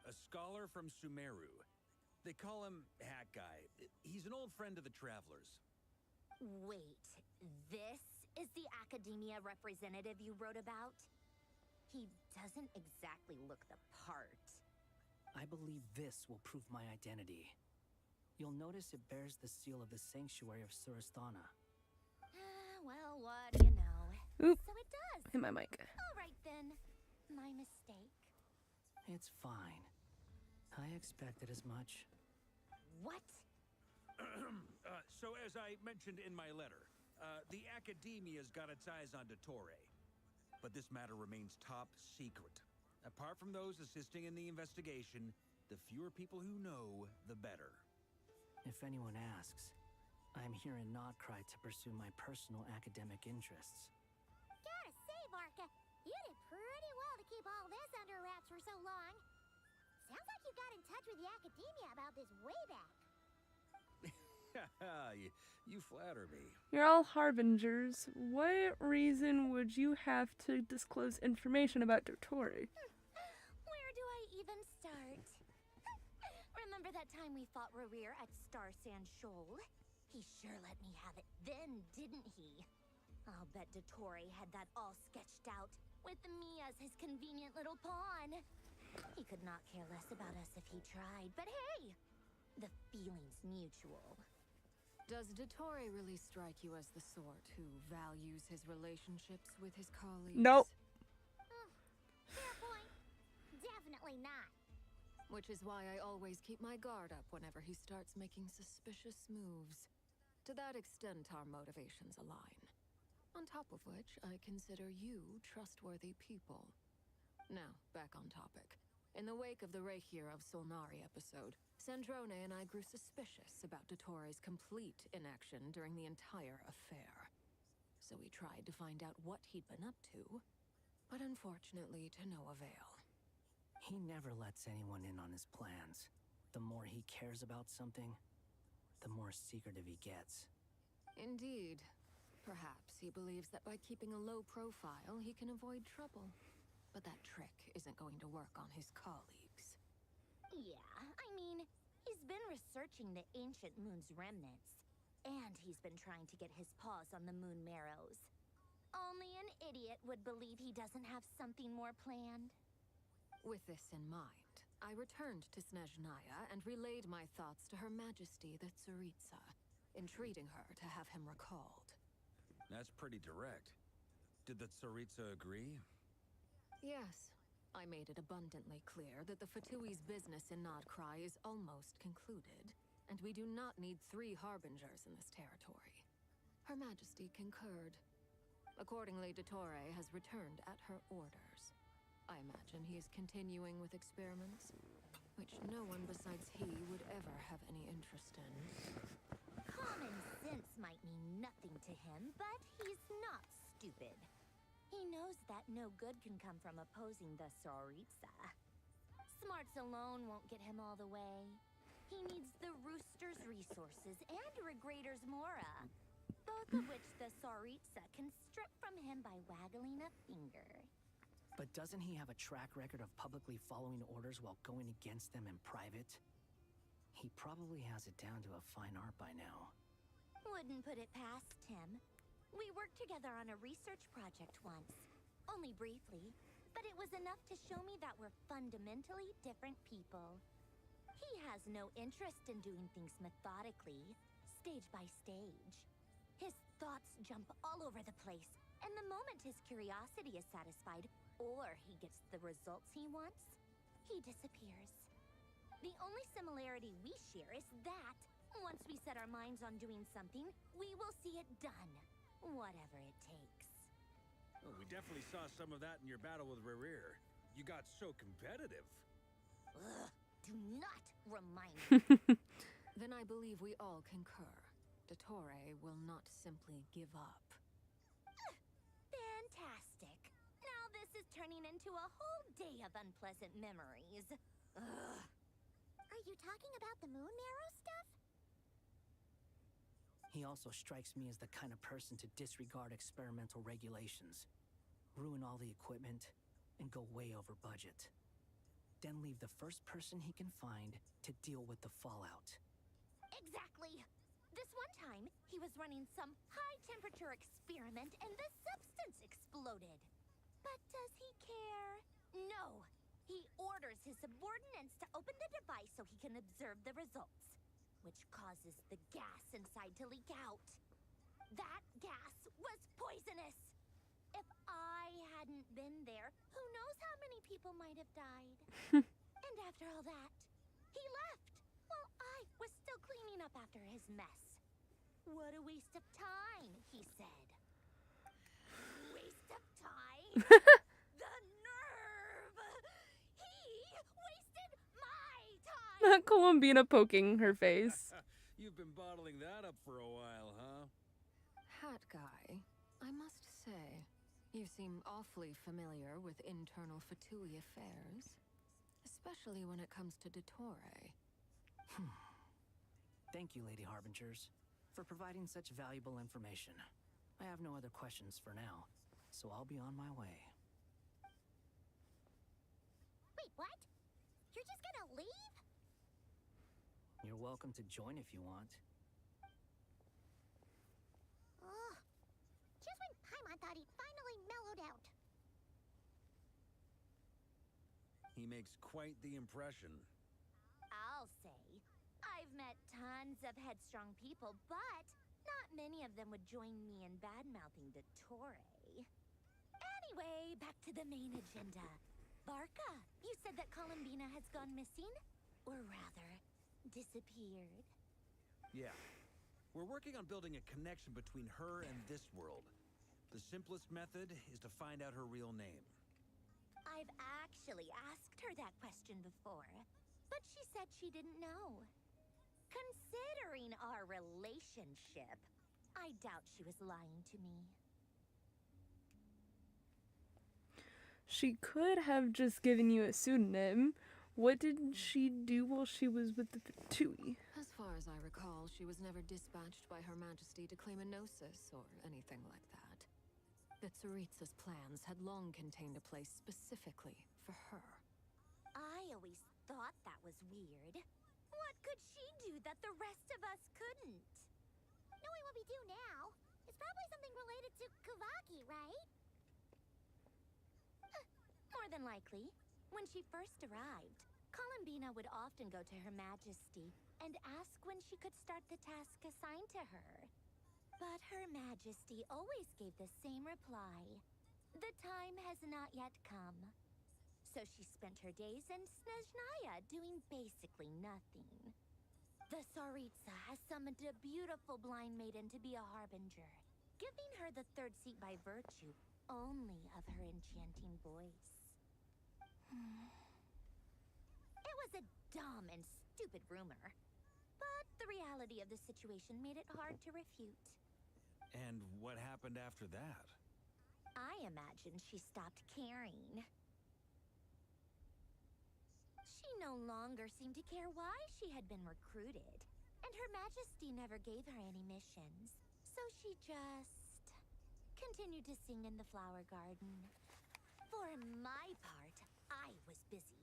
A scholar from Sumeru. They call him Hat Guy. He's an old friend of the Travelers. Wait, this is the academia representative you wrote about? He doesn't exactly look the part. I believe this will prove my identity. You'll notice it bears the seal of the Sanctuary of Surasthana. Well, what do you know? Oop. So it does. Hit my mic. All right then. My mistake. It's fine. I expected as much. What? So as I mentioned in my letter, the Academia's got its eyes on Dottore. But this matter remains top secret. Apart from those assisting in the investigation, the fewer people who know, the better. If anyone asks, I'm here in Notcry to pursue my personal academic interests. Gotta say, Varka, you did pretty well to keep all this under wraps for so long. Sounds like you got in touch with the academia about this way back. You flatter me. You're all harbingers. What reason would you have to disclose information about Dottore? Where do I even start? Remember that time we fought Rerir at Star Sand Shoal? He sure let me have it then, didn't he? I'll bet Dottore had that all sketched out, with me as his convenient little pawn. He could not care less about us if he tried, but hey! The feeling's mutual. Does Dottore really strike you as the sort who values his relationships with his colleagues? Nope. Fair point. Definitely not. Which is why I always keep my guard up whenever he starts making suspicious moves. To that extent, our motivations align. On top of which, I consider you trustworthy people. Now, back on topic. In the wake of the Reikir of Solnari episode, Sandrone and I grew suspicious about Dottore's complete inaction during the entire affair. So we tried to find out what he'd been up to, but unfortunately to no avail. He never lets anyone in on his plans. The more he cares about something, the more secretive he gets. Indeed. Perhaps he believes that by keeping a low profile, he can avoid trouble. But that trick isn't going to work on his colleagues. Yeah, I mean, he's been researching the ancient moon's remnants. And he's been trying to get his paws on the moon marrows. Only an idiot would believe he doesn't have something more planned. With this in mind, I returned to Snezhnaya and relayed my thoughts to Her Majesty the Tsaritsa, entreating her to have him recalled. That's pretty direct. Did the Tsaritsa agree? Yes. I made it abundantly clear that the Fatui's business in Notcry is almost concluded, and we do not need 3 harbingers in this territory. Her Majesty concurred. Accordingly, Dottore has returned at her orders. I imagine he is continuing with experiments, which no one besides he would ever have any interest in. Common sense might mean nothing to him, but he's not stupid. He knows that no good can come from opposing the Tsaritsa. Smarts alone won't get him all the way. He needs the Rooster's resources and Regrator's Mora, both of which the Tsaritsa can strip from him by waggling a finger. But doesn't he have a track record of publicly following orders while going against them in private? He probably has it down to a fine art by now. Wouldn't put it past him. We worked together on a research project once. Only briefly, but it was enough to show me that we're fundamentally different people. He has no interest in doing things methodically, stage by stage. His thoughts jump all over the place, and the moment his curiosity is satisfied, or he gets the results he wants, he disappears. The only similarity we share is that once we set our minds on doing something, we will see it done, whatever it takes. Well, we definitely saw some of that in your battle with Rerir. You got so competitive. Ugh, do not remind me. Then I believe we all concur. Dottore will not simply give up. Fantastic. Now this is turning into a whole day of unpleasant memories. Ugh. Are you talking about the moon marrow stuff? He also strikes me as the kind of person to disregard experimental regulations, ruin all the equipment, and go way over budget. Then leave the first person he can find to deal with the fallout. Exactly. This one time, he was running some high-temperature experiment and the substance exploded. But does he care? No. He orders his subordinates to open the device so he can observe the results, which causes the gas inside to leak out. That gas was poisonous. If I hadn't been there, who knows how many people might have died. And after all that, he left while I was still cleaning up after his mess. What a waste of time, he said. Waste of time? The nerve! He wasted my time! Columbina poking her face. You've been bottling that up for a while, huh? Hat guy, I must say, you seem awfully familiar with internal Fatui affairs. Especially when it comes to Dottore. Thank you, Lady Harbingers, for providing such valuable information. I have no other questions for now, so I'll be on my way. Wait, what? You're just gonna leave? You're welcome to join if you want. Ugh. Just when Paimon thought he'd finally mellowed out. He makes quite the impression. I'll say. I've met tons of headstrong people, but not many of them would join me in bad-mouthing Dottore. Anyway, back to the main agenda. Barca, you said that Columbina has gone missing? Or rather, disappeared. Yeah. We're working on building a connection between her and this world. The simplest method is to find out her real name. I've actually asked her that question before, but she said she didn't know. Considering our relationship, I doubt she was lying to me. She could have just given you a pseudonym. What did she do while she was with the Fatui? As far as I recall, she was never dispatched by Her Majesty to claim a gnosis or anything like that. The Tsaritsa's plans had long contained a place specifically for her. I always thought that was weird. What could she do that the rest of us couldn't? Knowing what we do now, it's probably something related to Kavaki, right? More than likely. When she first arrived, Columbina would often go to Her Majesty and ask when she could start the task assigned to her. But Her Majesty always gave the same reply. The time has not yet come. So she spent her days in Snezhnaya doing basically nothing. The Tsaritsa has summoned a beautiful blind maiden to be a harbinger, giving her the third seat by virtue only of her enchanting voice. It was a dumb and stupid rumor, but the reality of the situation made it hard to refute. And what happened after that? I imagine she stopped caring. She no longer seemed to care why she had been recruited, and Her Majesty never gave her any missions, so she just continued to sing in the flower garden. For my part, I was busy.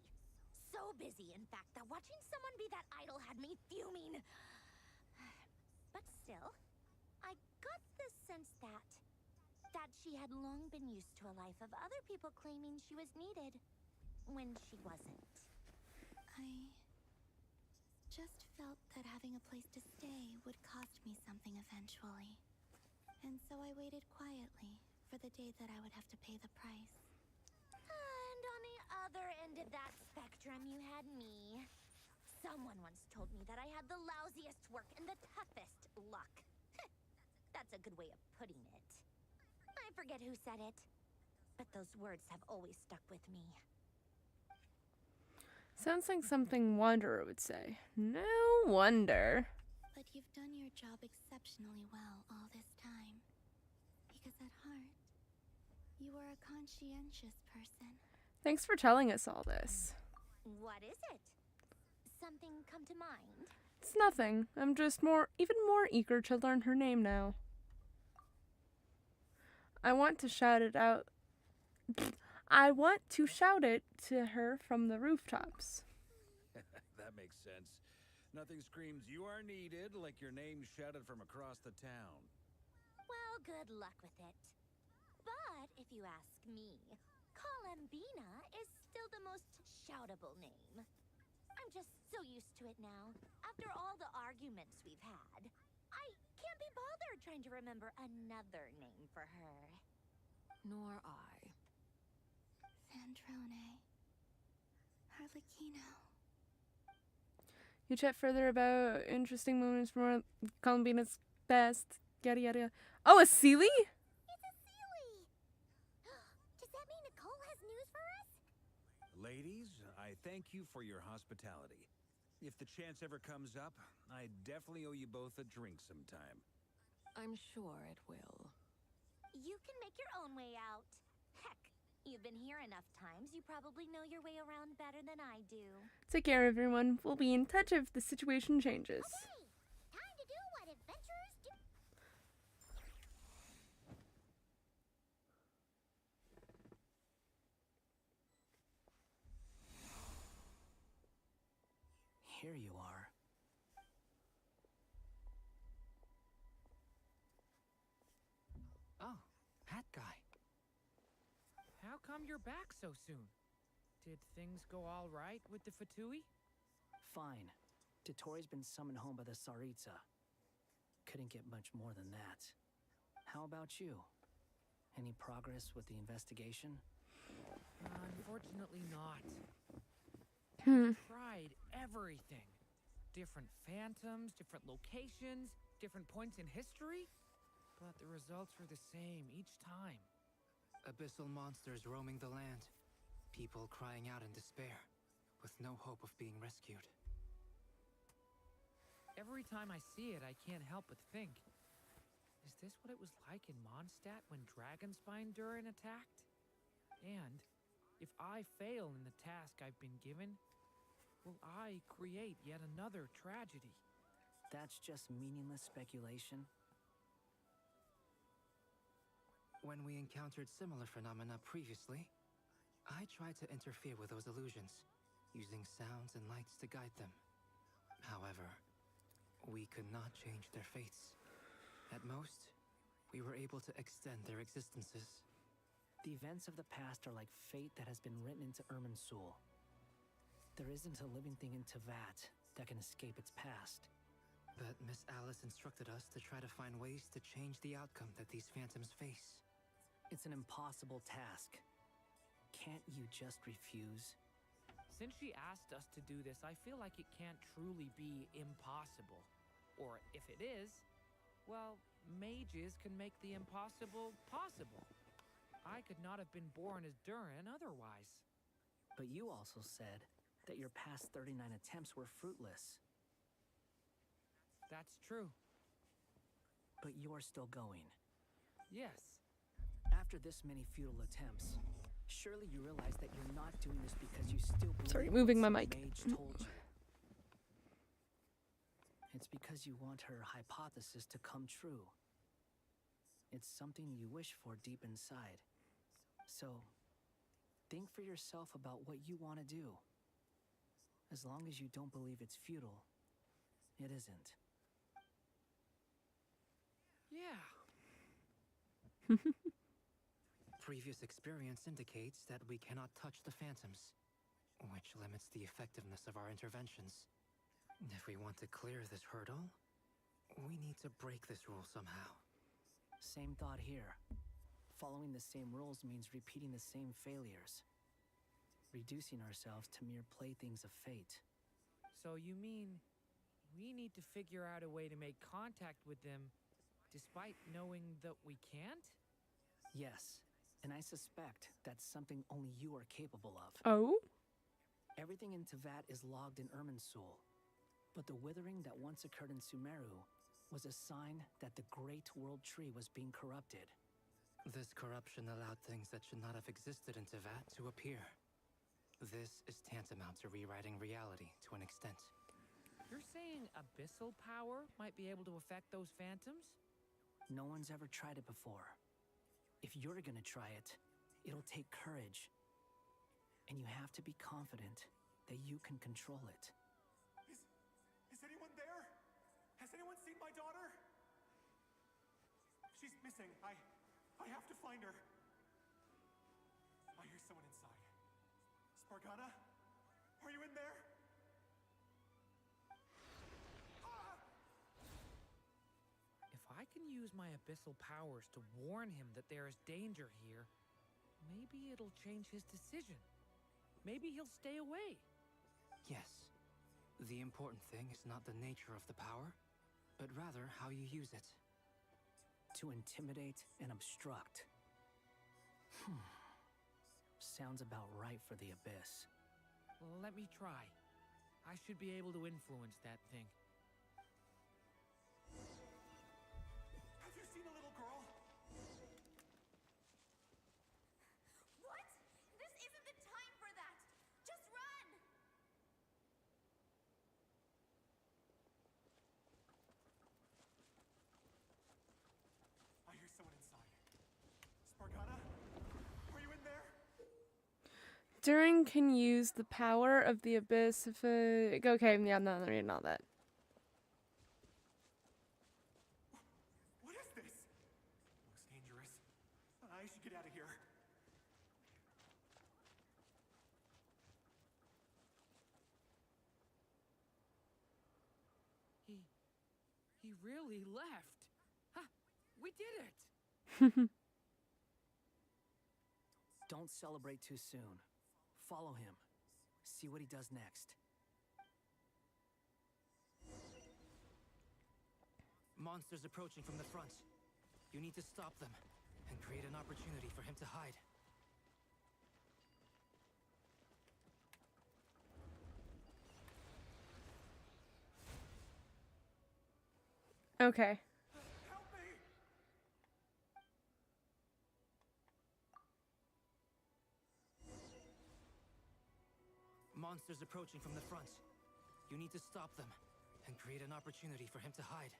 So busy, in fact, that watching someone be that idol had me fuming. But still, I got the sense that she had long been used to a life of other people claiming she was needed when she wasn't. I just felt that having a place to stay would cost me something eventually. And so I waited quietly for the day that I would have to pay the price. other end of that spectrum, you had me. Someone once told me that I had the lousiest work and the toughest luck. That's a good way of putting it. I forget who said it, but those words have always stuck with me. Sounds like something Wanderer would say. No wonder. But you've done your job exceptionally well all this time. Because at heart, you are a conscientious person. Thanks for telling us all this. What is it? Something come to mind? It's nothing. I'm just even more eager to learn her name now. I want to shout it out. I want to shout it to her from the rooftops. That makes sense. Nothing screams you are needed like your name shouted from across the town. Well, good luck with it. But if you ask me, Colambina is still the most shoutable name. I'm just so used to it now. After all the arguments we've had, I can't be bothered trying to remember another name for her. Nor I. Sandrone. Harlequino. You chat further about interesting moments from Colambina's best. Yada yada. Oh, a Sealy? It's a Sealy! Does that mean Nicole has news for us? Ladies, I thank you for your hospitality. If the chance ever comes up, I definitely owe you both a drink sometime. I'm sure it will. You can make your own way out. Heck, you've been here enough times, you probably know your way around better than I do. Take care, everyone. We'll be in touch if the situation changes. Okay, time to do what adventurers do. Here you are. Oh, hat guy. How come you're back so soon? Did things go all right with the Fatui? Fine. Totori's been summoned home by the Tsaritsa. Couldn't get much more than that. How about you? Any progress with the investigation? Unfortunately not. Tried everything. Different phantoms, different locations, different points in history. But the results were the same each time. Abyssal monsters roaming the land. People crying out in despair, with no hope of being rescued. Every time I see it, I can't help but think, is this what it was like in Mondstadt when Dragonspine Durin attacked? And if I fail in the task I've been given, will I create yet another tragedy? That's just meaningless speculation. When we encountered similar phenomena previously, I tried to interfere with those illusions, using sounds and lights to guide them. However, we could not change their fates. At most, we were able to extend their existences. The events of the past are like fate that has been written into Irminsul. There isn't a living thing in Tevat that can escape its past. But Miss Alice instructed us to try to find ways to change the outcome that these phantoms face. It's an impossible task. Can't you just refuse? Since she asked us to do this, I feel like it can't truly be impossible. Or if it is, well, mages can make the impossible possible. I could not have been born as Durin otherwise. But you also said that your past 39 attempts were fruitless. That's true. But you're still going. Yes. After this many futile attempts, surely you realize that you're not doing this because you still believe Sorry, moving my mic. Mage told you. It's because you want her hypothesis to come true. It's something you wish for deep inside. So, think for yourself about what you want to do. As long as you don't believe it's futile, it isn't. Yeah. Previous experience indicates that we cannot touch the phantoms, which limits the effectiveness of our interventions. If we want to clear this hurdle, we need to break this rule somehow. Same thought here. Following the same rules means repeating the same failures. reducing ourselves to mere playthings of fate. So you mean we need to figure out a way to make contact with them despite knowing that we can't? Yes, and I suspect that's something only you are capable of. Oh? Everything in Tevat is logged in Irminsul, but the withering that once occurred in Sumeru was a sign that the Great World Tree was being corrupted. This corruption allowed things that should not have existed in Tevat to appear. This is tantamount to rewriting reality to an extent. You're saying abyssal power might be able to affect those phantoms? No one's ever tried it before. If you're gonna try it, it'll take courage. And you have to be confident that you can control it. Is anyone there? Has anyone seen my daughter? She's missing. I have to find her. I hear someone inside. Spargana? Are you in there? If I can use my abyssal powers to warn him that there is danger here, maybe it'll change his decision. Maybe he'll stay away. Yes. The important thing is not the nature of the power, but rather how you use it. To intimidate and obstruct. Sounds about right for the Abyss. Let me try. I should be able to influence that thing. Have you seen a little girl? What? This isn't the time for that! Just run! I hear someone inside. Spargana? Are you in there? Durin can use the power of the abyss if okay, yeah, I'm not reading all that. What is this? Looks dangerous. I should get out of here. He really left. Ha! We did it! Don't celebrate too soon. Follow him. See what he does next. Monsters approaching from the front. You need to stop them and create an opportunity for him to hide. Okay. Help me! Monsters approaching from the front. You need to stop them and create an opportunity for him to hide.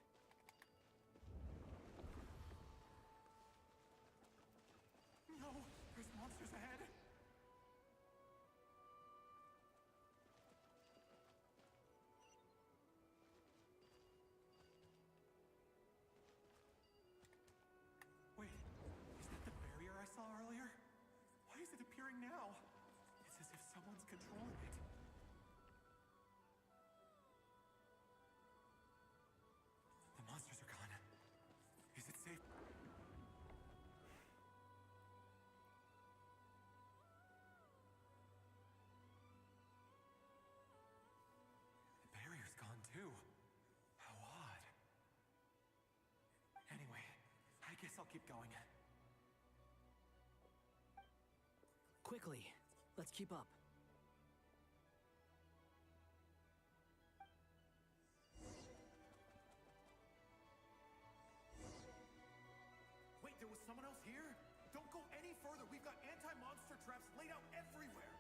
No! There's monsters ahead! Wait, is that the barrier I saw earlier? Why is it appearing now? It's as if someone's controlling it. The monsters are gone. Is it safe? The barrier's gone too. How odd. Anyway, I guess I'll keep going. Quickly, let's keep up. Wait, there was someone else here? Don't go any further. We've got anti-monster traps laid out everywhere.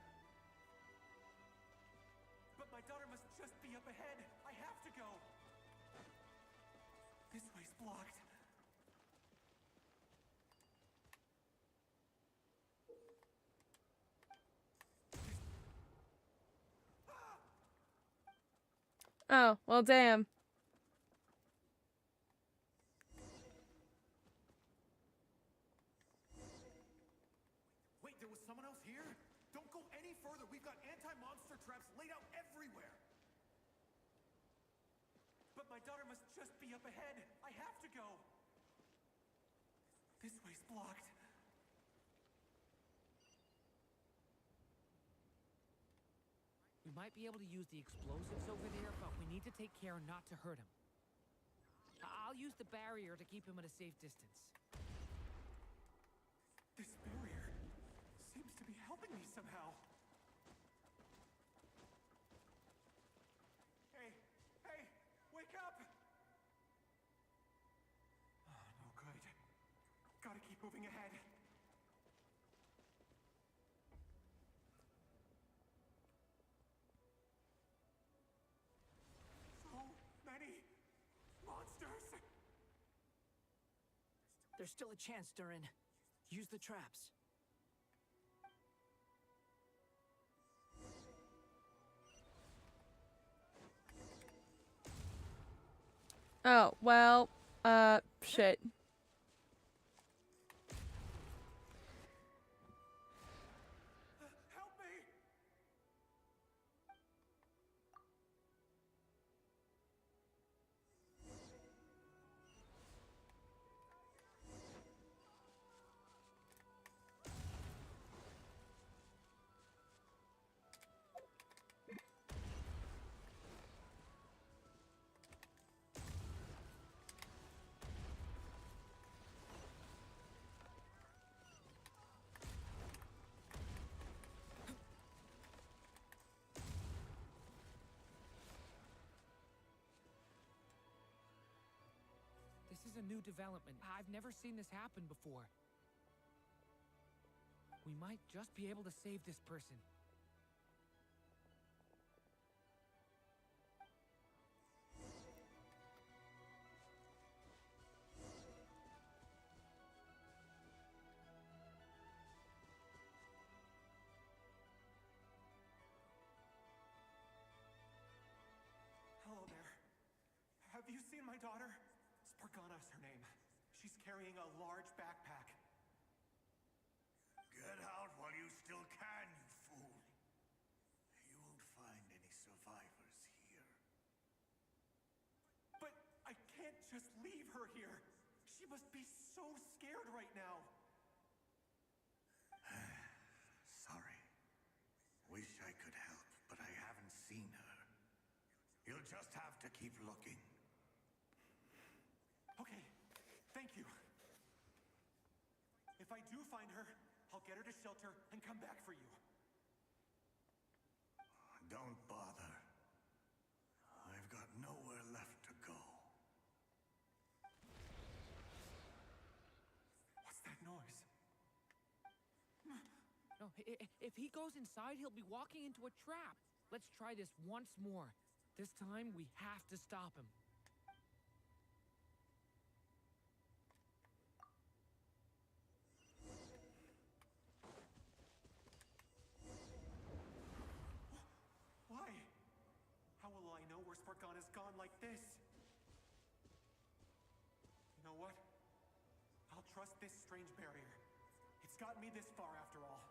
But my daughter must just be up ahead. I have to go. This way's blocked. Oh, well, damn. Wait, there was someone else here? Don't go any further. We've got anti-monster traps laid out everywhere. But my daughter must just be up ahead. I have to go. This way's blocked. might be able to use the explosives over there, but we need to take care not to hurt him. I'll use the barrier to keep him at a safe distance. This barrier seems to be helping me somehow. Hey, wake up! Oh, no good. Gotta keep moving ahead. So many monsters! There's still a chance, Durin. Use the traps. Oh, well, shit. Help me! This is a new development. I've never seen this happen before. We might just be able to save this person. Hello there. Have you seen my daughter? Spargana's her name. She's carrying a large backpack. Get out while you still can, you fool. You won't find any survivors here. But I can't just leave her here. She must be so scared right now. Sorry. Wish I could help, but I haven't seen her. You'll just have to keep looking. Okay, thank you. If I do find her, I'll get her to shelter and come back for you. Don't bother. I've got nowhere left to go. What's that noise? No, if he goes inside, he'll be walking into a trap. Let's try this once more. This time, we have to stop him. Why? How will I know where Spargana's gone like this? You know what? I'll trust this strange barrier. It's gotten me this far after all.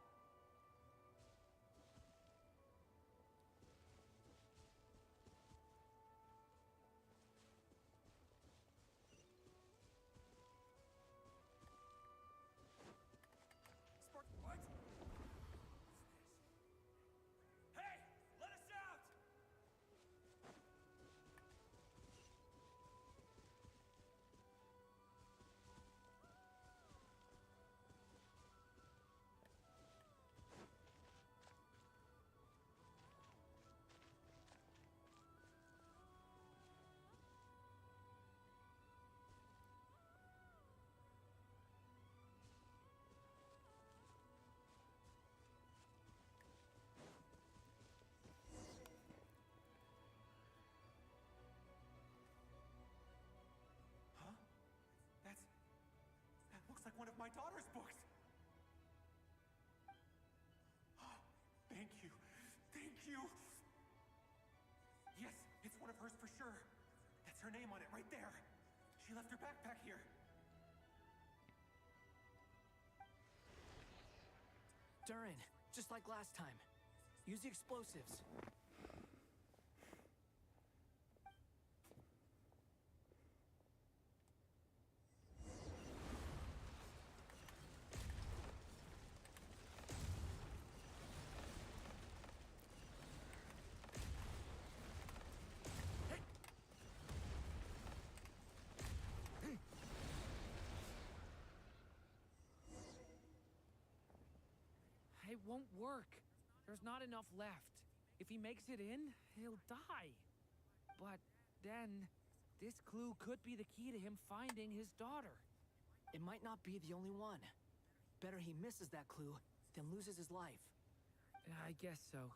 What? Hey! Let us out! Huh? That looks like one of my daughter's books. Thank you. Thank you. Yes, it's one of hers for sure. That's her name on it right there. She left her backpack here. Durin, just like last time. Use the explosives. It won't work. There's not enough left. If he makes it in, he'll die. But then, this clue could be the key to him finding his daughter. It might not be the only one. Better he misses that clue than loses his life. I guess so.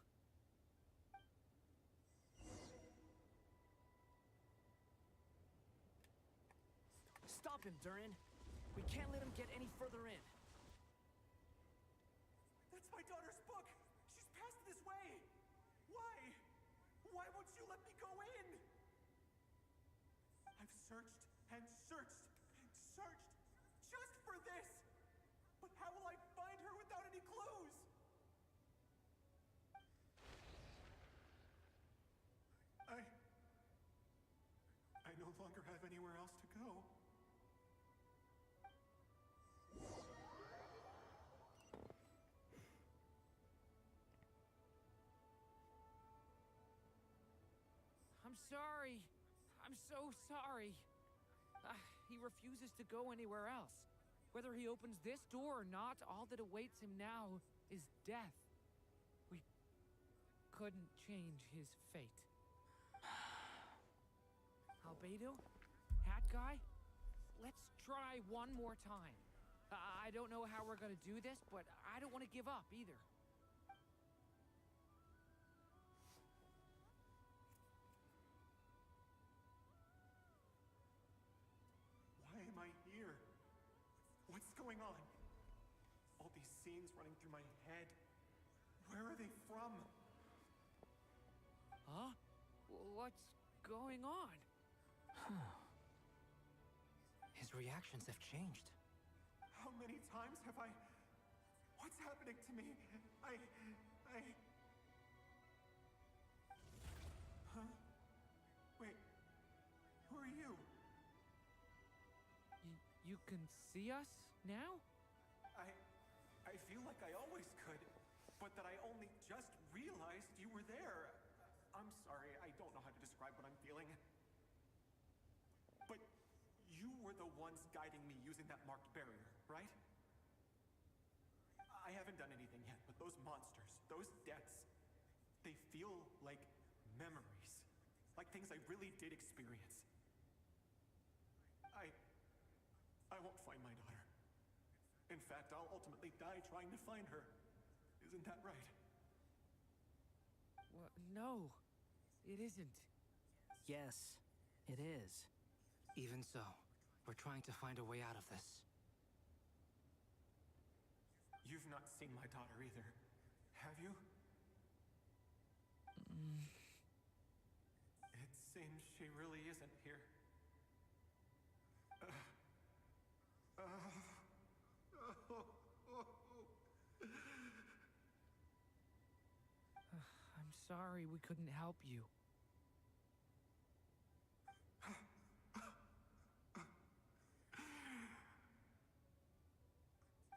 Stop him, Durin. We can't let him get any further in. That's my daughter's book! She's passed this way! Why? Why won't you let me go in? I've searched and searched and searched just for this! But how will I find her without any clues? I no longer have anywhere else to go. I'm sorry. I'm so sorry. He refuses to go anywhere else. Whether he opens this door or not, all that awaits him now is death. We couldn't change his fate. Albedo? Hat guy? Let's try one more time. I don't know how we're gonna do this, but I don't want to give up either. Why am I here? What's going on? All these scenes running through my head. Where are they from? Huh? What's going on? His reactions have changed. How many times have I... What's happening to me? Huh? Wait. Who are you? You can see us now? I feel like I always could, but that I only just realized you were there. I'm sorry, I don't know how to describe what I'm feeling. But you were the ones guiding me using that marked barrier, right? I haven't done anything yet, but those monsters, those deaths, they feel like memories. Like things I really did experience. I won't find my daughter. In fact, I'll ultimately die trying to find her. Isn't that right? Well, no, it isn't. Yes, it is. Even so, we're trying to find a way out of this. You've not seen my daughter either, have you? It seems she really isn't here. I'm sorry we couldn't help you.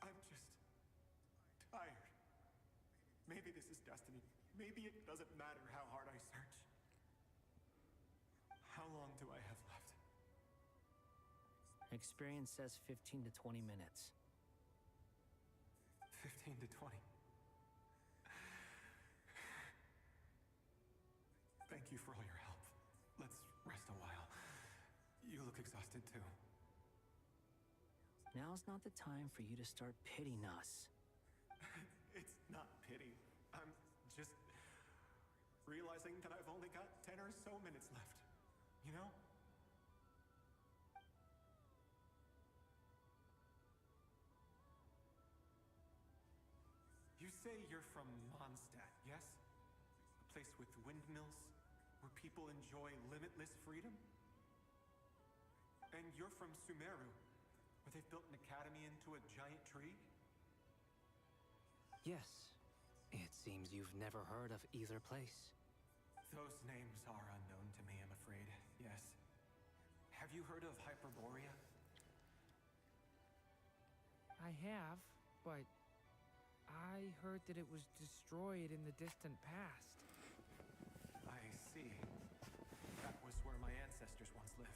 I'm just tired. Maybe this is destiny. Maybe it doesn't matter how hard I search. How long do I have left? Experience says 15 to 20 minutes. 15 to 20. Thank you for all your help. Let's rest a while. You look exhausted too. Now's not the time for you to start pitying us. It's not pity. I'm just realizing that I've only got 10 or so minutes left. You know? You say you're from Mondstadt, yes? A place with windmills, where people enjoy limitless freedom? And you're from Sumeru, where they've built an academy into a giant tree? Yes. It seems you've never heard of either place. Those names are unknown to me, I'm afraid, yes. Have you heard of Hyperborea? I have, but I heard that it was destroyed in the distant past. I see. That was where my ancestors once lived.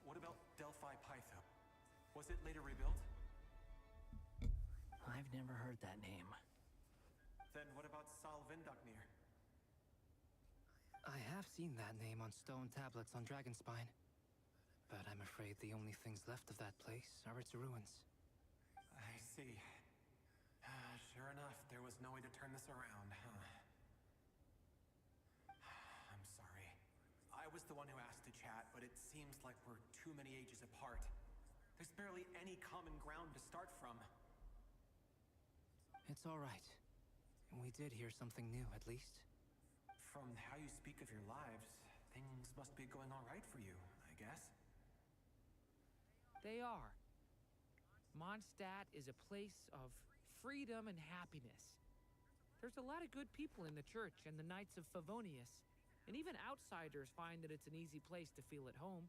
What about Delphi Pytho? Was it later rebuilt? I've never heard that name. Then what about Sal Vindaknir? I have seen that name on stone tablets on Dragonspine. But I'm afraid the only things left of that place are its ruins. I see. Sure enough, there was no way to turn this around, huh? I'm sorry. I was the one who asked to chat, but it seems like we're too many ages apart. There's barely any common ground to start from. It's all right. We did hear something new, at least. From how you speak of your lives, things must be going all right for you, I guess. They are. Mondstadt is a place of freedom and happiness. There's a lot of good people in the church and the Knights of Favonius, and even outsiders find that it's an easy place to feel at home.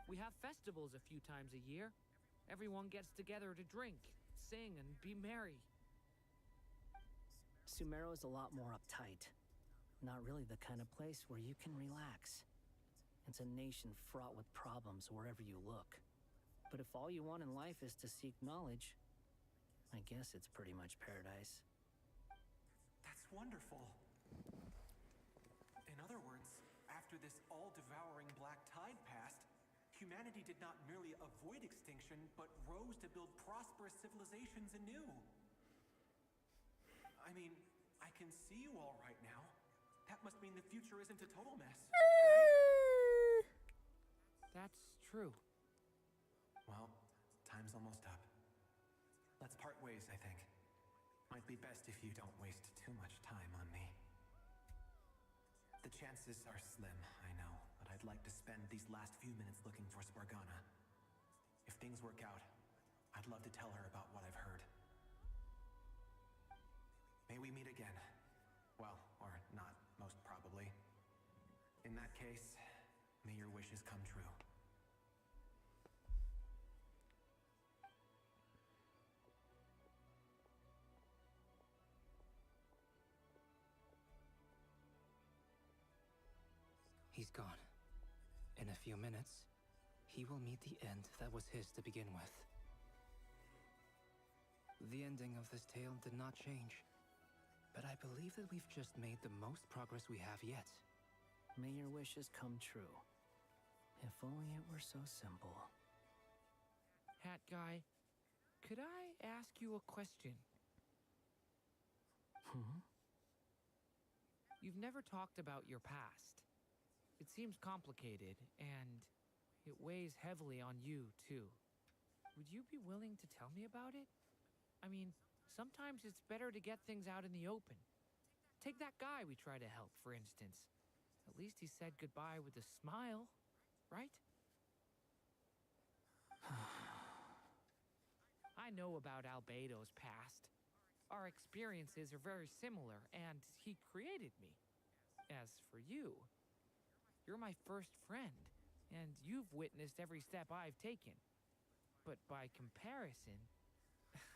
We have festivals a few times a year. Everyone gets together to drink, sing, and be merry. Sumeru is a lot more uptight. Not really the kind of place where you can relax. It's a nation fraught with problems wherever you look. But if all you want in life is to seek knowledge, I guess it's pretty much paradise. That's wonderful. In other words, after this all-devouring black tide passed, humanity did not merely avoid extinction, but rose to build prosperous civilizations anew. I mean, I can see you all right now. That must mean the future isn't a total mess, right? That's true. Well, time's almost up. Let's part ways, I think. Might be best if you don't waste too much time on me. The chances are slim, I know, but I'd like to spend these last few minutes looking for Spargana. If things work out, I'd love to tell her about what I've heard. May we meet again. Well, or not, most probably. In that case, may your wishes come true. He's gone. In a few minutes, he will meet the end that was his to begin with. The ending of this tale did not change, but I believe that we've just made the most progress we have yet. May your wishes come true. If only it were so simple. Hat guy, could I ask you a question? You've never talked about your past. It seems complicated, and it weighs heavily on you, too. Would you be willing to tell me about it? I mean, sometimes it's better to get things out in the open. Take that guy we try to help, for instance. At least he said goodbye with a smile, right? I know about Albedo's past. Our experiences are very similar, and he created me. As for you, you're my first friend, and you've witnessed every step I've taken. But by comparison,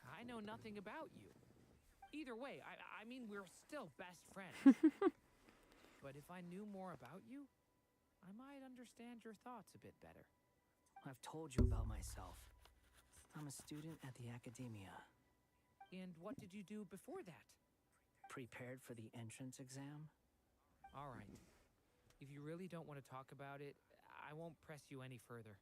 I know nothing about you. Either way, I mean, we're still best friends. But if I knew more about you, I might understand your thoughts a bit better. I've told you about myself. I'm a student at the Academia. And what did you do before that? Prepared for the entrance exam? All right. If you really don't want to talk about it, I won't press you any further.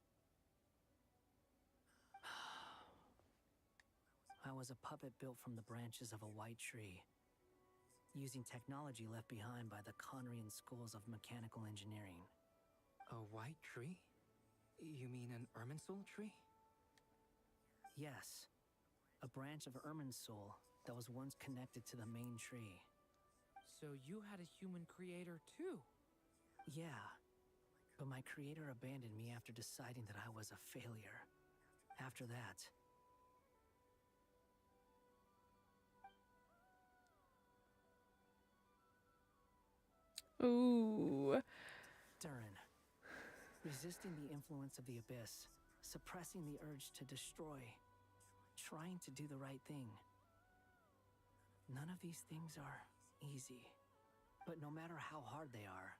I was a puppet built from the branches of a white tree, using technology left behind by the Conrian schools of mechanical engineering. A white tree? You mean an Irminsul tree? Yes. A branch of Irminsul that was once connected to the main tree. So you had a human creator too? Yeah. But my creator abandoned me after deciding that I was a failure. After that, Ooh. Durin. Resisting the influence of the abyss, suppressing the urge to destroy, trying to do the right thing. None of these things are easy. But no matter how hard they are,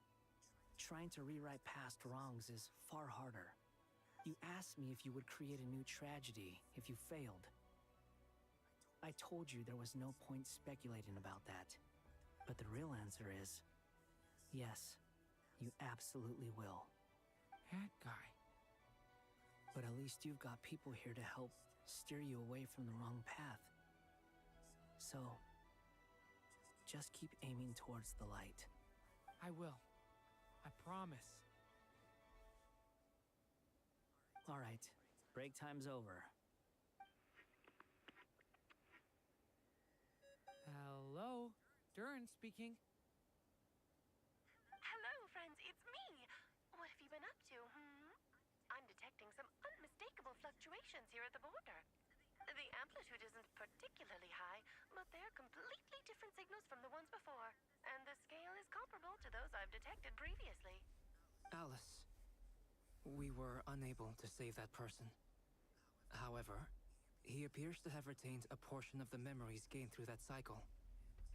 trying to rewrite past wrongs is far harder. You asked me if you would create a new tragedy if you failed. I told you there was no point speculating about that. But the real answer is, yes, you absolutely will. That guy. But at least you've got people here to help steer you away from the wrong path. So, just keep aiming towards the light. I will. I promise. All right, break time's over. Hello? Durin speaking. Hello, friends, it's me. What have you been up to, I'm detecting some unmistakable fluctuations here at the border. The amplitude isn't particularly high, but they're completely different signals from the ones before, and the scale is comparable to those I've detected previously. Alice, we were unable to save that person. However, he appears to have retained a portion of the memories gained through that cycle,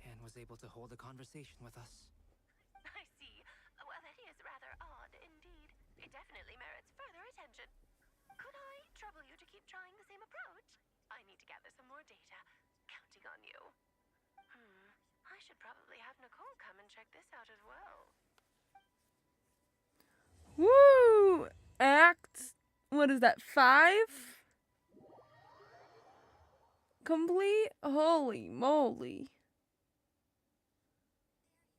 and was able to hold a conversation with us. I see. Well, that is rather odd indeed. It definitely merits further attention. Could I trouble you to keep trying the same approach? I need to gather some more data. Counting on you. I should probably have Nicole come and check this out as well. Woo! Act, what is that, 5? Complete? Holy moly.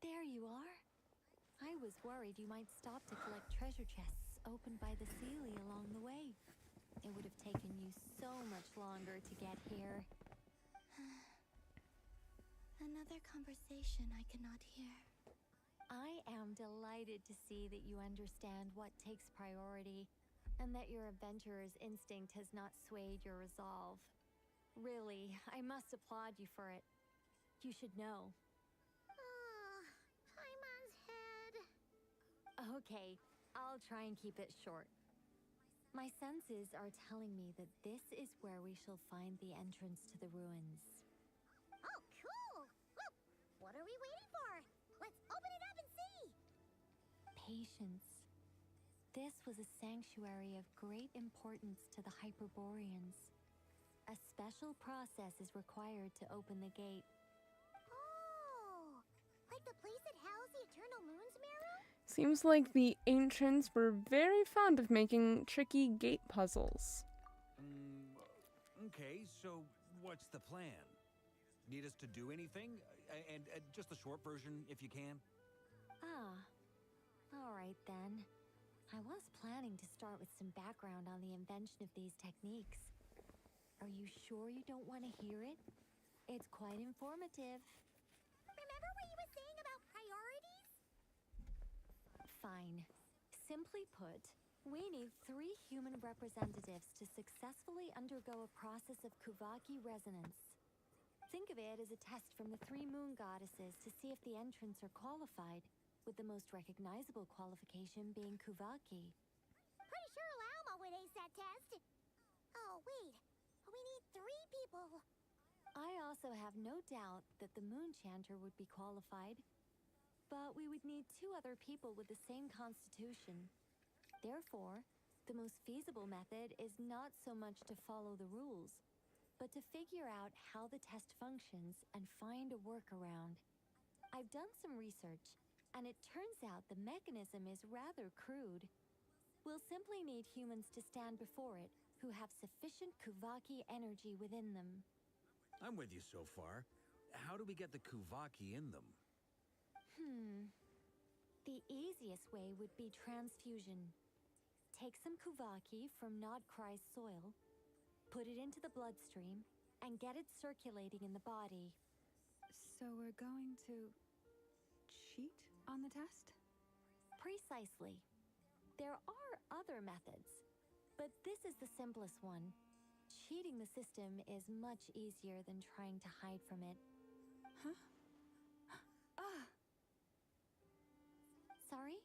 There you are. I was worried you might stop to collect treasure chests opened by the Seelie along the way. It would have taken you so much longer to get here. Another conversation I cannot hear. I am delighted to see that you understand what takes priority, and that your adventurer's instinct has not swayed your resolve. Really, I must applaud you for it. You should know. Paimon's head. Okay, I'll try and keep it short. My senses are telling me that this is where we shall find the entrance to the ruins. Oh, cool! Well, what are we waiting for? Let's open it up and see! Patience. This was a sanctuary of great importance to the Hyperboreans. A special process is required to open the gate. Oh! Like the place that housed the Eternal Moon's Marrow? Seems like the ancients were very fond of making tricky gate puzzles. Okay, so what's the plan? Need us to do anything? And just the short version, if you can. All right then. I was planning to start with some background on the invention of these techniques. Are you sure you don't want to hear it? It's quite informative. Remember what you were saying about priorities? Fine. Simply put, we need 3 human representatives to successfully undergo a process of Kuvaki resonance. Think of it as a test from the 3 moon goddesses to see if the entrants are qualified, with the most recognizable qualification being Kuvaki. Pretty sure Lauma would ace that test. Oh, wait. We need 3 people. I also have no doubt that the Moon Chanter would be qualified. But we would need 2 other people with the same constitution. Therefore, the most feasible method is not so much to follow the rules, but to figure out how the test functions and find a workaround. I've done some research, and it turns out the mechanism is rather crude. We'll simply need humans to stand before it who have sufficient Kuvaki energy within them. I'm with you so far. How do we get the Kuvaki in them? The easiest way would be transfusion. Take some Kuvaki from Nodcry's soil, put it into the bloodstream, and get it circulating in the body. So we're going to cheat on the test? Precisely. There are other methods, but this is the simplest one. Cheating the system is much easier than trying to hide from it. Huh? Sorry?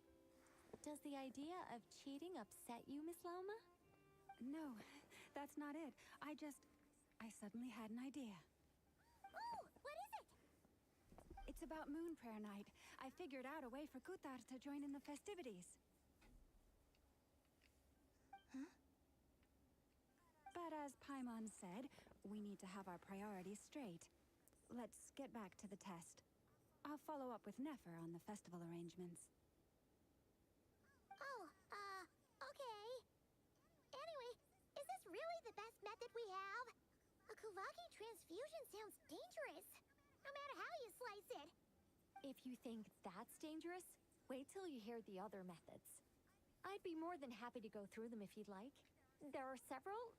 Does the idea of cheating upset you, Miss Lauma? No, that's not it. I suddenly had an idea. Oh, what is it? It's about Moon Prayer Night. I figured out a way for Kuthar to join in the festivities. Huh? But as Paimon said, we need to have our priorities straight. Let's get back to the test. I'll follow up with Nefer on the festival arrangements. Oh, okay. Anyway, is this really the best method we have? A Kuvaki transfusion sounds dangerous, no matter how you slice it. If you think that's dangerous, wait till you hear the other methods. I'd be more than happy to go through them if you'd like. There are several.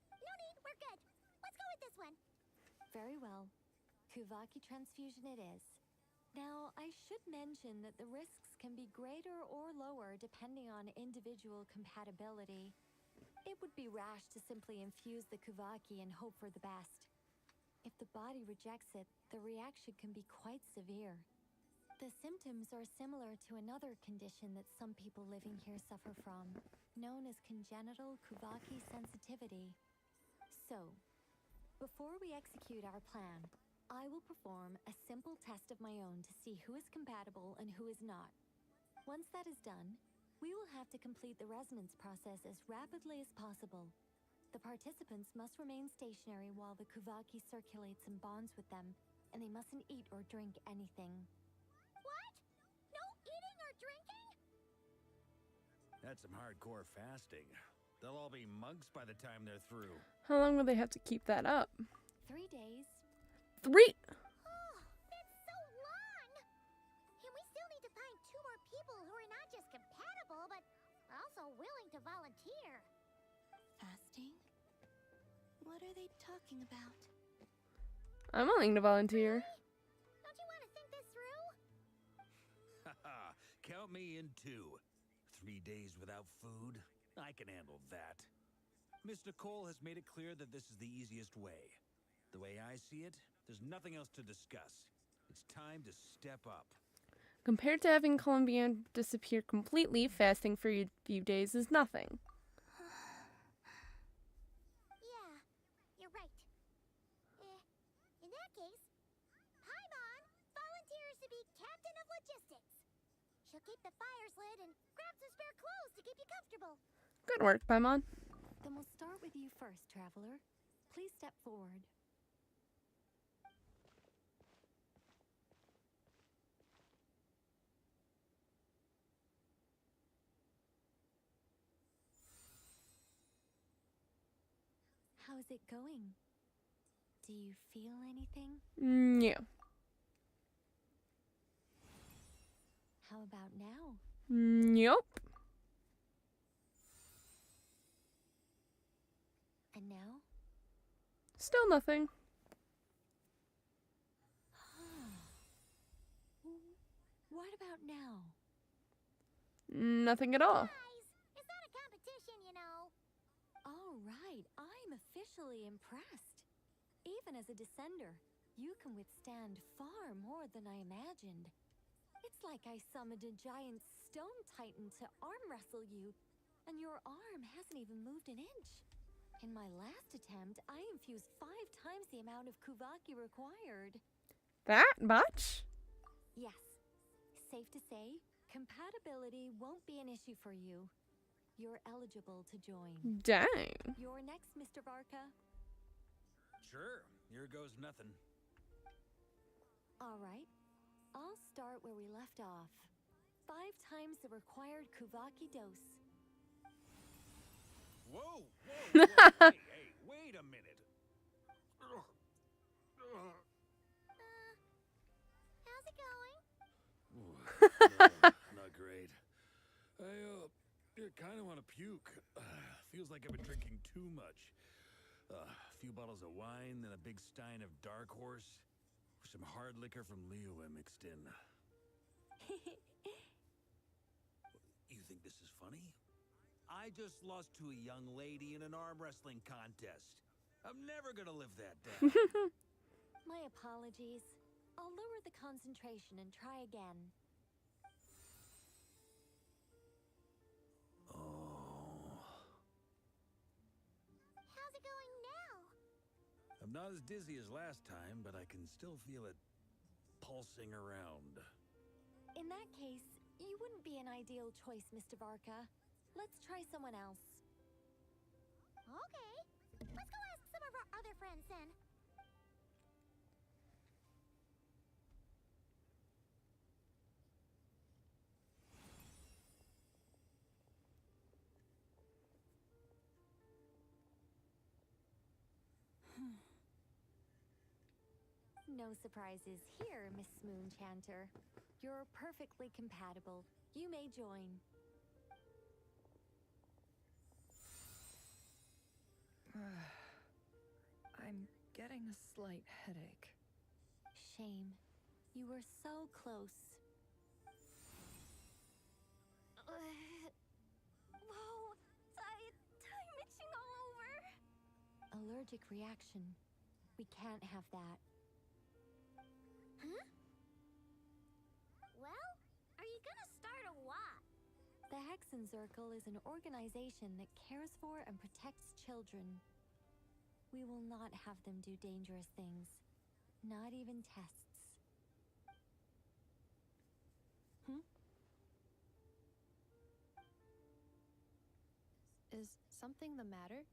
No need, we're good. Let's go with this one. Very well. Kuvaki transfusion it is. Now, I should mention that the risks can be greater or lower depending on individual compatibility. It would be rash to simply infuse the Kuvaki and hope for the best. If the body rejects it, the reaction can be quite severe. The symptoms are similar to another condition that some people living here suffer from, known as congenital Kuvaki sensitivity. So, before we execute our plan, I will perform a simple test of my own to see who is compatible and who is not. Once that is done, we will have to complete the resonance process as rapidly as possible. The participants must remain stationary while the Kuvaki circulates and bonds with them, and they mustn't eat or drink anything. What? No eating or drinking? That's some hardcore fasting. They'll all be monks by the time they're through. How long will they have to keep that up? 3 days. 3? Oh, that's so long! And we still need to find 2 more people who are not just compatible, but also willing to volunteer. Fasting? What are they talking about? I'm willing to volunteer. Don't you want to think this through? Haha, count me in too. 3 days without food? I can handle that. Mr. Cole has made it clear that this is the easiest way. The way I see it, there's nothing else to discuss. It's time to step up. Compared to having Colombian disappear completely, fasting for a few days is nothing. Yeah, you're right. In that case, Paimon volunteers to be captain of logistics. She'll keep the fires lit and grab some spare clothes to keep you comfortable. Good work, Paimon. Then we'll start with you first, traveler. Please step forward. How's it going? Do you feel anything? No. How about now? Nope. And now? Still nothing. What about now? Nothing at all. It's not a competition, you know. All right, I'm officially impressed. Even as a descender, you can withstand far more than I imagined. It's like I summoned a giant stone titan to arm wrestle you, and your arm hasn't even moved an inch. In my last attempt, I infused 5 times the amount of Kuvaki required. That much? Yes. Safe to say, compatibility won't be an issue for you. You're eligible to join. Dang. You're next, Mr. Barca. Sure, here goes nothing. All right. I'll start where we left off. 5 times the required Kuvaki dose. Whoa, whoa, whoa. hey, wait a minute. How's it going? Not great. I kind of want to puke. Feels like I've been drinking too much. A few bottles of wine, then a big stein of Dark Horse. Some hard liquor from Liyue mixed in. You think this is funny? I just lost to a young lady in an arm wrestling contest. I'm never gonna live that down. My apologies. I'll lower the concentration and try again. How's it going now? I'm not as dizzy as last time, but I can still feel it pulsing around. In that case, you wouldn't be an ideal choice, Mr. Barca. Let's try someone else. Okay. Let's go ask some of our other friends then. No surprises here, Miss Moonchanter. You're perfectly compatible. You may join. I'm getting a slight headache. Shame. You were so close. Whoa! I'm itching all over! Allergic reaction. We can't have that. Huh? Well, are you gonna start a what? The Hexenzirkel is an organization that cares for and protects children. We will not have them do dangerous things. Not even tests. Is something the matter?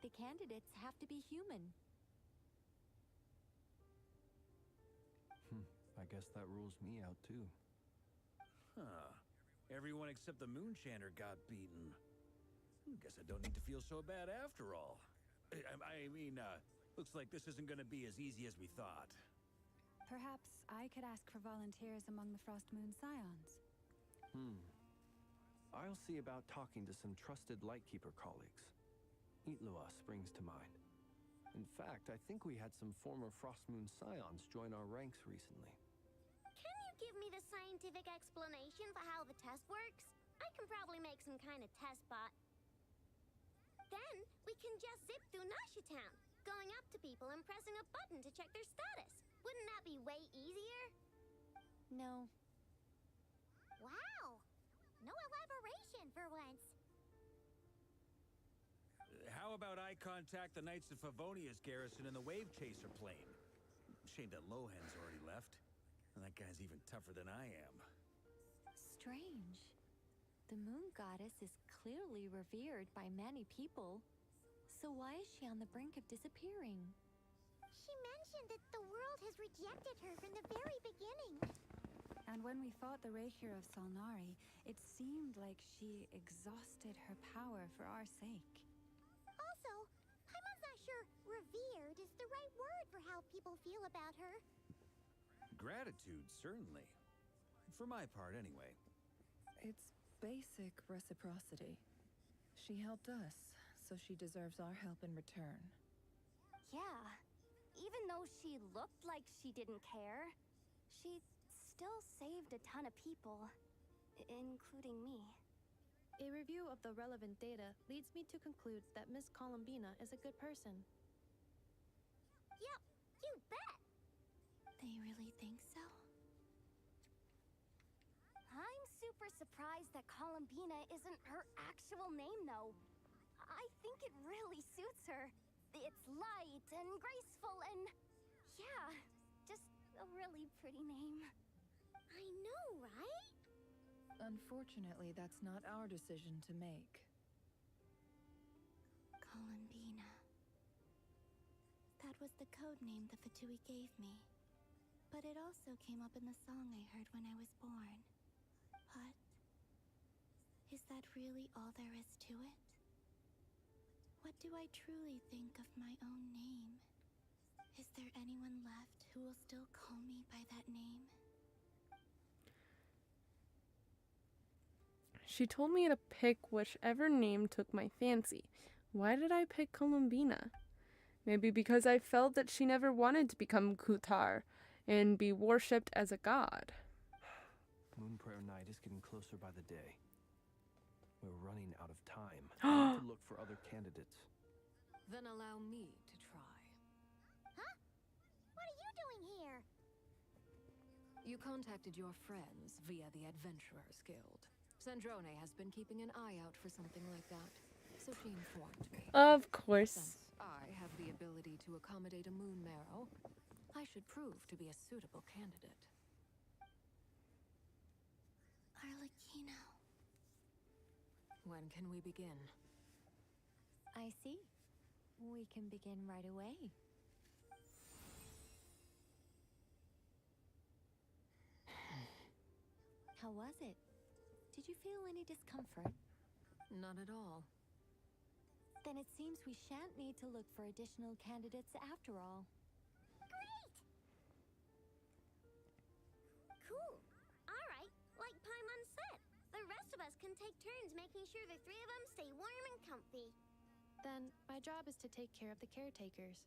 The candidates have to be human. I guess that rules me out too. Huh. Everyone except the Moonchanter got beaten. Guess I don't need to feel so bad after all. I mean, looks like this isn't gonna be as easy as we thought. Perhaps I could ask for volunteers among the Frost Moon Scions. I'll see about talking to some trusted Lightkeeper colleagues. Itlua springs to mind. In fact, I think we had some former Frost Moon Scions join our ranks recently. Can you give me the scientific explanation for how the test works? I can probably make some kind of test bot. Then we can just zip through Nasha Town, going up to people and pressing a button to check their status. Wouldn't that be way easier? No. Wow! No elaboration for once. How about I contact the Knights of Favonia's garrison in the Wave Chaser plane? Shame that Lohan's already left. And that guy's even tougher than I am. Strange. The moon goddess is clearly revered by many people. So why is she on the brink of disappearing? She mentioned that the world has rejected her from the very beginning. And when we fought the Rakier of Solnari, it seemed like she exhausted her power for our sake. Also, Paimon's not sure revered is the right word for how people feel about her. Gratitude, certainly. For my part, anyway. It's basic reciprocity. She helped us, so she deserves our help in return. Yeah. Even though she looked like she didn't care, she still saved a ton of people, including me. A review of the relevant data leads me to conclude that Miss Columbina is a good person. Yep, you bet! They really think so? I'm super surprised that Columbina isn't her actual name, though. I think it really suits her. It's light and graceful and... yeah, just a really pretty name. I know, right? Unfortunately, that's not our decision to make. Columbina. That was the code name the Fatui gave me. But it also came up in the song I heard when I was born. But... is that really all there is to it? What do I truly think of my own name? Is there anyone left who will still call me by that name? She told me to pick whichever name took my fancy. Why did I pick Columbina? Maybe because I felt that she never wanted to become Kutar and be worshipped as a god. Moonprayer Night is getting closer by the day. We're running out of time. We need to look for other candidates. Then allow me to try. Huh? What are you doing here? You contacted your friends via the Adventurers Guild. Sandrone has been keeping an eye out for something like that, so she informed me. Of course. Since I have the ability to accommodate a moon marrow, I should prove to be a suitable candidate. Arlecchino. When can we begin? I see. We can begin right away. How was it? Did you feel any discomfort? Not at all. Then it seems we shan't need to look for additional candidates after all. Great! Cool. All right, like Paimon said, the rest of us can take turns making sure the three of them stay warm and comfy. Then, my job is to take care of the caretakers.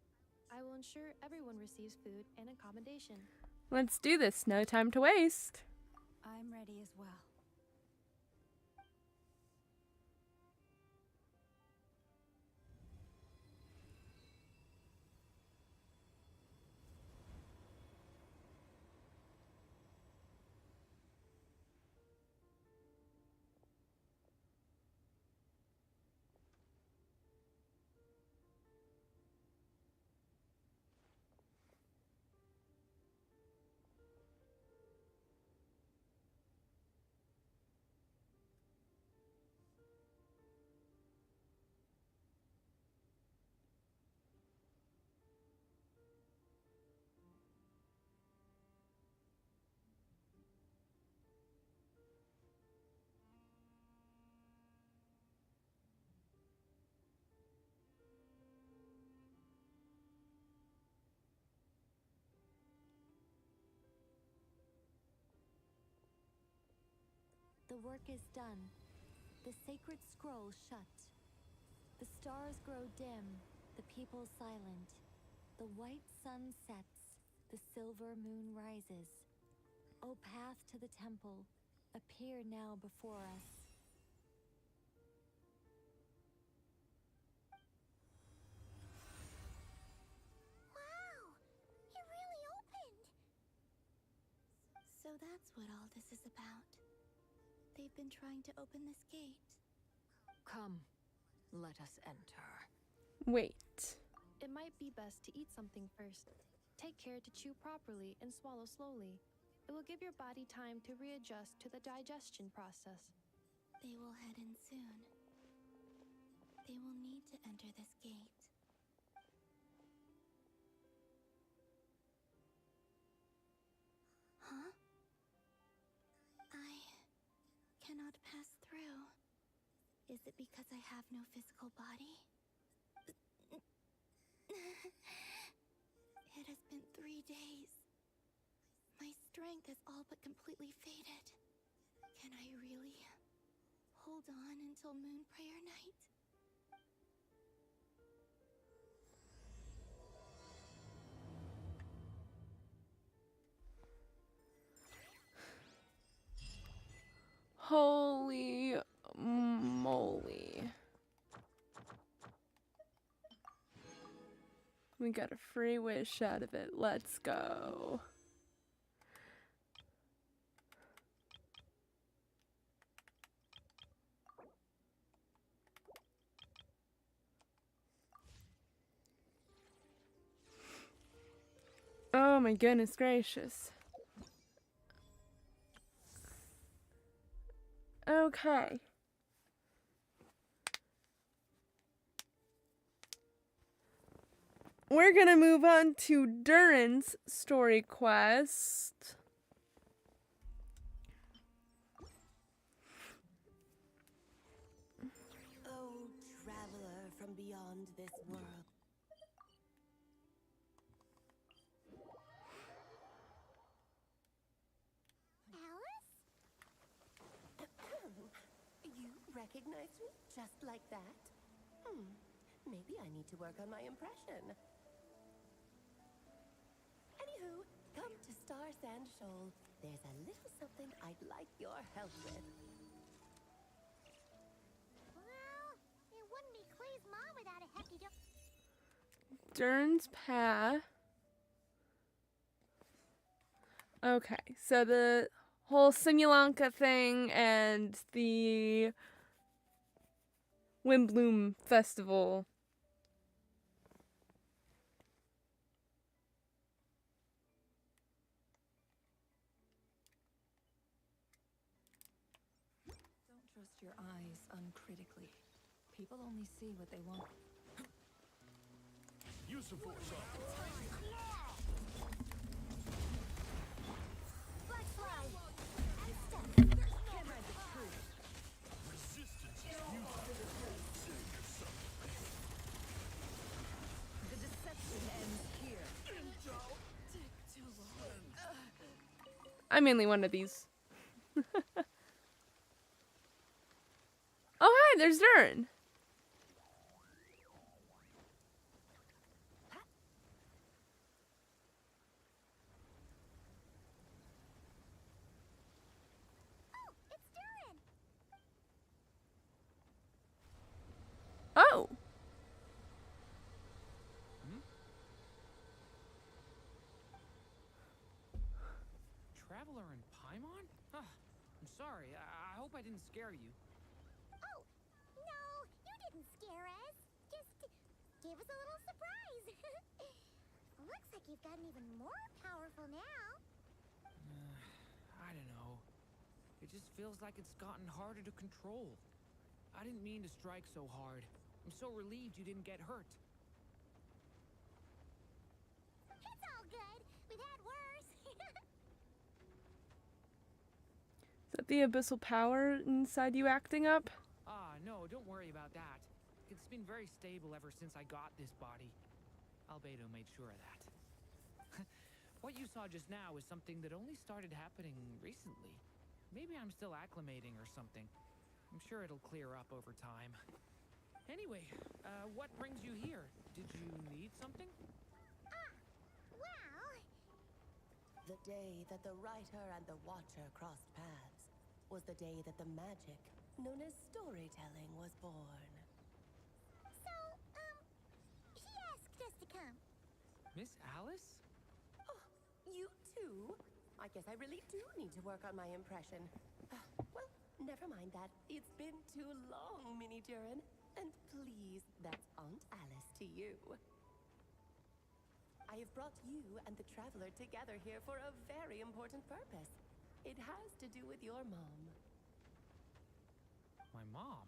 I will ensure everyone receives food and accommodation. Let's do this. No time to waste. I'm ready as well. The work is done. The sacred scroll shut. The stars grow dim, the people silent. The white sun sets, the silver moon rises. O path to the temple, appear now before us. Wow! It really opened! So that's what all this is about. They've been trying to open this gate. Come, let us enter. Wait. It might be best to eat something first. Take care to chew properly and swallow slowly. It will give your body time to readjust to the digestion process. They will head in soon. They will need to enter this gate. Huh? I cannot pass through. Is it because I have no physical body? It has been 3 days. My strength has all but completely faded. Can I really hold on until Moon Prayer Night? Holy moly. We got a free wish out of it. Let's go. Oh my goodness gracious. Okay. We're gonna move on to Durin's story quest. Oh, traveler from beyond this world. Alice? You recognized me just like that? Maybe I need to work on my impression. Anywho, come to Star Sand Shoal. There's a little something I'd like your help with. Well, it wouldn't be Clay's mom without a hefty Durin's path. Okay, so the whole Simulanka thing and the Windbloom Festival. Don't trust your eyes uncritically. People only see what they want. Use some force on. Black fly. And step. Can't ride the truth. Resistance is futile. Save yourself. The deception ends here. I mainly wanted these. Oh, hi, there's Durin. Oh, it's Durin. Oh. Traveler in Paimon? Huh. I'm sorry. I hope I didn't scare you. Oh, no, you didn't scare us. Just gave us a little surprise. Looks like you've gotten even more powerful now. I don't know. It just feels like it's gotten harder to control. I didn't mean to strike so hard. I'm so relieved you didn't get hurt. It's all good. We've had worse. Is that the abyssal power inside you acting up? No, don't worry about that. It's been very stable ever since I got this body. Albedo made sure of that. What you saw just now is something that only started happening recently. Maybe I'm still acclimating or something. I'm sure it'll clear up over time. Anyway, what brings you here? Did you need something? Well... The day that the writer and the watcher crossed paths was the day that the magic known as storytelling was born. So, he asked us to come. Miss Alice? Oh, you too? I guess I really do need to work on my impression. Well, never mind that. It's been too long, Mini Durin. And please, that's Aunt Alice to you. I have brought you and the Traveler together here for a very important purpose. It has to do with your mom. My mom?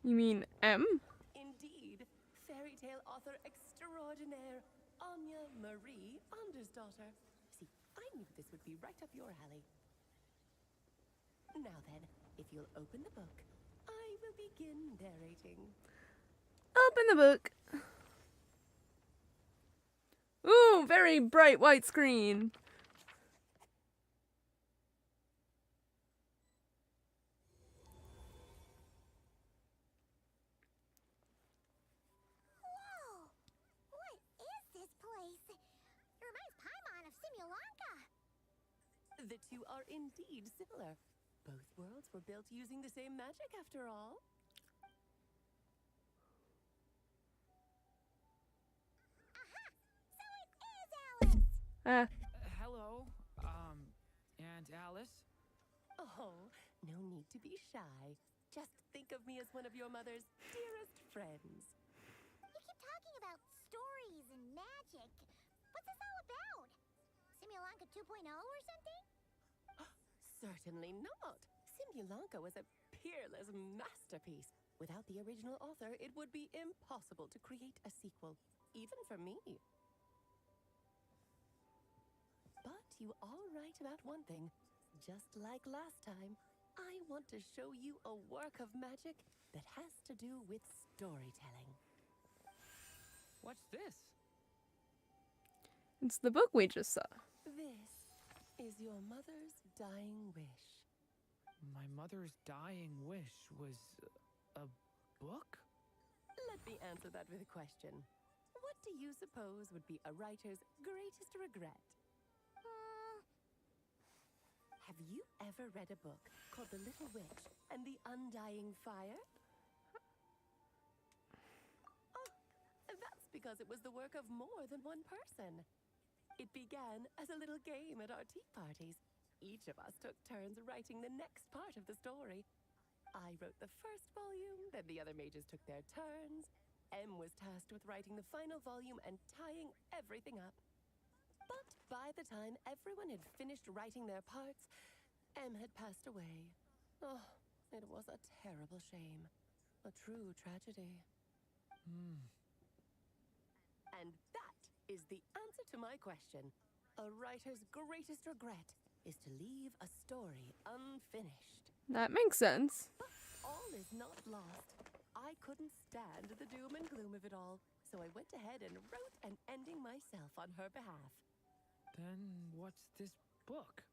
You mean M? Indeed. Fairy tale author extraordinaire, Anya Marie Andersdottir. See, I knew this would be right up your alley. Now then, if you'll open the book, I will begin narrating. Open the book. Ooh, very bright white screen. Whoa! What is this place? It reminds Paimon of Simulanka. The two are indeed similar. Both worlds were built using the same magic, after all. Aha! So it is Alice! Hello, Aunt Alice? Oh, no need to be shy. Just think of me as one of your mother's dearest friends. You keep talking about stories and magic. What's this all about? Simulanka 2.0 or something? Certainly not. Simulanka was a peerless masterpiece. Without the original author, it would be impossible to create a sequel, even for me. But you are right about one thing. Just like last time, I want to show you a work of magic that has to do with storytelling. What's this? It's the book we just saw. This is your mother's dying wish. My mother's dying wish was a book? Let me answer that with a question. What do you suppose would be a writer's greatest regret? Have you ever read a book called The Little Witch and the Undying Fire? Oh, that's because it was the work of more than one person. It began as a little game at our tea parties. Each of us took turns writing the next part of the story. I wrote the first volume, then the other mages took their turns. M was tasked with writing the final volume and tying everything up. But by the time everyone had finished writing their parts, M had passed away. Oh, it was a terrible shame. A true tragedy. And that is the answer to my question. A writer's greatest regret is to leave a story unfinished. That makes sense. But all is not lost. I couldn't stand the doom and gloom of it all, so I went ahead and wrote an ending myself on her behalf. Then what's this book?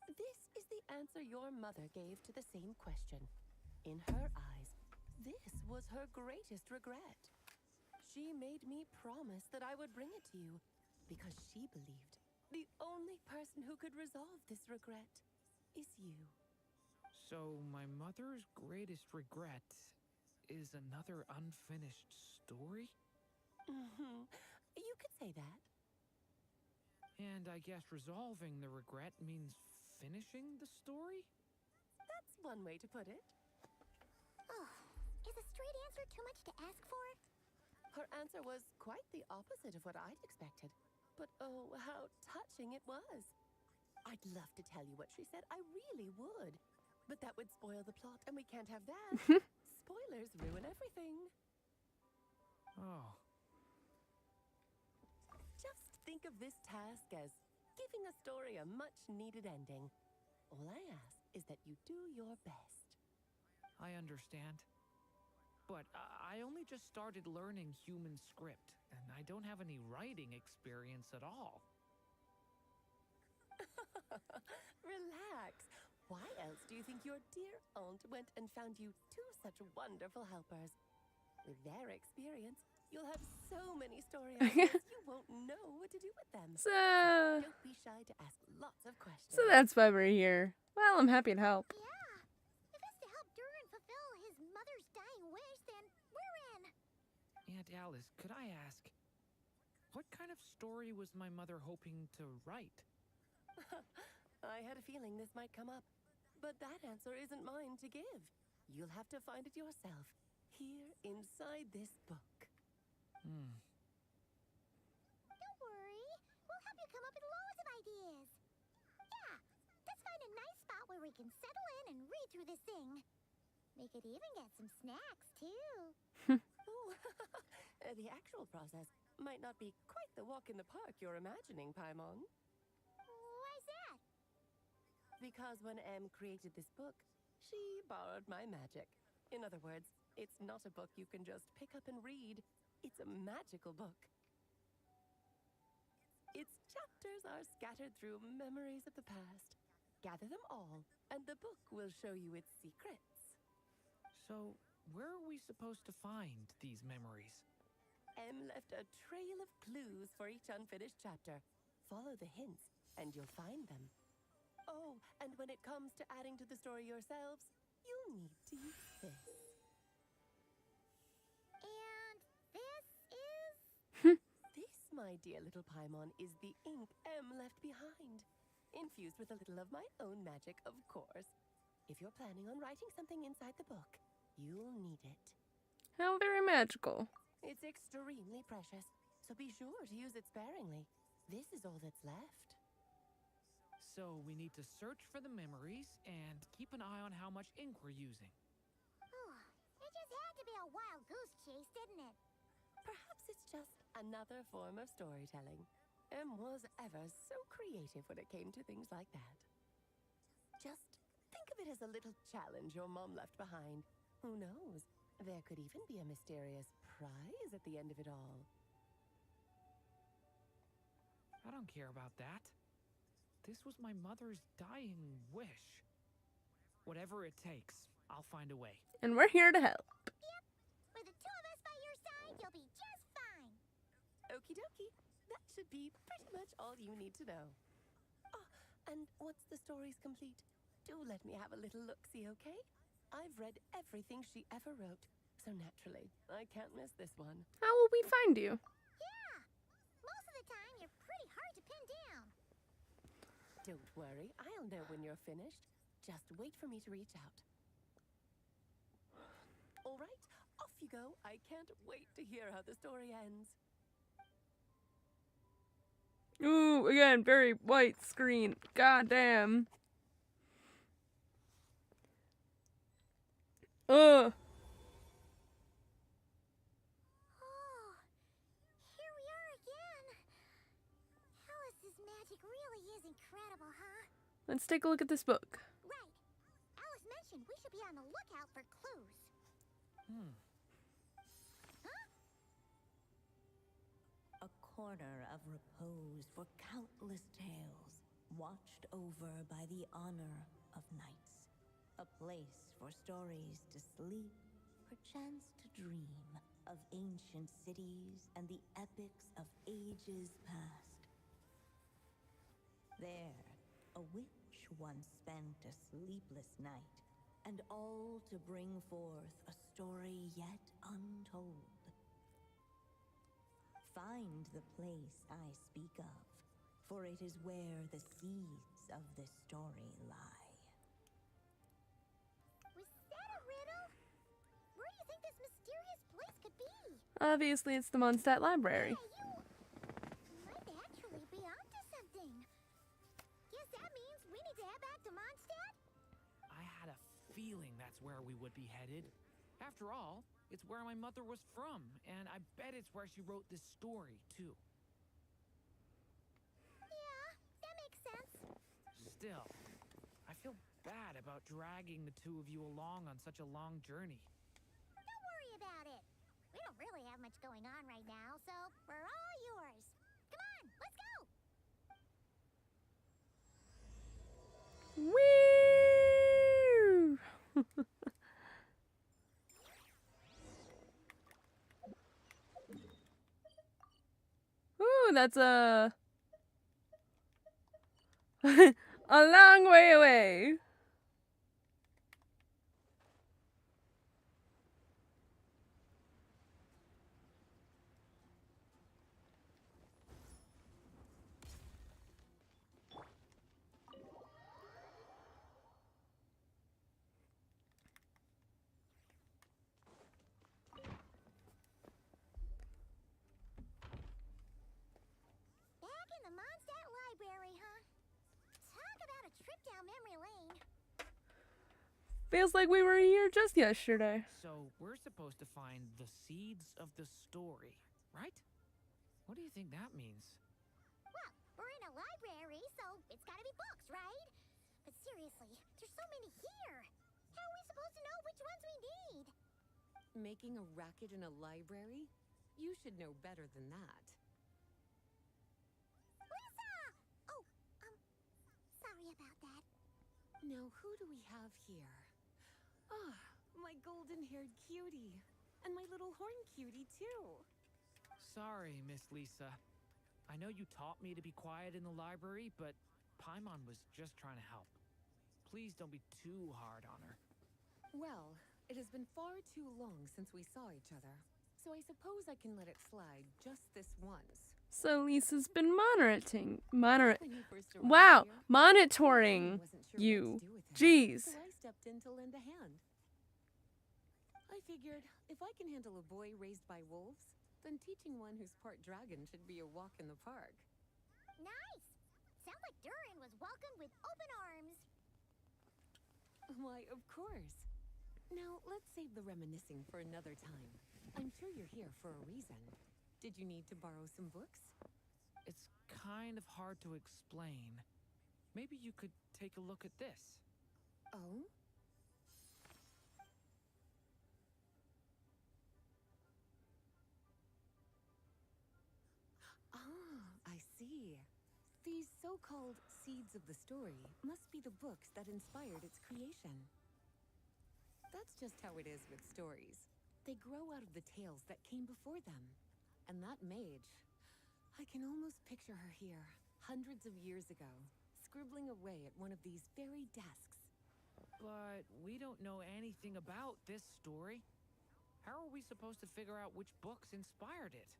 This is the answer your mother gave to the same question. In her eyes, this was her greatest regret. She made me promise that I would bring it to you because she believed the only person who could resolve this regret is you. So my mother's greatest regret is another unfinished story? You could say that. And I guess resolving the regret means finishing the story? That's one way to put it. Oh, is a straight answer too much to ask for? Her answer was quite the opposite of what I'd expected. But oh, how touching it was. I'd love to tell you what she said, I really would. But that would spoil the plot, and we can't have that. Spoilers ruin everything. Oh. Just think of this task as giving a story a much-needed ending. All I ask is that you do your best. I understand. But I only just started learning human script, and I don't have any writing experience at all. Relax. Why else do you think your dear aunt went and found you two such wonderful helpers? With their experience, you'll have so many story ideas you won't know what to do with them. So don't be shy to ask lots of questions. So that's why we're here. Well, I'm happy to help. Yeah. If it's to help Durin fulfill his mother's dying wish, then we're in. Aunt Alice, could I ask, what kind of story was my mother hoping to write? I had a feeling this might come up, but that answer isn't mine to give. You'll have to find it yourself, here inside this book. Don't worry. We'll help you come up with loads of ideas. Yeah, let's find a nice spot where we can settle in and read through this thing. We could even get some snacks, too. The actual process might not be quite the walk in the park you're imagining, Paimon. Why's that? Because when Em created this book, she borrowed my magic. In other words, it's not a book you can just pick up and read. It's a magical book. Its chapters are scattered through memories of the past. Gather them all, and the book will show you its secrets. So, where are we supposed to find these memories? Em left a trail of clues for each unfinished chapter. Follow the hints, and you'll find them. Oh, and when it comes to adding to the story yourselves, you'll need to use this. And this is... This, my dear little Paimon, is the ink Em left behind. Infused with a little of my own magic, of course. If you're planning on writing something inside the book, you'll need it. How very magical. It's extremely precious, so be sure to use it sparingly. This is all that's left. So we need to search for the memories and keep an eye on how much ink we're using. It just had to be a wild goose chase, didn't it? Perhaps it's just another form of storytelling. Em was ever so creative when it came to things like that. Just think of it as a little challenge your mom left behind. Who knows? There could even be a mysterious prize at the end of it all. I don't care about that. This was my mother's dying wish. Whatever it takes, I'll find a way. And we're here to help. Yep. With the two of us by your side, you'll be just fine. Okie dokie. That should be pretty much all you need to know. Oh, and once the story's complete, do let me have a little look-see, okay? I've read everything she ever wrote, so naturally, I can't miss this one. How will we find you? Yeah. Most of the time, you're pretty hard to pin down. Don't worry, I'll know when you're finished. Just wait for me to reach out. All right, off you go. I can't wait to hear how the story ends. Ooh, again, very white screen. Goddamn. Ugh. is incredible, huh? Let's take a look at this book. Right. Alice mentioned we should be on the lookout for clues. A corner of repose for countless tales, watched over by the honor of knights. A place for stories to sleep, perchance to dream of ancient cities and the epics of ages past. There, a witch once spent a sleepless night, and all to bring forth a story yet untold. Find the place I speak of, for it is where the seeds of this story lie. Was that a riddle? Where do you think this mysterious place could be? Obviously, it's the Mondstadt Library. You might actually be onto something. Guess that means we need to head back to Mondstadt? I had a feeling that's where we would be headed. After all, it's where my mother was from, and I bet it's where she wrote this story, too. Yeah, that makes sense. Still, I feel bad about dragging the two of you along on such a long journey. Don't worry about it. We don't really have much going on right now, so we're all yours. Come on, let's go! Woo! Ooh, that's a a long way away. Back in the Mondstadt Library, huh? Talk about a trip down memory lane. Feels like we were here just yesterday. So, we're supposed to find the seeds of the story, right? What do you think that means? Well, we're in a library, so it's gotta be books, right? But seriously, there's so many here. How are we supposed to know which ones we need? Making a racket in a library? You should know better than that. Lisa! Oh, sorry about that. Now, who do we have here? Ah, my golden-haired cutie. And my little horn cutie, too. Sorry, Miss Lisa. I know you taught me to be quiet in the library, but Paimon was just trying to help. Please don't be too hard on her. Well, it has been far too long since we saw each other, so I suppose I can let it slide just this once. So Lisa's been monitoring. Wow, Monitoring you. Jeez. So I stepped in to lend a hand. I figured if I can handle a boy raised by wolves, then teaching one who's part dragon should be a walk in the park. Nice! Sounds like Durin was welcomed with open arms. Why, of course. Now, let's save the reminiscing for another time. I'm sure you're here for a reason. Did you need to borrow some books? It's kind of hard to explain. Maybe you could take a look at this. Oh? Ah, I see. These so-called seeds of the story must be the books that inspired its creation. That's just how it is with stories. They grow out of the tales that came before them. And that mage, I can almost picture her here, hundreds of years ago, scribbling away at one of these very desks. But we don't know anything about this story. How are we supposed to figure out which books inspired it?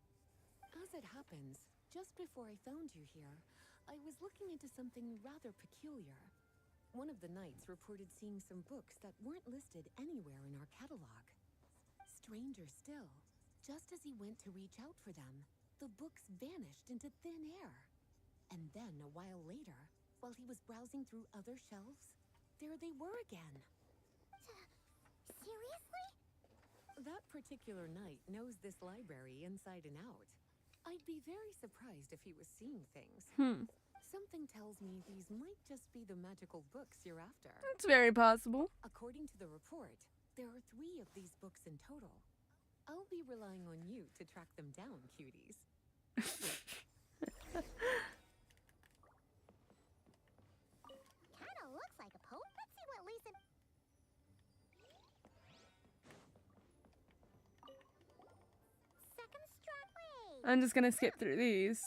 As it happens, just before I found you here, I was looking into something rather peculiar. One of the knights reported seeing some books that weren't listed anywhere in our catalog. Stranger still, just as he went to reach out for them, the books vanished into thin air. And then, a while later, while he was browsing through other shelves, there they were again. Seriously? That particular knight knows this library inside and out. I'd be very surprised if he was seeing things. Something tells me these might just be the magical books you're after. It's very possible. According to the report, there are 3 of these books in total. I'll be relying on you to track them down, cuties. Kinda looks like a poem. Let's see what Lisa... Second Stradway! I'm just gonna skip through these.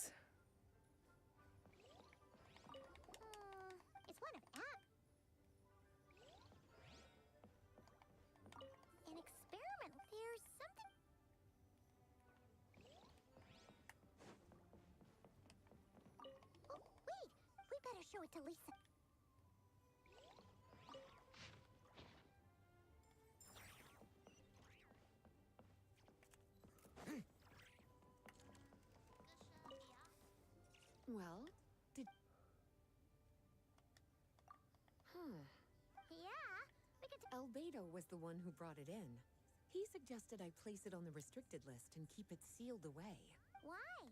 It's one of an experiment. There's something... Oh, wait! We better show it to Lisa. Well, did... Yeah, we could... Albedo was the one who brought it in. He suggested I place it on the restricted list and keep it sealed away. Why?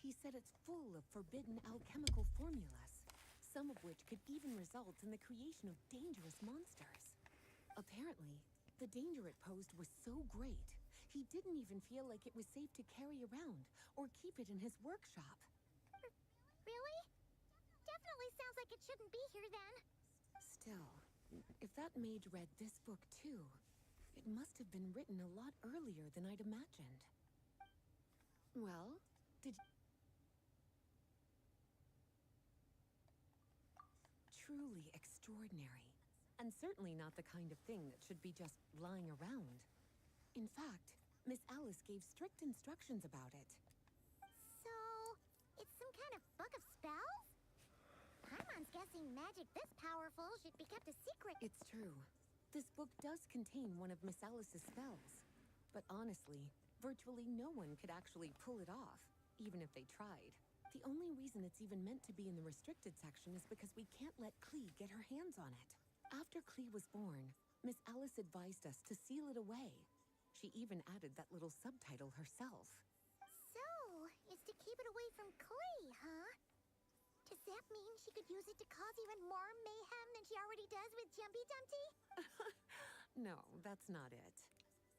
He said it's full of forbidden alchemical formulas, some of which could even result in the creation of dangerous monsters. Apparently, the danger it posed was so great, he didn't even feel like it was safe to carry around or keep it in his workshop. Really? Definitely sounds like it shouldn't be here then. Still, if that mage read this book too, it must have been written a lot earlier than I'd imagined. Well, did... Truly extraordinary, and certainly not the kind of thing that should be just lying around. In fact, Miss Alice gave strict instructions about it. So, it's some kind of book of spells? Paimon's guessing magic this powerful should be kept a secret. It's true. This book does contain one of Miss Alice's spells. But honestly, virtually no one could actually pull it off, even if they tried. The only reason it's even meant to be in the restricted section is because we can't let Klee get her hands on it. After Klee was born, Miss Alice advised us to seal it away. She even added that little subtitle herself. So, it's to keep it away from Klee, huh? Does that mean she could use it to cause even more mayhem than she already does with Jumpy Dumpty? No, that's not it.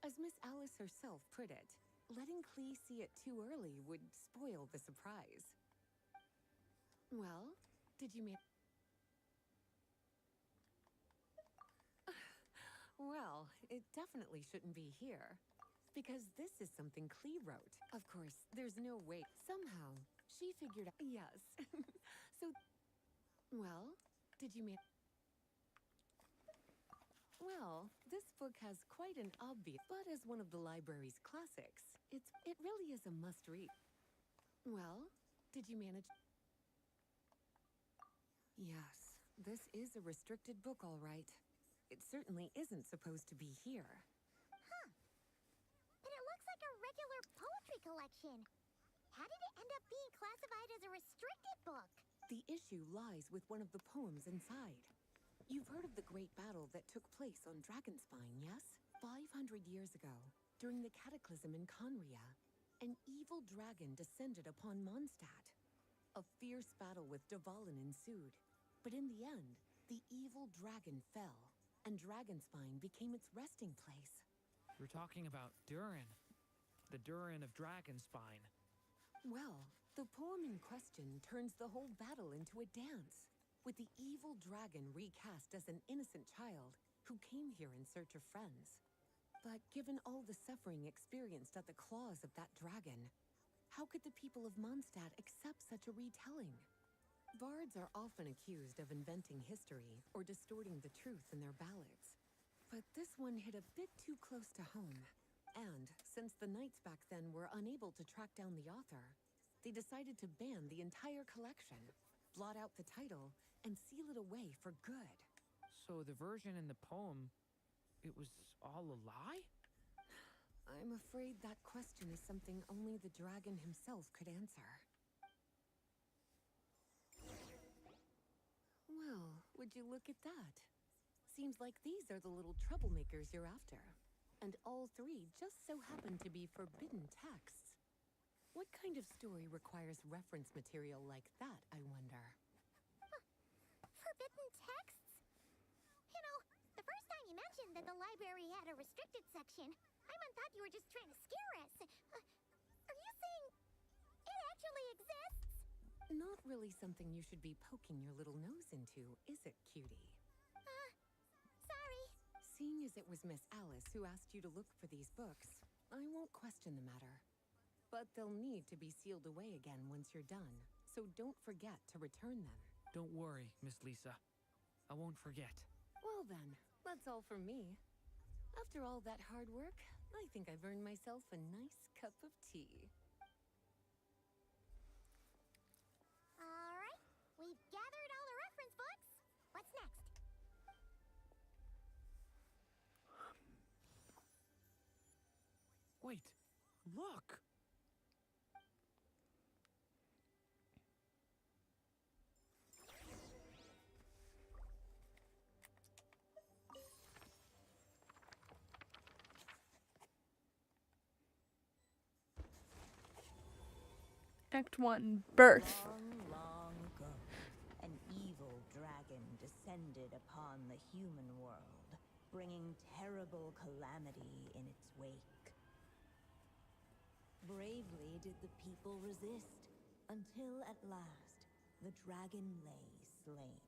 As Miss Alice herself put it, letting Klee see it too early would spoil the surprise. Well, did you make... Well, it definitely shouldn't be here. Because this is something Klee wrote. Of course, there's no way. Somehow, she figured out... Yes. So... Well, did you make... Well, this book has quite an obvious... But as one of the library's classics, it really is a must-read. Well, did you manage... Yes, this is a restricted book, all right. It certainly isn't supposed to be here. Huh. But it looks like a regular poetry collection. How did it end up being classified as a restricted book? The issue lies with one of the poems inside. You've heard of the great battle that took place on Dragonspine, yes? 500 years ago, during the Cataclysm in Conria, an evil dragon descended upon Mondstadt. A fierce battle with Dvalin ensued, but in the end, the evil dragon fell, and Dragonspine became its resting place. We're talking about Durin. The Durin of Dragonspine. Well, the poem in question turns the whole battle into a dance, with the evil dragon recast as an innocent child who came here in search of friends. But given all the suffering experienced at the claws of that dragon, how could the people of Mondstadt accept such a retelling? Bards are often accused of inventing history or distorting the truth in their ballads. But this one hit a bit too close to home. And since the knights back then were unable to track down the author, they decided to ban the entire collection, blot out the title, and seal it away for good. So the version in the poem, it was all a lie? I'm afraid that question is something only the dragon himself could answer. Well, would you look at that? Seems like these are the little troublemakers you're after. And all 3 just so happen to be forbidden texts. What kind of story requires reference material like that, I wonder? Forbidden texts? You know, the first time you mentioned that the library had a restricted section, Paimon thought you were just trying to scare us. Are you saying it actually exists? Not really something you should be poking your little nose into, is it, cutie? Sorry. Seeing as it was Miss Alice who asked you to look for these books, I won't question the matter. But they'll need to be sealed away again once you're done, so don't forget to return them. Don't worry, Miss Lisa. I won't forget. Well then, that's all from me. After all that hard work, I think I've earned myself a nice cup of tea. Alright, we've gathered all the reference books. What's next? Wait, look! Act 1, Birth. Long ago, an evil dragon descended upon the human world, bringing terrible calamity in its wake. Bravely did the people resist, until at last, the dragon lay slain.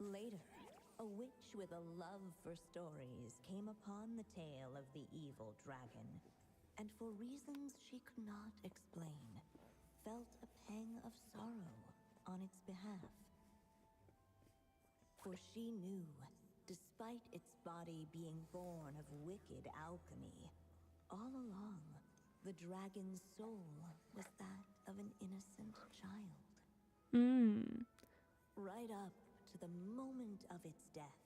Later, a witch with a love for stories came upon the tale of the evil dragon, and for reasons she could not explain, felt a pang of sorrow on its behalf. For she knew, despite its body being born of wicked alchemy, all along, the dragon's soul was that of an innocent child. Right up to the moment of its death,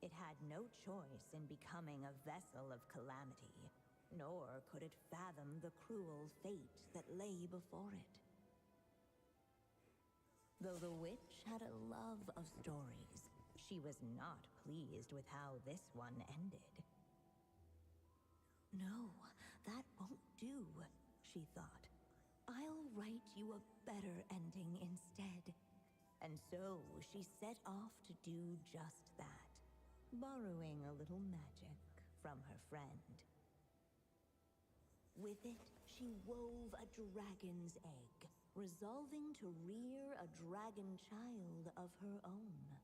it had no choice in becoming a vessel of calamity, nor could it fathom the cruel fate that lay before it. Though the witch had a love of stories, she was not pleased with how this one ended. No, that won't do, she thought. I'll write you a better ending instead. And so she set off to do just that, borrowing a little magic from her friend. With it, she wove a dragon's egg, resolving to rear a dragon child of her own.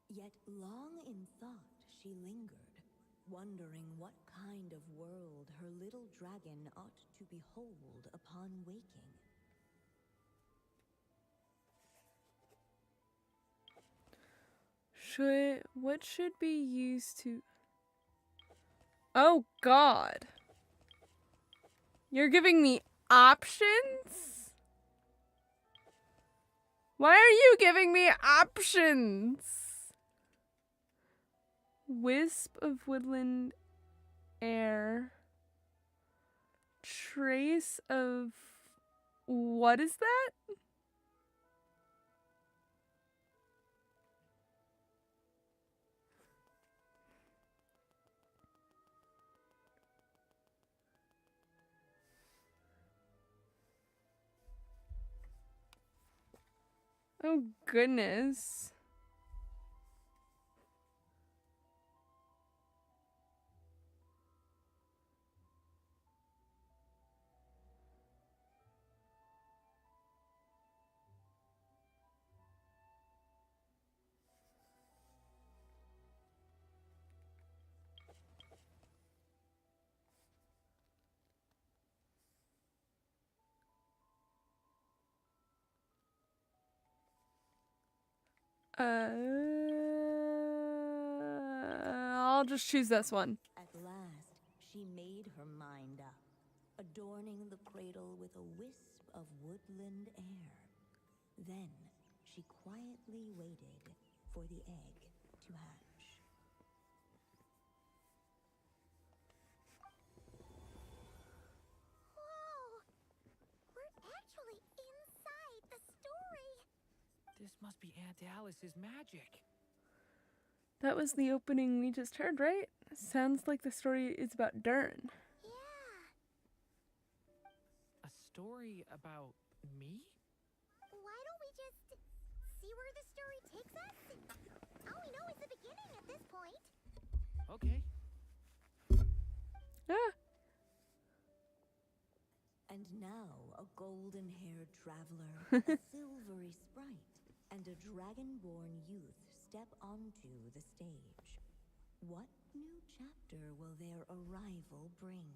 Yet long in thought she lingered, wondering what kind of world her little dragon ought to behold upon waking. What should be used to... Oh God. You're giving me options? Why are you giving me options? Wisp of woodland air. Trace of... What is that? Oh goodness. I'll just choose this one. At last, she made her mind up, adorning the cradle with a wisp of woodland air. Then, she quietly waited for the egg to hatch. Whoa! We're actually inside the story! This must be Aunt Alice's magic. That was the opening we just heard, right? Sounds like the story is about Durin. Yeah, story about me? Why don't we just see where the story takes us? All we know is the beginning at this point. Okay. Ah. And now a golden-haired traveler, a silvery sprite, and a dragon-born youth step onto the stage. What new chapter will their arrival bring?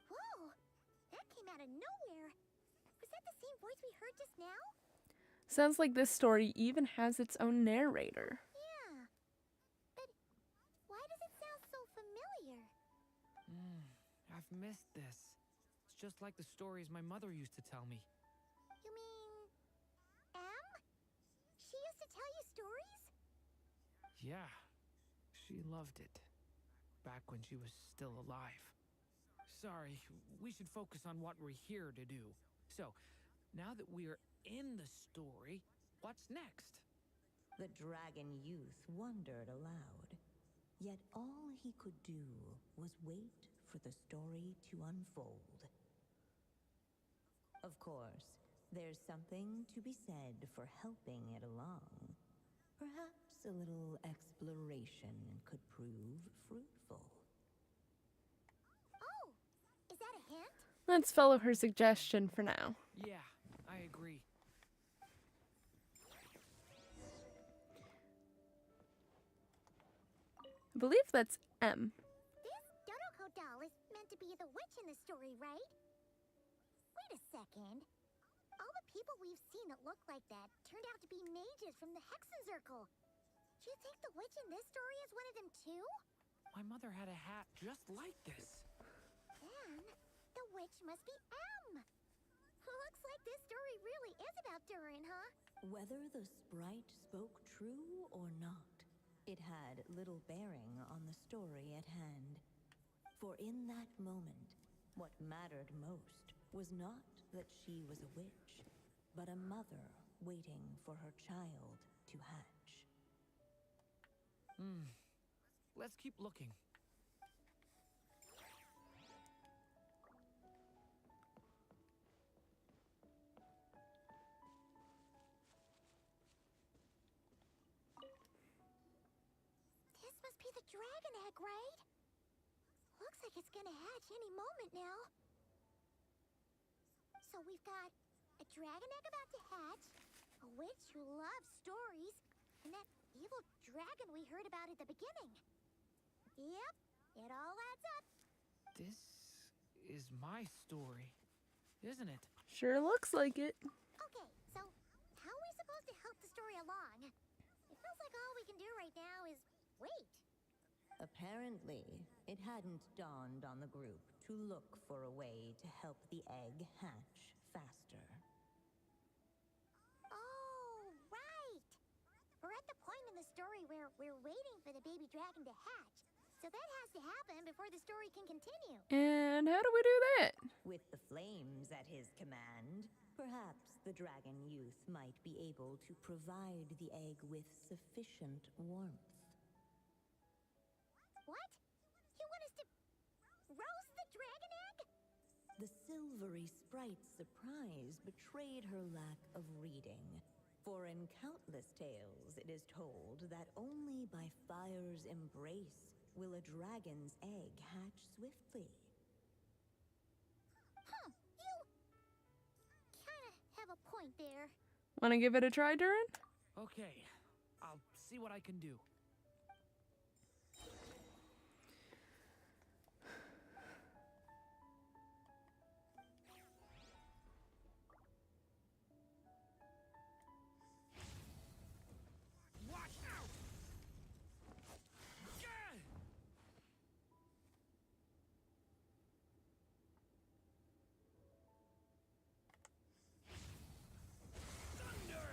Whoa! That came out of nowhere. Was that the same voice we heard just now? Sounds like this story even has its own narrator. Yeah. But why does it sound so familiar? I've missed this. It's just like the stories my mother used to tell me. You mean... Em? She used to tell you stories? Yeah, she loved it. Back when she was still alive. Sorry, we should focus on what we're here to do. So, now that we're in the story, what's next? The dragon youth wondered aloud. Yet all he could do was wait for the story to unfold. Of course, there's something to be said for helping it along. Perhaps a little exploration could prove fruitful. Oh, is that a hint? Let's follow her suggestion for now. Yeah, I agree. I believe that's M. This Dodoko doll is meant to be the witch in the story, right? Wait a second. All the people we've seen that look like that turned out to be mages from the Hexen Circle. Do you think the witch in this story is one of them too? My mother had a hat just like this. Then, the witch must be M. Looks like this story really is about Durin, huh? Whether the sprite spoke true or not, it had little bearing on the story at hand. For in that moment, what mattered most was not that she was a witch, but a mother waiting for her child to hatch. Let's keep looking. This must be the dragon egg, right? Looks like it's gonna hatch any moment now. So we've got a dragon egg about to hatch, a witch who loves stories, and that evil dragon we heard about at the beginning. Yep, it all adds up. This is my story, isn't it? Sure looks like it. Okay, so how are we supposed to help the story along? It feels like all we can do right now is wait. Apparently, it hadn't dawned on the group to look for a way to help the egg hatch faster. Oh, right! We're at the point in the story where we're waiting for the baby dragon to hatch. So that has to happen before the story can continue. And how do we do that? With the flames at his command, perhaps the dragon youth might be able to provide the egg with sufficient warmth. What? You want us to roast the dragon egg? The silvery sprite's surprise betrayed her lack of reading. For in countless tales, it is told that only by fire's embrace will a dragon's egg hatch swiftly. Huh, you kinda have a point there. Want to give it a try, Durin? Okay, I'll see what I can do. Watch out! Gah! Thunder!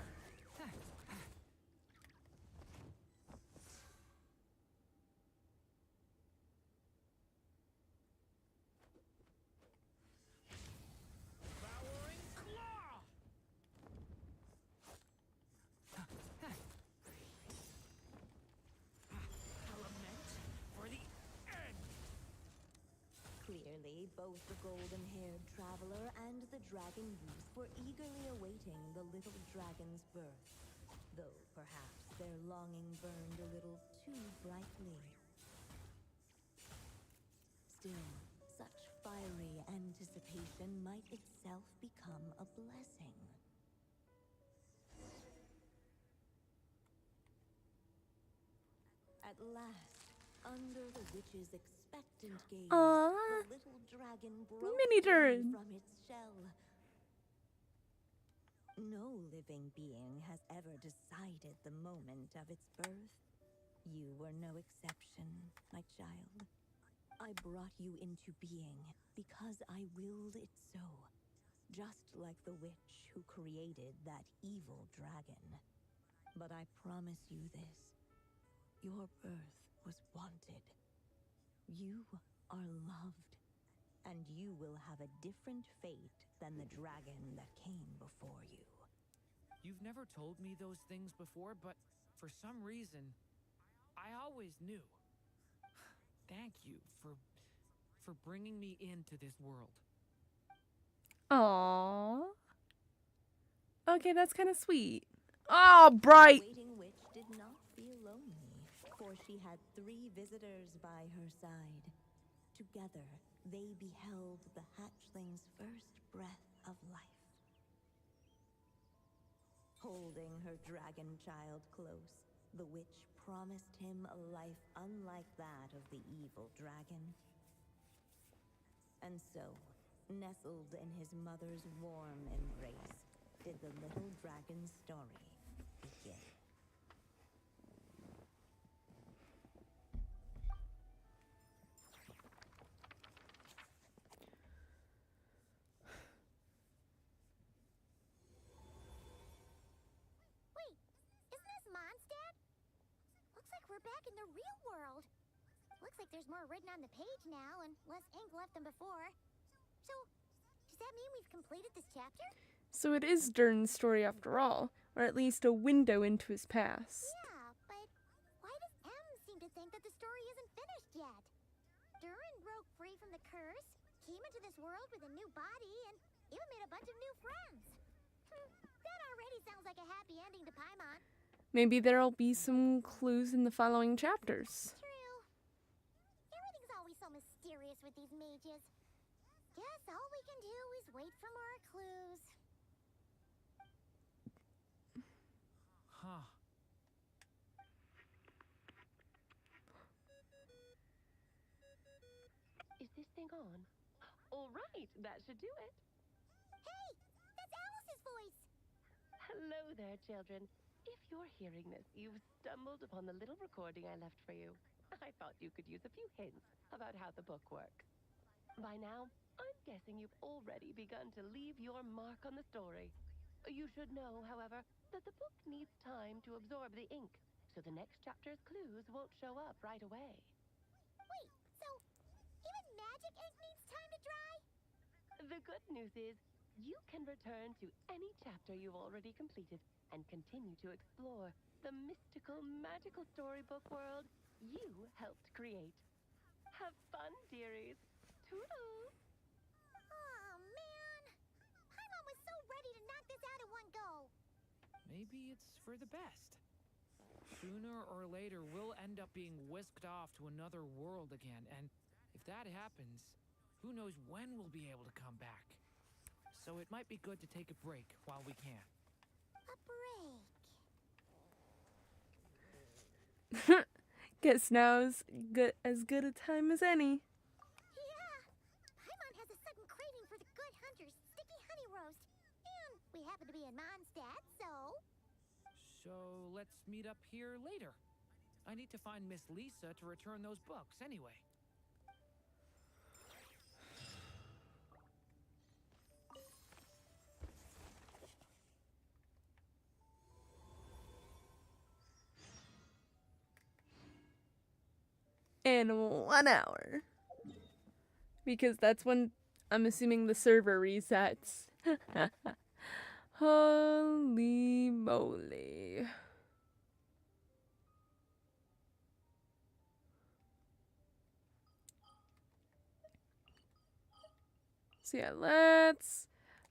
day, both the golden-haired traveler and the dragon youth were eagerly awaiting the little dragon's birth, though perhaps their longing burned a little too brightly. Still, such fiery anticipation might itself become a blessing. At last, under the witch's expectant gaze, the little dragon broke Mini free Durin. from its shell. No living being has ever decided the moment of its birth. You were no exception, my child. I brought you into being because I willed it so, just like the witch who created that evil dragon. But I promise you this. Your birth was wanted. You are loved, and you will have a different fate than the dragon that came before you. You've never told me those things before, but for some reason, I always knew. Thank you for bringing me into this world. Aww. Okay, that's kind of sweet. Oh, bright. The waiting witch did not feel lonely, for she had 3 visitors by her side. Together, they beheld the hatchling's first breath of life. Holding her dragon child close, the witch promised him a life unlike that of the evil dragon. And so, nestled in his mother's warm embrace, did the little dragon's story begin. Wait, isn't this Mondstadt? Looks like we're back in the real world. Looks like there's more written on the page now and less ink left than before. So, does that mean we've completed this chapter? So it is Durin's story after all, or at least a window into his past. Yeah, but why does M seem to think that the story isn't finished yet? Durin broke free from the curse, came into this world with a new body, and even made a bunch of new friends. That already sounds like a happy ending to Paimon. Maybe there'll be some clues in the following chapters. True. Everything's always so mysterious with these mages. Guess all we can do is wait for more clues. Huh. Is this thing on? All right, that should do it. Hey, that's Alice's voice. Hello there, children. If you're hearing this, you've stumbled upon the little recording I left for you. I thought you could use a few hints about how the book works. By now, I'm guessing you've already begun to leave your mark on the story. You should know, however, that the book needs time to absorb the ink, so the next chapter's clues won't show up right away. Wait, so even magic ink needs time to dry? The good news is, you can return to any chapter you've already completed and continue to explore the mystical, magical storybook world you helped create. Have fun, dearies. Toodles! Oh, man. Paimon was so ready to knock this out in one go. Maybe it's for the best. Sooner or later, we'll end up being whisked off to another world again, and if that happens, who knows when we'll be able to come back. So it might be good to take a break while we can. A break. Guess now's as good a time as any. Yeah. Paimon has a sudden craving for the good hunter's sticky honey roast. And we happen to be in Mondstadt, so... So let's meet up here later. I need to find Miss Lisa to return those books anyway. In 1 hour. Because that's when I'm assuming the server resets. Holy moly. So yeah, let's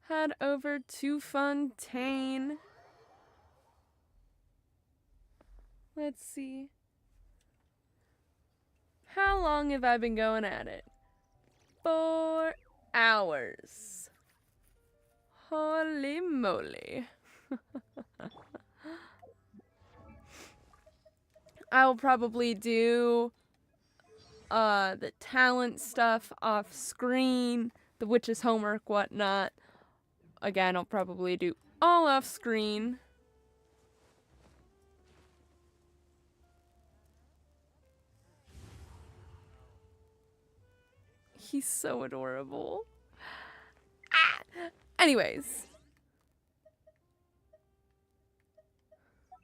head over to Fontaine. Let's see. How long have I been going at it? 4 hours. Holy moly. I will probably do the talent stuff off screen, the witch's homework, whatnot. Again, I'll probably do all off screen. He's so adorable. Anyways.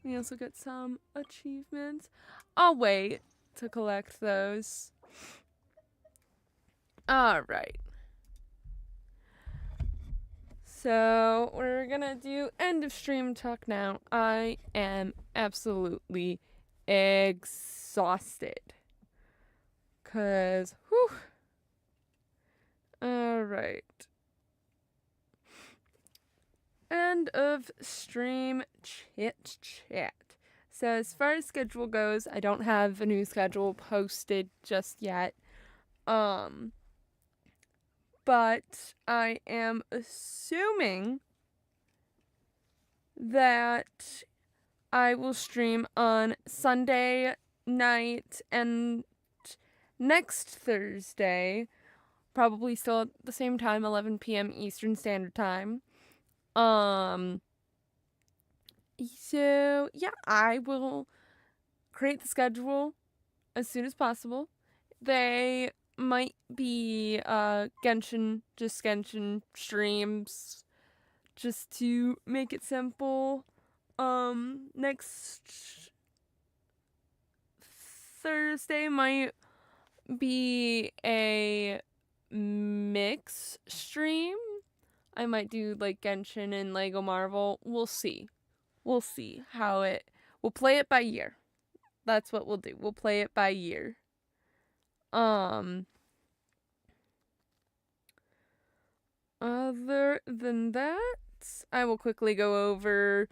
We also get some achievements. I'll wait to collect those. Alright. So, we're gonna do end of stream talk now. I am absolutely exhausted. 'Cause, whew. Alright. End of stream chit-chat. So as far as schedule goes, I don't have a new schedule posted just yet. But I am assuming that I will stream on Sunday night and next Thursday, probably still at the same time, 11 p.m. Eastern Standard Time. So yeah, I will create the schedule as soon as possible. They might be Genshin streams just to make it simple. Next Thursday might be a mix stream. I might do like Genshin and Lego Marvel. We'll see. We'll see how we'll play it by year. That's what we'll do. We'll play it by year. Other than that, I will quickly go over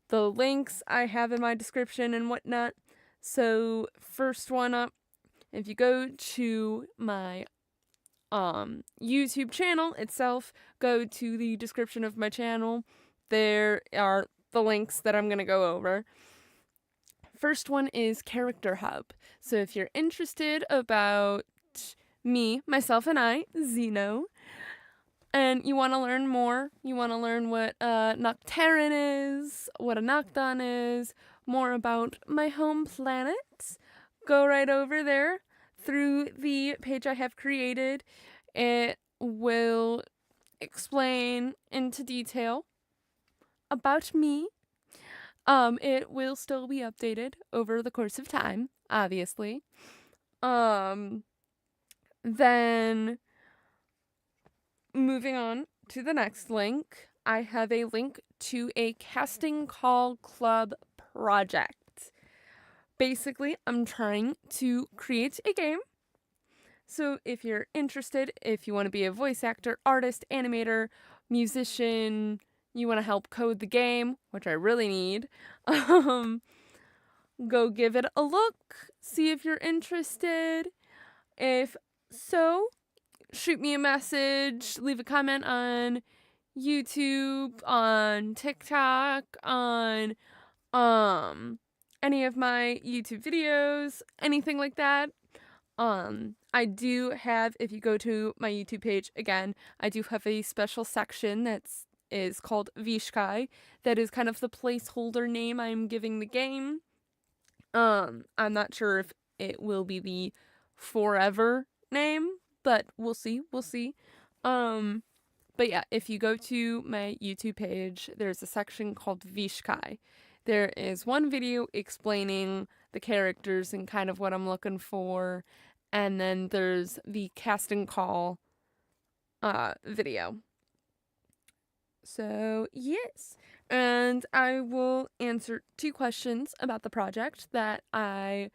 the links I have in my description and whatnot. So, first one up, if you go to my YouTube channel itself, go to the description of my channel. There are the links that I'm going to go over. First one is Character Hub. So if you're interested about me, myself, and I, Zeno, and you want to learn more, you want to learn what Nocterran is, what a Nocton is, more about my home planet, go right over there through the page I have created. It will explain into detail about me. It will still be updated over the course of time, obviously. Then moving on to the next link, I have a link to a casting call club project. Basically, I'm trying to create a game. So if you're interested, if you want to be a voice actor, artist, animator, musician, you want to help code the game, which I really need, go give it a look, see if you're interested. If so, shoot me a message, leave a comment on YouTube, on TikTok, on any of my YouTube videos, anything like that. I do have, if you go to my YouTube page, again, I do have a special section is called Vishkai. That is kind of the placeholder name I'm giving the game. I'm not sure if it will be the forever name, but we'll see. But yeah, if you go to my YouTube page, there's a section called Vishkai. There is one video explaining the characters and kind of what I'm looking for. And then there's the casting call video. So, yes. And I will answer 2 questions about the project that I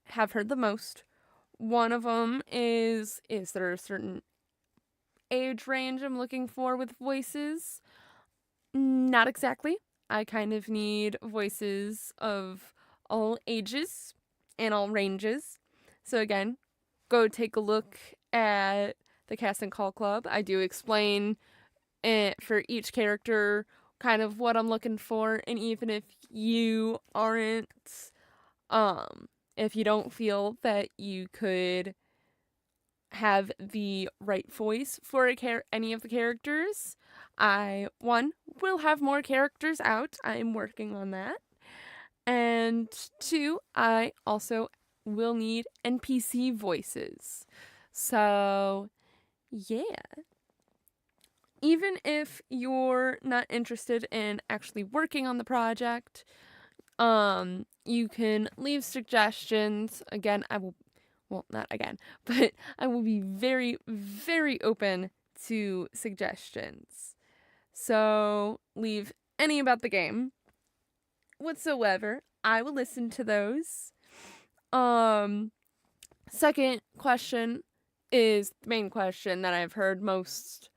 have heard the most. One of them is there a certain age range I'm looking for with voices? Not exactly. I kind of need voices of all ages and all ranges. So again, go take a look at the Cast and Call Club. I do explain it for each character kind of what I'm looking for, and even if you aren't if you don't feel that you could have the right voice for any of the characters, I will have more characters out. I'm working on that. And 2, I also will need NPC voices. So, yeah. Even if you're not interested in actually working on the project, you can leave suggestions. Again, not again, but I will be very, very open to suggestions. So leave any about the game whatsoever. I will listen to those. Second question is the main question that I've heard most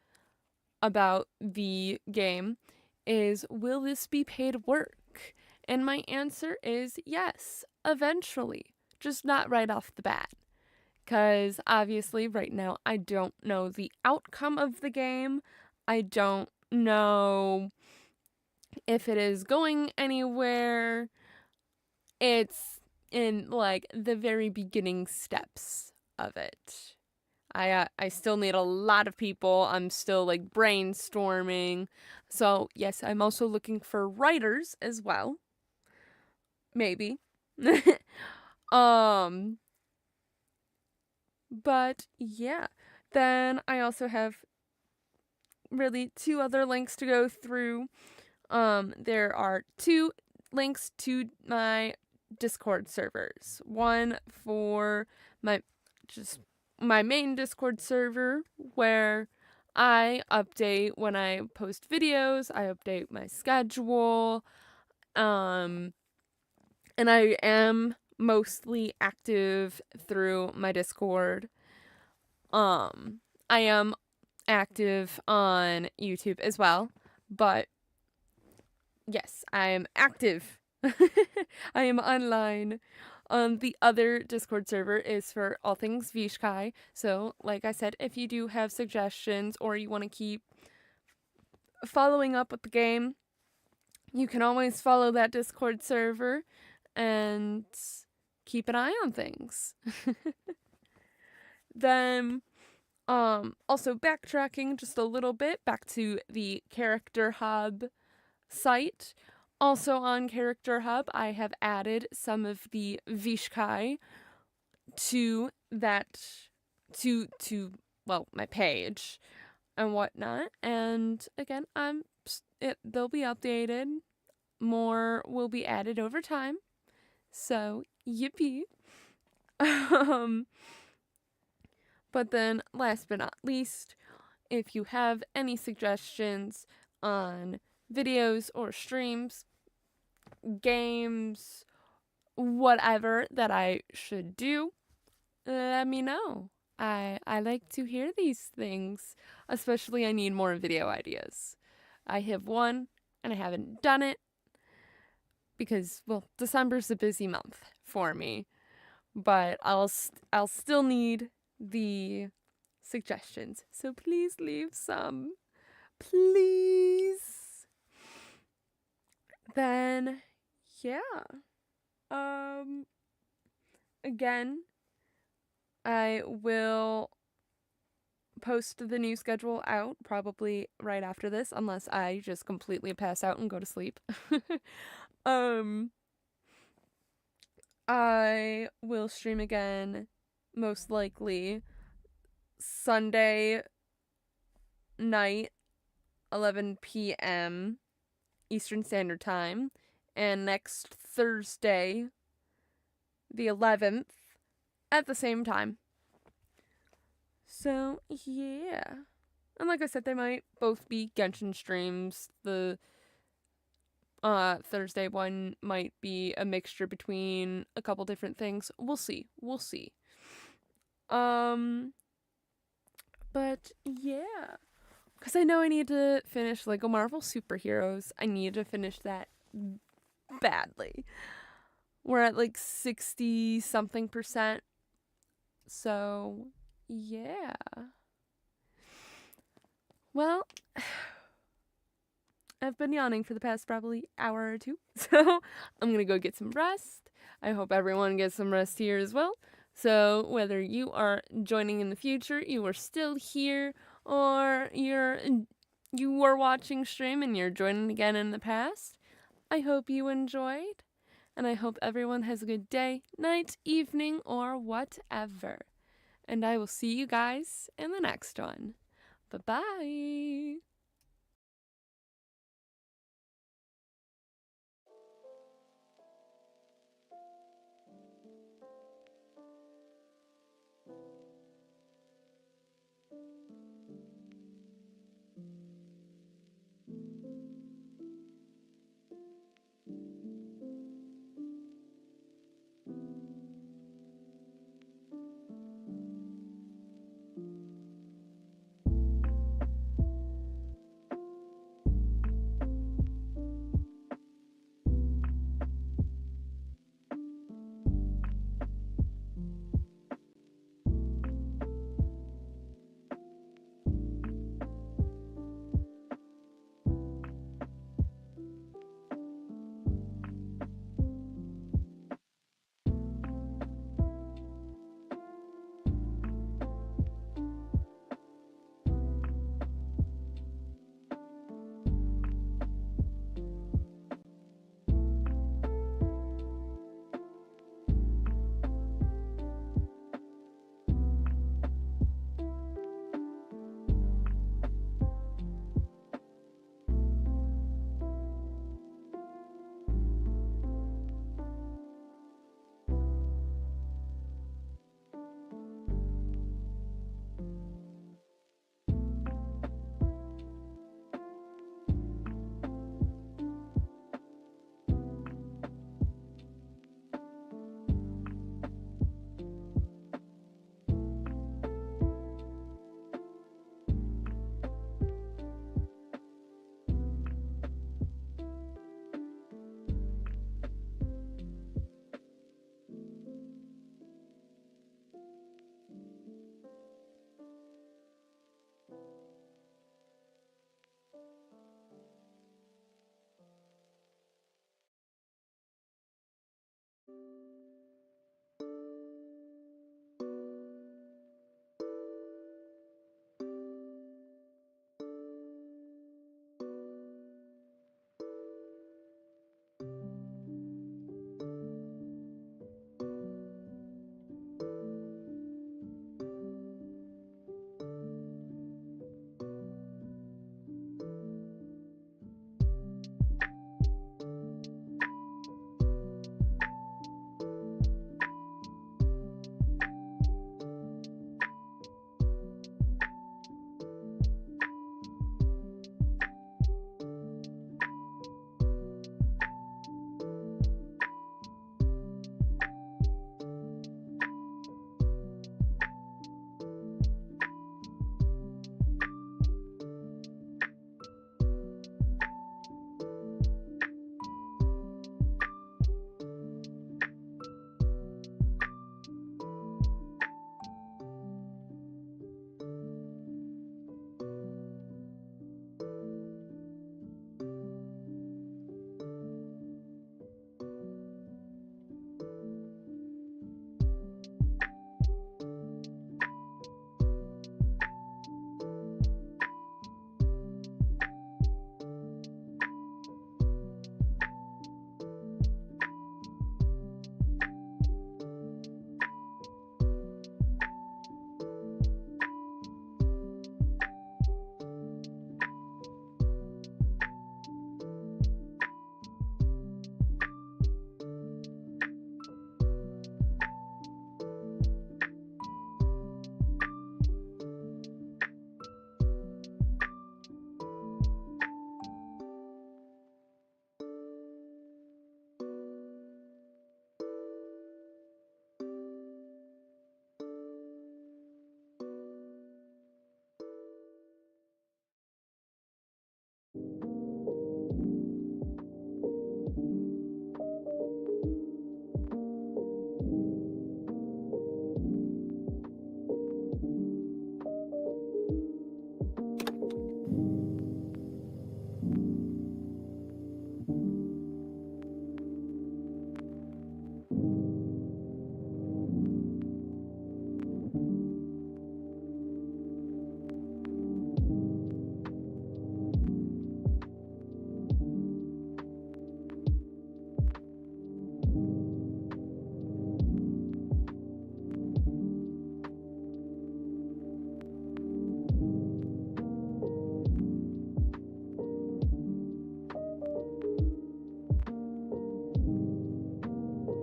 about the game is, will this be paid work? And my answer is yes, eventually, just not right off the bat. Because obviously right now I don't know the outcome of the game. I don't know if it is going anywhere. It's in like the very beginning steps of it. I still need a lot of people. I'm still like brainstorming. So yes, I'm also looking for writers as well. Maybe. But yeah. Then I also have really 2 other links to go through. There are 2 links to my Discord servers. One for my main Discord server, where I update when I post videos, I update my schedule, and I am mostly active through my Discord. I am active on YouTube as well, but yes, I am active. I am online. The other Discord server is for all things Vishkai. So, like I said, if you do have suggestions or you want to keep following up with the game, you can always follow that Discord server and keep an eye on things. Then, also backtracking just a little bit back to the Character Hub site. Also on Character Hub, I have added some of the Vishkai to my page and whatnot. And again, they'll be updated. More will be added over time. So, yippee. But then, last but not least, if you have any suggestions on videos or streams, games, whatever that I should do, let me know. I like to hear these things. Especially I need more video ideas. I have one and I haven't done it because, well, December's a busy month for me. But I'll still need the suggestions. So please leave some. Please. Then, yeah. Again, I will post the new schedule out probably right after this, unless I just completely pass out and go to sleep. I will stream again, most likely Sunday night, 11 p.m. Eastern Standard Time, and next Thursday, the 11th, at the same time. So, yeah. And like I said, they might both be Genshin streams. The Thursday one might be a mixture between a couple different things. We'll see. But yeah, because I know I need to finish Lego Marvel Superheroes. I need to finish that badly. We're at like 60 something %. So yeah. Well, I've been yawning for the past probably hour or two, so I'm gonna go get some rest. I hope everyone gets some rest here as well. So whether you are joining in the future, you are still here, or you were watching stream and you're joining again in the past, I hope you enjoyed, and I hope everyone has a good day, night, evening, or whatever. And I will see you guys in the next one. Bye-bye!